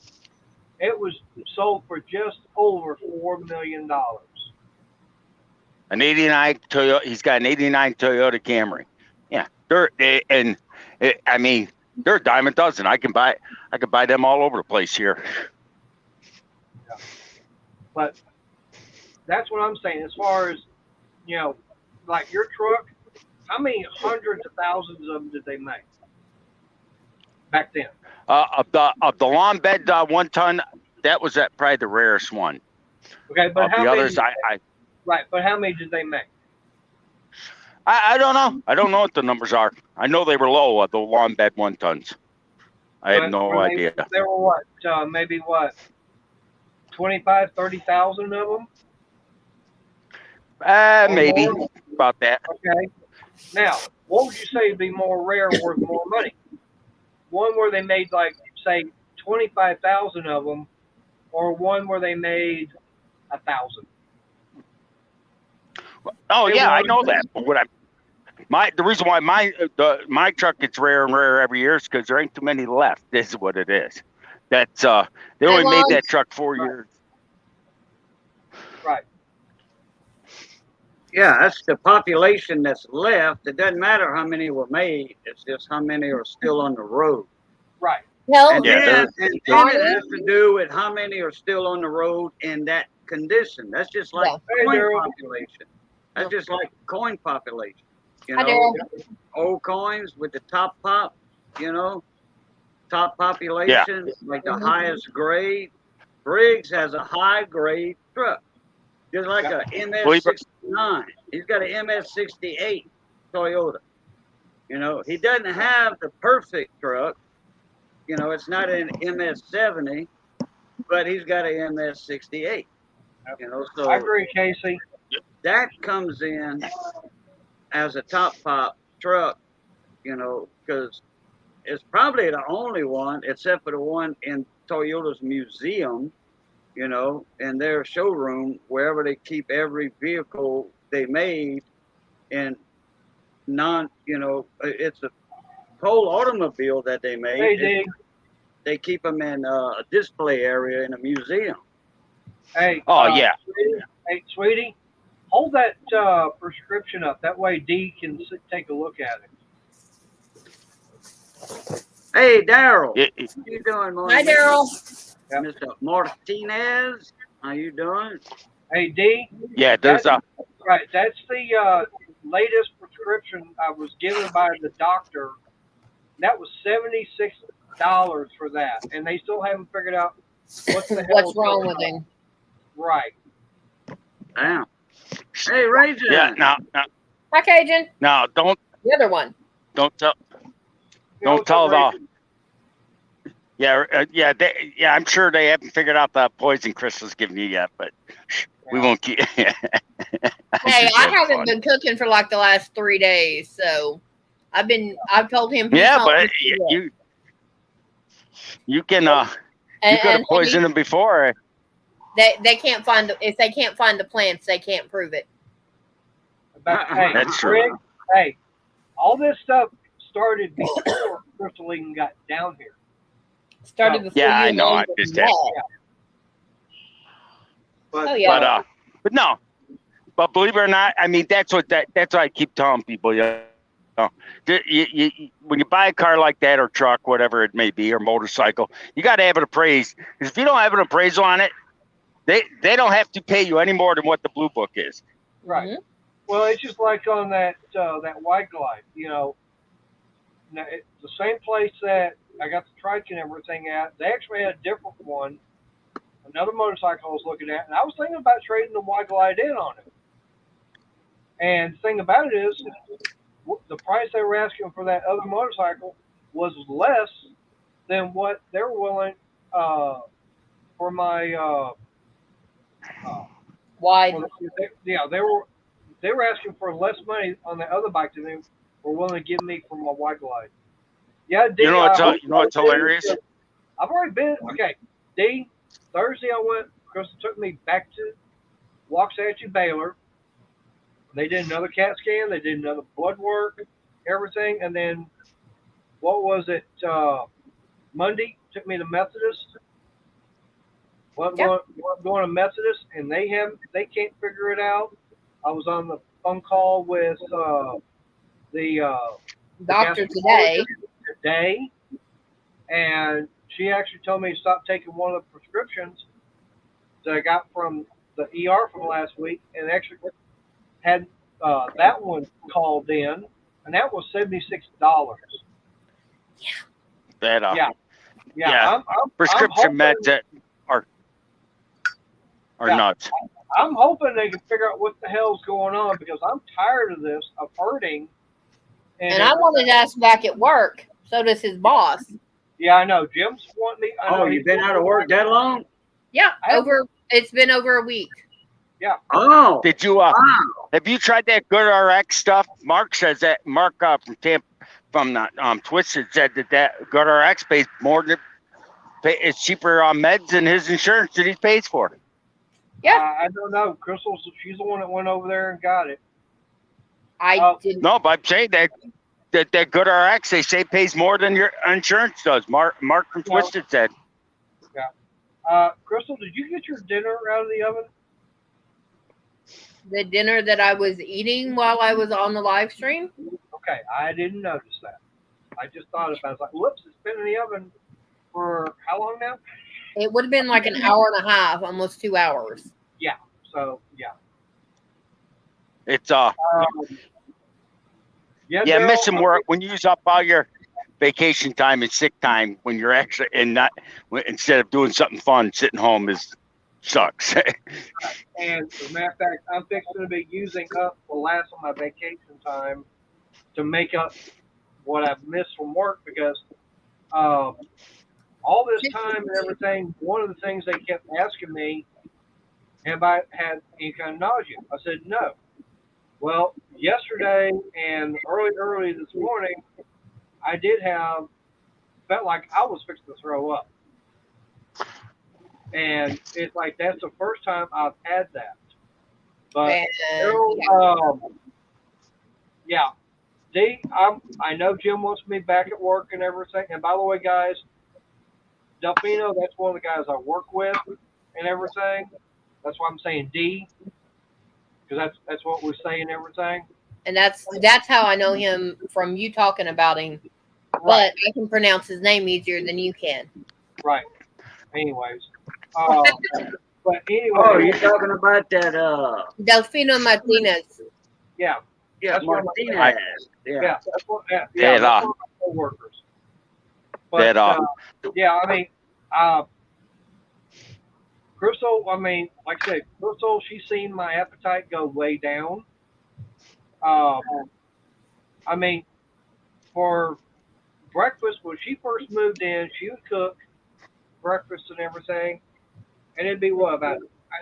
Speaker 1: it was sold for just over $4 million.
Speaker 2: An '89 Toyota. He's got an '89 Toyota Camry. Yeah, they're a dime a dozen. I can buy them all over the place here.
Speaker 1: Yeah. But that's what I'm saying. As far as, like your truck, how many hundreds of thousands of them did they make back then?
Speaker 2: Of the long bed 1 ton, that was probably the rarest one.
Speaker 1: Okay, but how
Speaker 2: the
Speaker 1: many?
Speaker 2: Others,
Speaker 1: Right, but how many did they make?
Speaker 2: I don't know. I don't know what the numbers are. I know they were low the long bed 1 tons. I have no idea.
Speaker 1: They were what? Maybe what? 25, 30,000 of them?
Speaker 2: Maybe about that.
Speaker 1: Okay. Now, what would you say would be more rare and worth more money? One where they made, like, say, 25,000 of them, or one where they made 1,000?
Speaker 2: Oh yeah, I know that. But the reason why my truck gets rarer and rarer every year is because there ain't too many left. This is what it is. That's they only made that truck 4 years.
Speaker 1: Right.
Speaker 3: Yeah, that's the population that's left. It doesn't matter how many were made. It's just how many are still on the road.
Speaker 1: Right.
Speaker 3: And then it has to do with how many are still on the road in that condition. That's just like coin population. That's just like coin population. Old coins with the top pop, top population, like the highest grade. Briggs has a high grade truck, just like a MS-69. He's got an MS-68 Toyota. He doesn't have the perfect truck. It's not an MS-70, but he's got an MS-68. So
Speaker 1: I agree, Casey.
Speaker 3: That comes in as a top pop truck, because it's probably the only one, except for the one in Toyota's museum, in their showroom, wherever they keep every vehicle they made, and it's a whole automobile that they made.
Speaker 1: Hey,
Speaker 3: they keep them in a display area in a museum.
Speaker 1: Hey.
Speaker 2: Yeah.
Speaker 1: Hey, sweetie, hold that prescription up. That way Dee can take a look at it.
Speaker 3: Hey, Daryl. How you doing, Martin?
Speaker 4: Hi, Daryl.
Speaker 3: Mr. Martinez, how you doing?
Speaker 1: Hey, Dee.
Speaker 2: Yeah, there's
Speaker 1: Right, that's the latest prescription I was given by the doctor. That was $76 for that, and they still haven't figured out what the hell
Speaker 4: what's wrong with him.
Speaker 1: Right.
Speaker 3: Damn. Hey, Rachel.
Speaker 2: Yeah, no.
Speaker 4: Hi, Cajun.
Speaker 2: No, don't.
Speaker 4: The other one.
Speaker 2: Don't tell. Don't tell them. Yeah, I'm sure they haven't figured out the poison Crystal's giving you yet, but we won't keep.
Speaker 4: Hey, I haven't been cooking for like the last 3 days, so I've told him.
Speaker 2: Yeah, but you can you could have poisoned them before.
Speaker 4: They can't find if they can't find the plants, they can't prove it.
Speaker 1: Hey,
Speaker 2: That's true.
Speaker 1: Rick, hey, all this stuff started before Crystal even got down here.
Speaker 4: Started before
Speaker 2: yeah,
Speaker 4: you
Speaker 2: I know. I just had.
Speaker 1: But,
Speaker 2: but no. But believe it or not, I mean that's what I keep telling people. You know, when you buy a car like that or truck, whatever it may be, or motorcycle, you got to have it appraised. Because if you don't have an appraisal on it, they don't have to pay you any more than what the blue book is.
Speaker 1: Right. Mm-hmm. Well, it's just like on that White Glide. You know, it's the same place that I got the trike and everything at. They actually had a different one, another motorcycle I was looking at, and I was thinking about trading the White Glide in on it. And the thing about it is, the price they were asking for that other motorcycle was less than what they were willing for my
Speaker 4: wide.
Speaker 1: They were asking for less money on the other bike than they were willing to give me for my White Glide. Yeah, D,
Speaker 2: you know what's hilarious?
Speaker 1: I've already been D. Thursday I went. Crystal took me back to Waxahachie, Baylor. They did another CAT scan. They did another blood work, everything, and then what was it? Monday took me to Methodist. Going to Methodist, and they can't figure it out. I was on the phone call with the
Speaker 4: doctor today,
Speaker 1: and she actually told me to stop taking one of the prescriptions that I got from the ER from last week, and actually had that one called in, and that was $76.
Speaker 2: Yeah.
Speaker 1: Yeah.
Speaker 2: Prescription meds that are nuts.
Speaker 1: I'm hoping they can figure out what the hell's going on, because I'm tired of this, of hurting.
Speaker 4: And I wanted to ask back at work. So does his boss.
Speaker 1: Yeah, I know. Jim's wanting me.
Speaker 3: You've been out of work that long?
Speaker 4: Yeah, it's been over a week.
Speaker 1: Yeah.
Speaker 3: Oh.
Speaker 2: Did you have you tried that Good RX stuff? Mark says that from Tampa from Twisted said that Good RX pays more than it's cheaper on meds than his insurance that he pays for.
Speaker 4: Yeah.
Speaker 1: I don't know. She's the one that went over there and got it.
Speaker 4: I didn't.
Speaker 2: No, but I'm saying that Good RX they say pays more than your insurance does. Mark from Twisted said.
Speaker 1: Yeah. Crystal, did you get your dinner out of the oven?
Speaker 4: The dinner that I was eating while I was on the live stream?
Speaker 1: Okay, I didn't notice that. I just thought about it. I was like, whoops, it's been in the oven for how long now?
Speaker 4: It would have been like an hour and a half, almost 2 hours.
Speaker 1: Yeah. So, yeah.
Speaker 2: It's missing work when you use up all your vacation time and sick time when you're actually instead of doing something fun, sitting home sucks.
Speaker 1: And as a matter of fact, I'm fixing to be using up the last of my vacation time to make up what I've missed from work, because all this time and everything, one of the things they kept asking me, have I had any kind of nausea? I said no. Well, yesterday and early this morning, I felt like I was fixing to throw up. And it's like, that's the first time I've had that. But I know Jim wants me back at work and everything. And by the way, guys, Delfino, that's one of the guys I work with and everything. That's why I'm saying D, because that's what we say and everything.
Speaker 4: And that's how I know him, from you talking about him. Right. But I can pronounce his name easier than you can.
Speaker 1: Right. Anyways. But anyway.
Speaker 3: Oh, you're talking about that
Speaker 4: Delfino Martinez.
Speaker 1: Yeah.
Speaker 3: Yeah, Martinez.
Speaker 1: Yeah. That's one of my co-workers. But I mean, Crystal, I mean, like I said, Crystal, she's seen my appetite go way down. I mean, for breakfast, when she first moved in, she would cook breakfast and everything, and it'd be I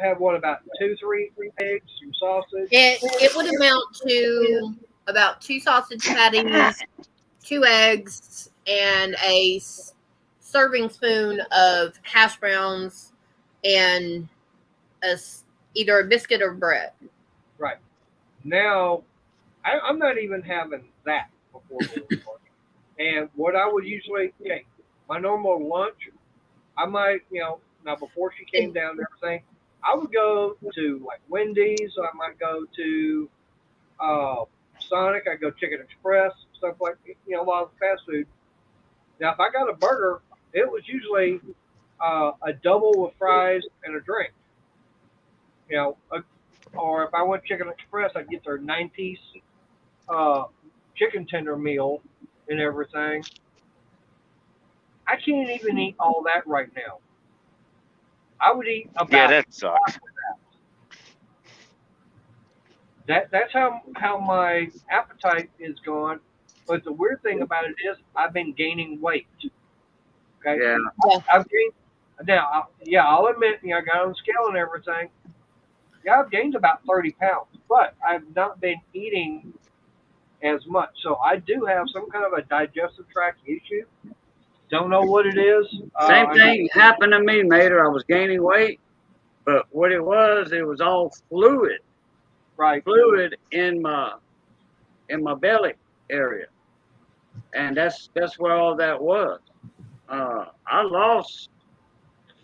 Speaker 1: have about 2, 3 eggs, some sausage.
Speaker 4: It would amount to about 2 sausage patties, 2 eggs, and a serving spoon of hash browns and either a biscuit or bread.
Speaker 1: Right. Now, I'm not even having that before lunch. And what I would usually, my normal lunch, I might, now before she came down and everything, I would go to like Wendy's, or I might go to Sonic, I'd go Chicken Express, stuff like, a lot of fast food. Now, if I got a burger, it was usually a double with fries and a drink. Or if I went Chicken Express, I'd get their 9-piece chicken tender meal and everything. I can't even eat all that right now. I would eat about
Speaker 2: that sucks.
Speaker 1: That's how my appetite is gone. But the weird thing about it is I've been gaining weight. Okay.
Speaker 3: Yeah.
Speaker 1: I've gained now. I'll admit, I got on the scale and everything. Yeah, I've gained about 30 pounds, but I've not been eating as much. So I do have some kind of a digestive tract issue. Don't know what it is.
Speaker 3: Same thing happened to me, Mater. I was gaining weight, but what it was all fluid.
Speaker 1: Right.
Speaker 3: Fluid in my belly area, and that's where all that was. I lost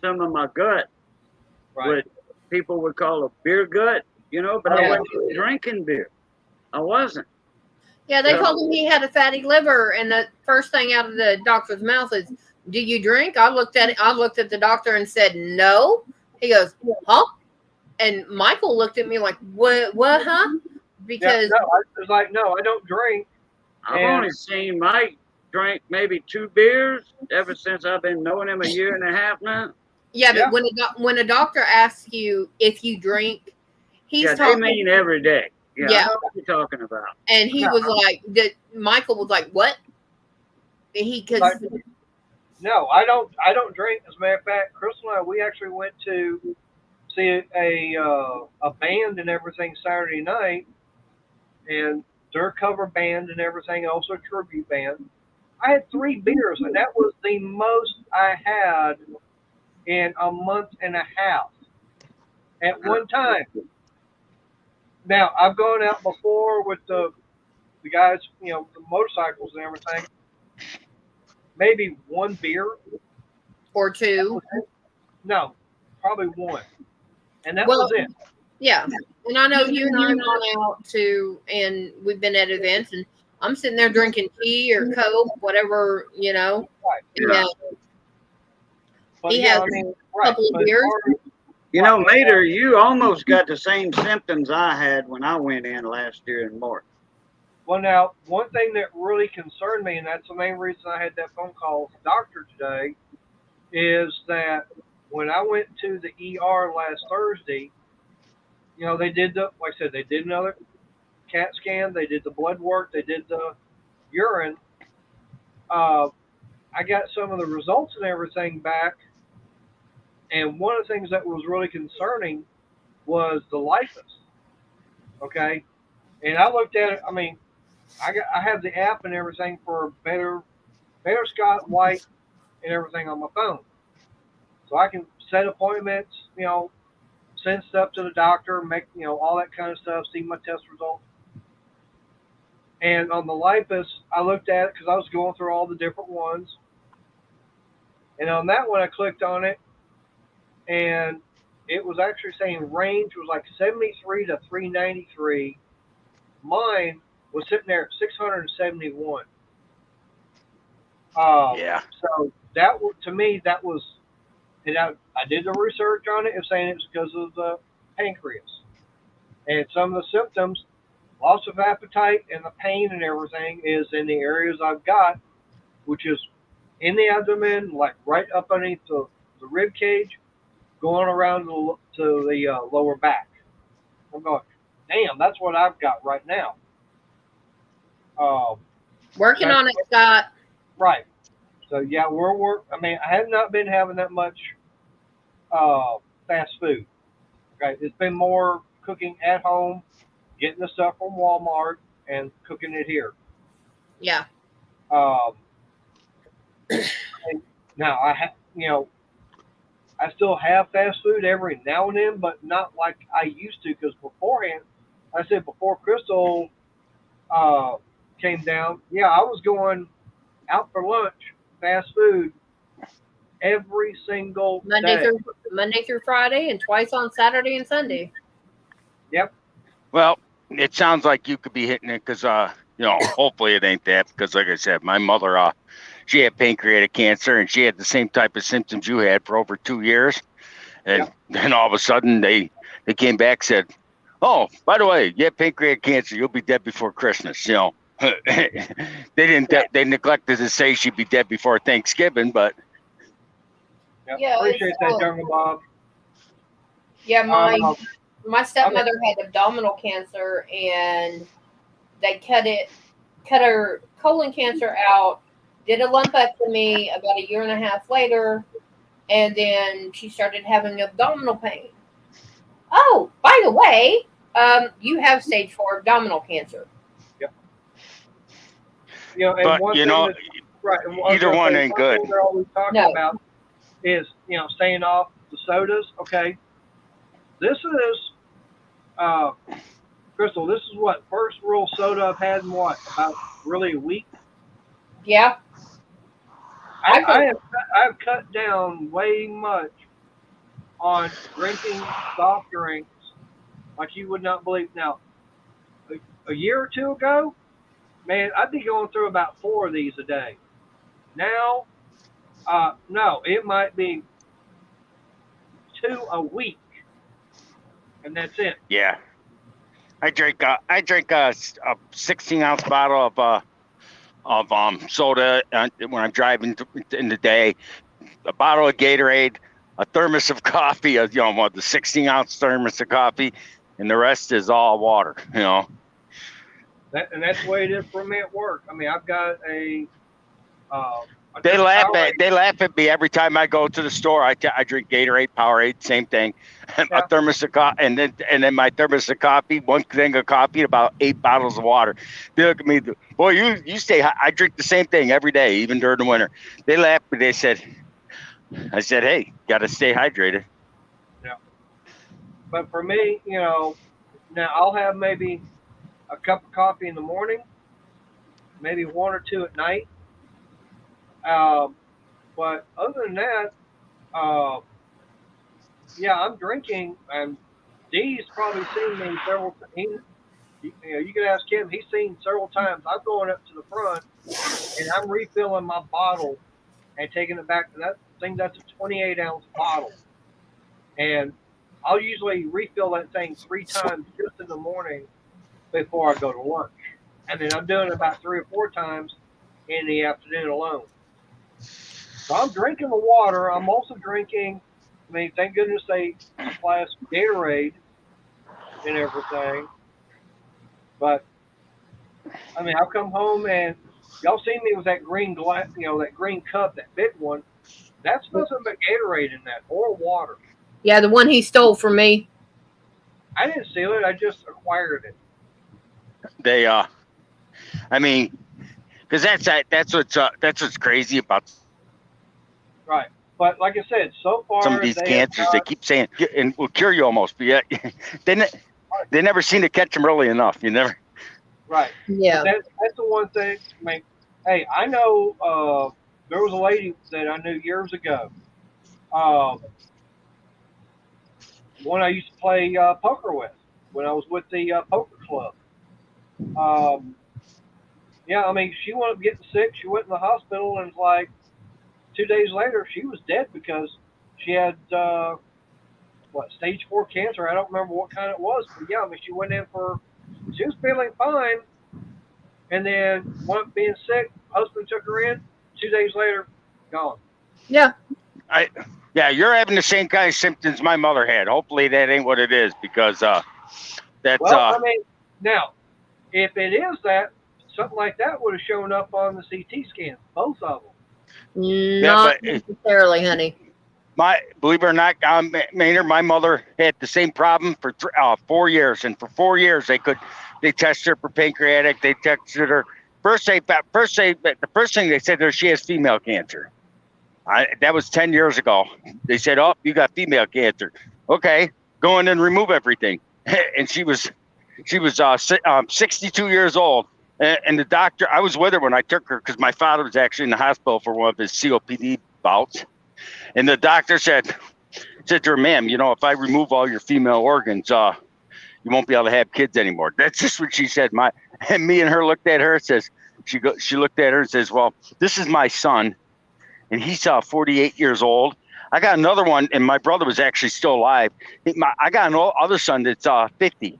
Speaker 3: some of my gut, what people would call a beer gut, but I wasn't drinking beer. I wasn't.
Speaker 4: Yeah, they told him he had a fatty liver, and the first thing out of the doctor's mouth is, "Do you drink?" I looked at the doctor and said, "No." He goes, "Huh?" And Michael looked at me like, "What, huh?" Because
Speaker 1: I was like, "No, I don't drink."
Speaker 3: I've only seen Mike drink maybe 2 beers ever since I've been knowing him a year and a half now.
Speaker 4: Yeah, but when a doctor asks you if you drink, he's talking.
Speaker 3: They mean every day. Yeah, I know what you're talking about.
Speaker 4: And he was like, Michael was like, "What?"
Speaker 1: No, I don't drink. As a matter of fact, Crystal and I, we actually went to see a band and everything Saturday night, and their cover band and everything, also a tribute band. I had 3 beers, and that was the most I had in a month and a half at one time. Now, I've gone out before with the guys, the motorcycles and everything. Maybe 1 beer.
Speaker 4: Or 2.
Speaker 1: No, probably 1. And that was it.
Speaker 4: Yeah. And I know you and I have gone out and we've been at events, and I'm sitting there drinking tea or Coke, whatever,
Speaker 1: Right.
Speaker 4: Yeah.
Speaker 1: But
Speaker 4: he has a couple of beers.
Speaker 3: Mater, you almost got the same symptoms I had when I went in last year in March.
Speaker 1: Well, now, one thing that really concerned me, and that's the main reason I had that phone call with the doctor today, is that when I went to the ER last Thursday, they did they did another CAT scan, they did the blood work, they did the urine. I got some of the results and everything back, and one of the things that was really concerning was the lipase. Okay, and I looked at it. I mean, I have the app and everything for Better Scott White and everything on my phone, so I can set appointments. Send stuff to the doctor, make all that kind of stuff, see my test results. And on the lipase, I looked at it because I was going through all the different ones. And on that one, I clicked on it, and it was actually saying range was like 73 to 393. Mine was sitting there at 671. So to me, that was, and I did the research on it. It's saying it was because of the pancreas. And some of the symptoms, loss of appetite and the pain and everything, is in the areas I've got, which is in the abdomen, like right up underneath the rib cage, going around to the lower back. I'm going, damn, that's what I've got right now.
Speaker 4: Working on it, Scott.
Speaker 1: Right. So yeah, we're. I mean, I have not been having that much fast food. Okay, it's been more cooking at home, getting the stuff from Walmart and cooking it here.
Speaker 4: Yeah.
Speaker 1: Um, and now I have, I still have fast food every now and then, but not like I used to. Because beforehand, I said before Crystal uh, came down, yeah, I was going out for lunch, fast food every single day.
Speaker 4: Monday through Friday, and twice on Saturday and Sunday.
Speaker 1: Yep.
Speaker 2: Well, it sounds like you could be hitting it because, hopefully it ain't that. Because, like I said, my mother, she had pancreatic cancer, and she had the same type of symptoms you had for over 2 years. And then all of a sudden, they came back, said, "Oh, by the way, you have pancreatic cancer. You'll be dead before Christmas." They didn't. They neglected to say she'd be dead before Thanksgiving, but.
Speaker 1: Yeah, appreciate that, Jungle Bob.
Speaker 4: Yeah, my stepmother had abdominal cancer, and they cut her colon cancer out, did a lumpectomy about a year and a half later, and then she started having abdominal pain. Oh, by the way, you have stage 4 abdominal cancer.
Speaker 1: Yep. And
Speaker 2: but
Speaker 1: one
Speaker 2: thing
Speaker 1: right,
Speaker 2: either one ain't good.
Speaker 1: We're always talking about is staying off the sodas. Okay, this is Crystal. This is what first real soda I've had in about really a week.
Speaker 4: Yeah.
Speaker 1: I've cut down way much on drinking soft drinks like you would not believe. Now, a year or two ago, man, I'd be going through about 4 of these a day. Now, no, it might be 2 a week, and that's it.
Speaker 2: Yeah, I drink a 16-ounce bottle of soda when I'm driving in the day, a bottle of Gatorade, a thermos of coffee, the 16-ounce thermos of coffee, and the rest is all water.
Speaker 1: And that's the way it is for me at work. I mean, I've got a
Speaker 2: they laugh at me every time I go to the store. I drink Gatorade, Powerade, same thing. A thermos of coffee, and then my thermos of coffee, one thing of coffee, about 8 bottles of water. They look at me, boy, you stay. I drink the same thing every day, even during the winter. They laughed, but I said, hey, got to stay hydrated.
Speaker 1: Yeah. But for me, now I'll have maybe a cup of coffee in the morning, maybe 1 or 2 at night. But other than that, I'm drinking, and Dee's probably seen me several times. You can ask him. He's seen several times. I'm going up to the front, and I'm refilling my bottle and taking it back to that thing. That's a 28-ounce bottle, and I'll usually refill that thing 3 times just in the morning before I go to lunch, and then I'm doing it about 3 or 4 times in the afternoon alone. So I'm drinking the water. I'm also drinking. I mean, thank goodness they supply us Gatorade and everything. But I mean, I'll come home and y'all see me with that green glass, that green cup, that big one. That's nothing but Gatorade in that, or water.
Speaker 4: Yeah, the one he stole from me.
Speaker 1: I didn't steal it. I just acquired it.
Speaker 2: They, I mean, because that's what's crazy about.
Speaker 1: Right. But like I said, so far
Speaker 2: some of these cancers, they keep saying, and will cure you almost, but yet they never seem to catch them early enough. You never.
Speaker 1: Right.
Speaker 4: Yeah.
Speaker 1: That's the one thing. I mean, hey, I know there was a lady that I knew years ago. One I used to play poker with when I was with the poker club. I mean, she wound up getting sick. She went in the hospital, and it's like 2 days later, she was dead because she had stage 4 cancer. I don't remember what kind it was, but yeah, I mean, she went in she was feeling fine, and then wound up being sick. Husband took her in. 2 days later, gone.
Speaker 4: Yeah.
Speaker 2: You're having the same kind of symptoms my mother had. Hopefully that ain't what it is, because that's.
Speaker 1: Well, I mean, now, if it is that, something like that would have shown up on the CT scan, both of them.
Speaker 4: Not necessarily, honey.
Speaker 2: Believe it or not, Maynard, my mother had the same problem for 4 years, and for 4 years they tested her for pancreatic. They tested her the first thing they said she has female cancer. That was 10 years ago. They said, "Oh, you got female cancer." Okay, go in and remove everything. And she was 62 years old, and the doctor. I was with her when I took her because my father was actually in the hospital for one of his COPD bouts. And the doctor said to her, "Ma'am, if I remove all your female organs, you won't be able to have kids anymore." That's just what she said. And me and her looked at her. She looked at her and says, "Well, this is my son, and he's 48 years old. I got another one, and my brother was actually still alive. I got an other son that's 50,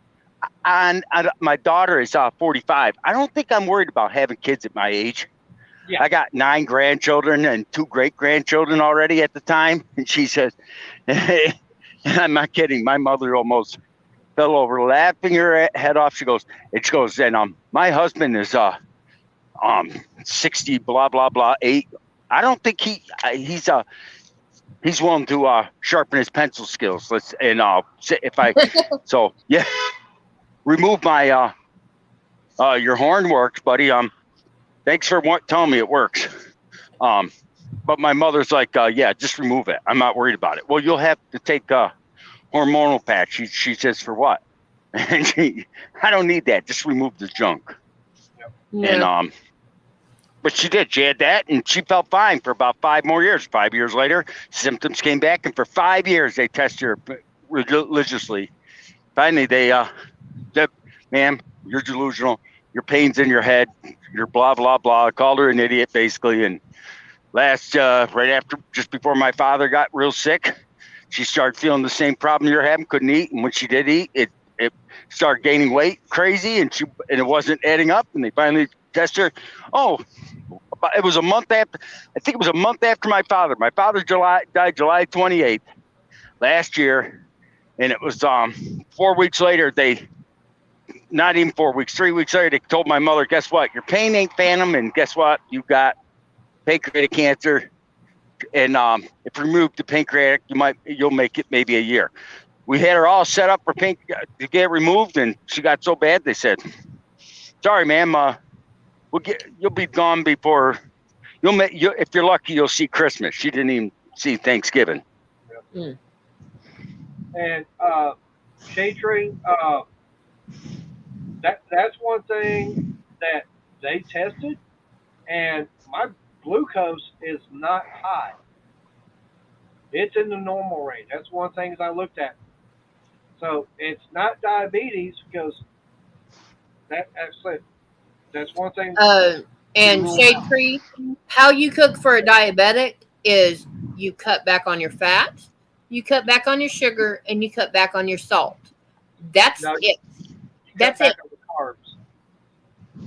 Speaker 2: and my daughter is 45. I don't think I'm worried about having kids at my age." Yeah. I got 9 grandchildren and 2 great-grandchildren already at the time. And she says, and I'm not kidding, my mother almost fell over laughing her head off. She goes, and my husband is 60, blah, blah, blah, 8. I don't think he's willing to sharpen his pencil skills. Remove my your horn works, buddy. Thanks for telling me it works. But my mother's like, yeah, just remove it. I'm not worried about it. Well, you'll have to take a hormonal patch. She says, for what? And I don't need that. Just remove the junk. Yeah. And but she did. She had that, and she felt fine for about 5 more years. 5 years later, symptoms came back, and for 5 years they tested her religiously. Finally, they said, "Ma'am, you're delusional. Your pain's in your head. You're blah, blah, blah." I called her an idiot, basically. And right after, just before my father got real sick, she started feeling the same problem you're having, couldn't eat. And when she did eat, it started gaining weight crazy, and it wasn't adding up. And they finally tested her. Oh, it was a month after. I think it was a month after my father. My father died July 28th last year. And it was 4 weeks later, not even 4 weeks, 3 weeks later, they told my mother, "Guess what? Your pain ain't phantom, and guess what? You got pancreatic cancer, and if you remove the pancreatic, you'll make it maybe a year." We had her all set up for to get removed, and she got so bad they said, "Sorry, ma'am, you'll be gone before if you're lucky, you'll see Christmas." She didn't even see Thanksgiving.
Speaker 1: Mm. And shade tree, that's one thing that they tested, and my glucose is not high. It's in the normal range. That's one thing I looked at. So it's not diabetes, because that's one thing.
Speaker 4: And shade tree, how you cook for a diabetic is you cut back on your fat, you cut back on your sugar, and you cut back on your salt. That's it. That's it.
Speaker 1: Carbs.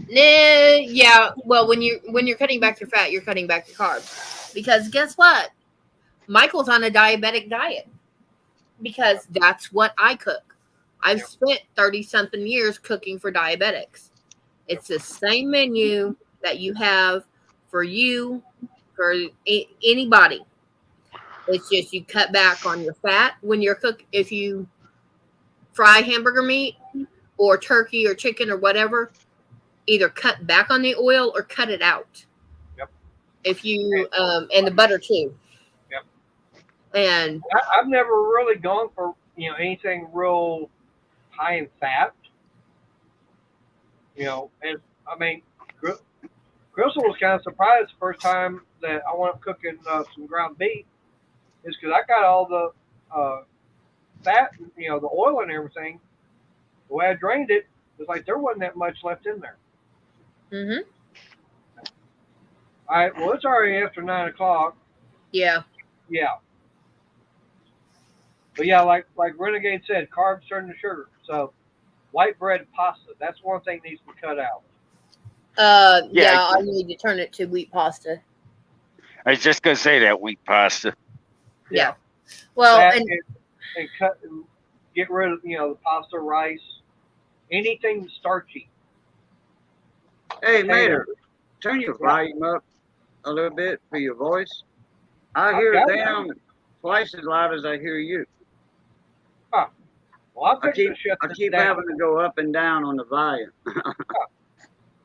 Speaker 4: Yeah. Well, when you're cutting back your fat, you're cutting back your carbs. Because guess what? Michael's on a diabetic diet. Because that's what I cook. I've spent 30-something years cooking for diabetics. It's the same menu that you have for anybody. It's just you cut back on your fat when you're cooking. If you fry hamburger meat or turkey or chicken or whatever, either cut back on the oil or cut it out.
Speaker 1: Yep.
Speaker 4: If you and the butter too.
Speaker 1: Yep.
Speaker 4: And
Speaker 1: I've never really gone for anything real high in fat. And I mean, Crystal was kind of surprised the first time that I went up cooking some ground beef, is because I got all the fat, the oil and everything. The way I drained it, it's like there wasn't that much left in there.
Speaker 4: Mm-hmm.
Speaker 1: All right. Well, it's already after 9 o'clock.
Speaker 4: Yeah.
Speaker 1: Yeah. But yeah, like Renegade said, carbs turn to sugar. So white bread pasta, that's one thing needs to be cut out.
Speaker 4: Yeah, I need to turn it to wheat pasta.
Speaker 2: I was just gonna say that, wheat pasta.
Speaker 4: Yeah. Well,
Speaker 1: and cut and get rid of the pasta, rice, anything starchy.
Speaker 3: Hey, Mater, turn your volume up a little bit for your voice. I hear them twice as loud as I hear you.
Speaker 1: Huh. Well,
Speaker 3: I keep having to go up and down on the volume.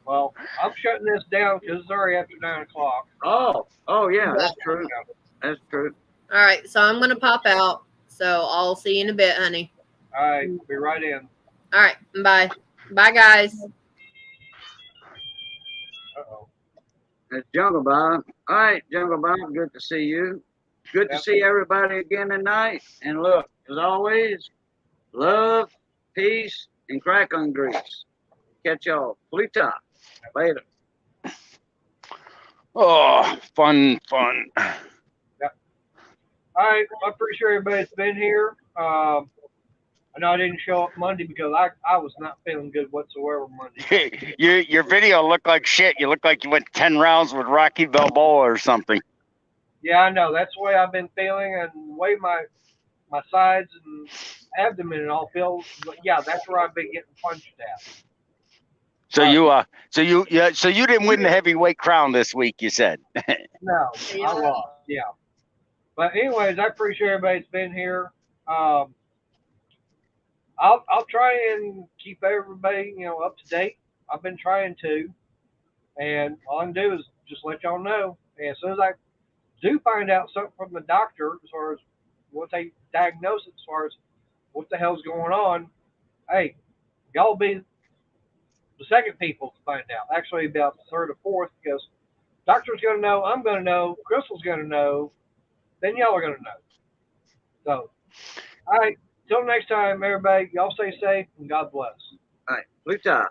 Speaker 1: Well, I'm shutting this down because it's already after 9 o'clock.
Speaker 3: Oh yeah, that's true. That's true.
Speaker 4: All right, so I'm gonna pop out. So I'll see you in a bit, honey.
Speaker 1: All right, be right in.
Speaker 4: All right, bye. Bye, guys.
Speaker 1: Uh-oh.
Speaker 3: That's Jungle Bob. All right, Jungle Bob, good to see you. Good to see everybody again tonight. And look, as always, love, peace, and crack on grease. Catch y'all. Fleeta. Later.
Speaker 2: Oh, fun.
Speaker 1: Yep. All right, I'm pretty sure everybody's been here. I know I didn't show up Monday because I was not feeling good whatsoever Monday.
Speaker 2: Your video looked like shit. You look like you went 10 rounds with Rocky Balboa or something.
Speaker 1: Yeah, I know. That's the way I've been feeling, and the way my sides and abdomen and all feel. But yeah, that's where I've been getting punched at.
Speaker 2: So you didn't win the heavyweight crown this week, you said.
Speaker 1: No, I lost. Yeah. But anyways, I appreciate everybody's been here. I'll try and keep everybody, up to date. I've been trying to, and all I can do is just let y'all know. And as soon as I do find out something from the doctor as far as what they diagnose as far as what the hell's going on, hey, y'all be the second people to find out. Actually, about the third or fourth, because doctor's going to know, I'm going to know, Crystal's going to know, then y'all are going to know. So, all right, till next time, everybody, y'all stay safe and God bless.
Speaker 3: All right, Fleeta.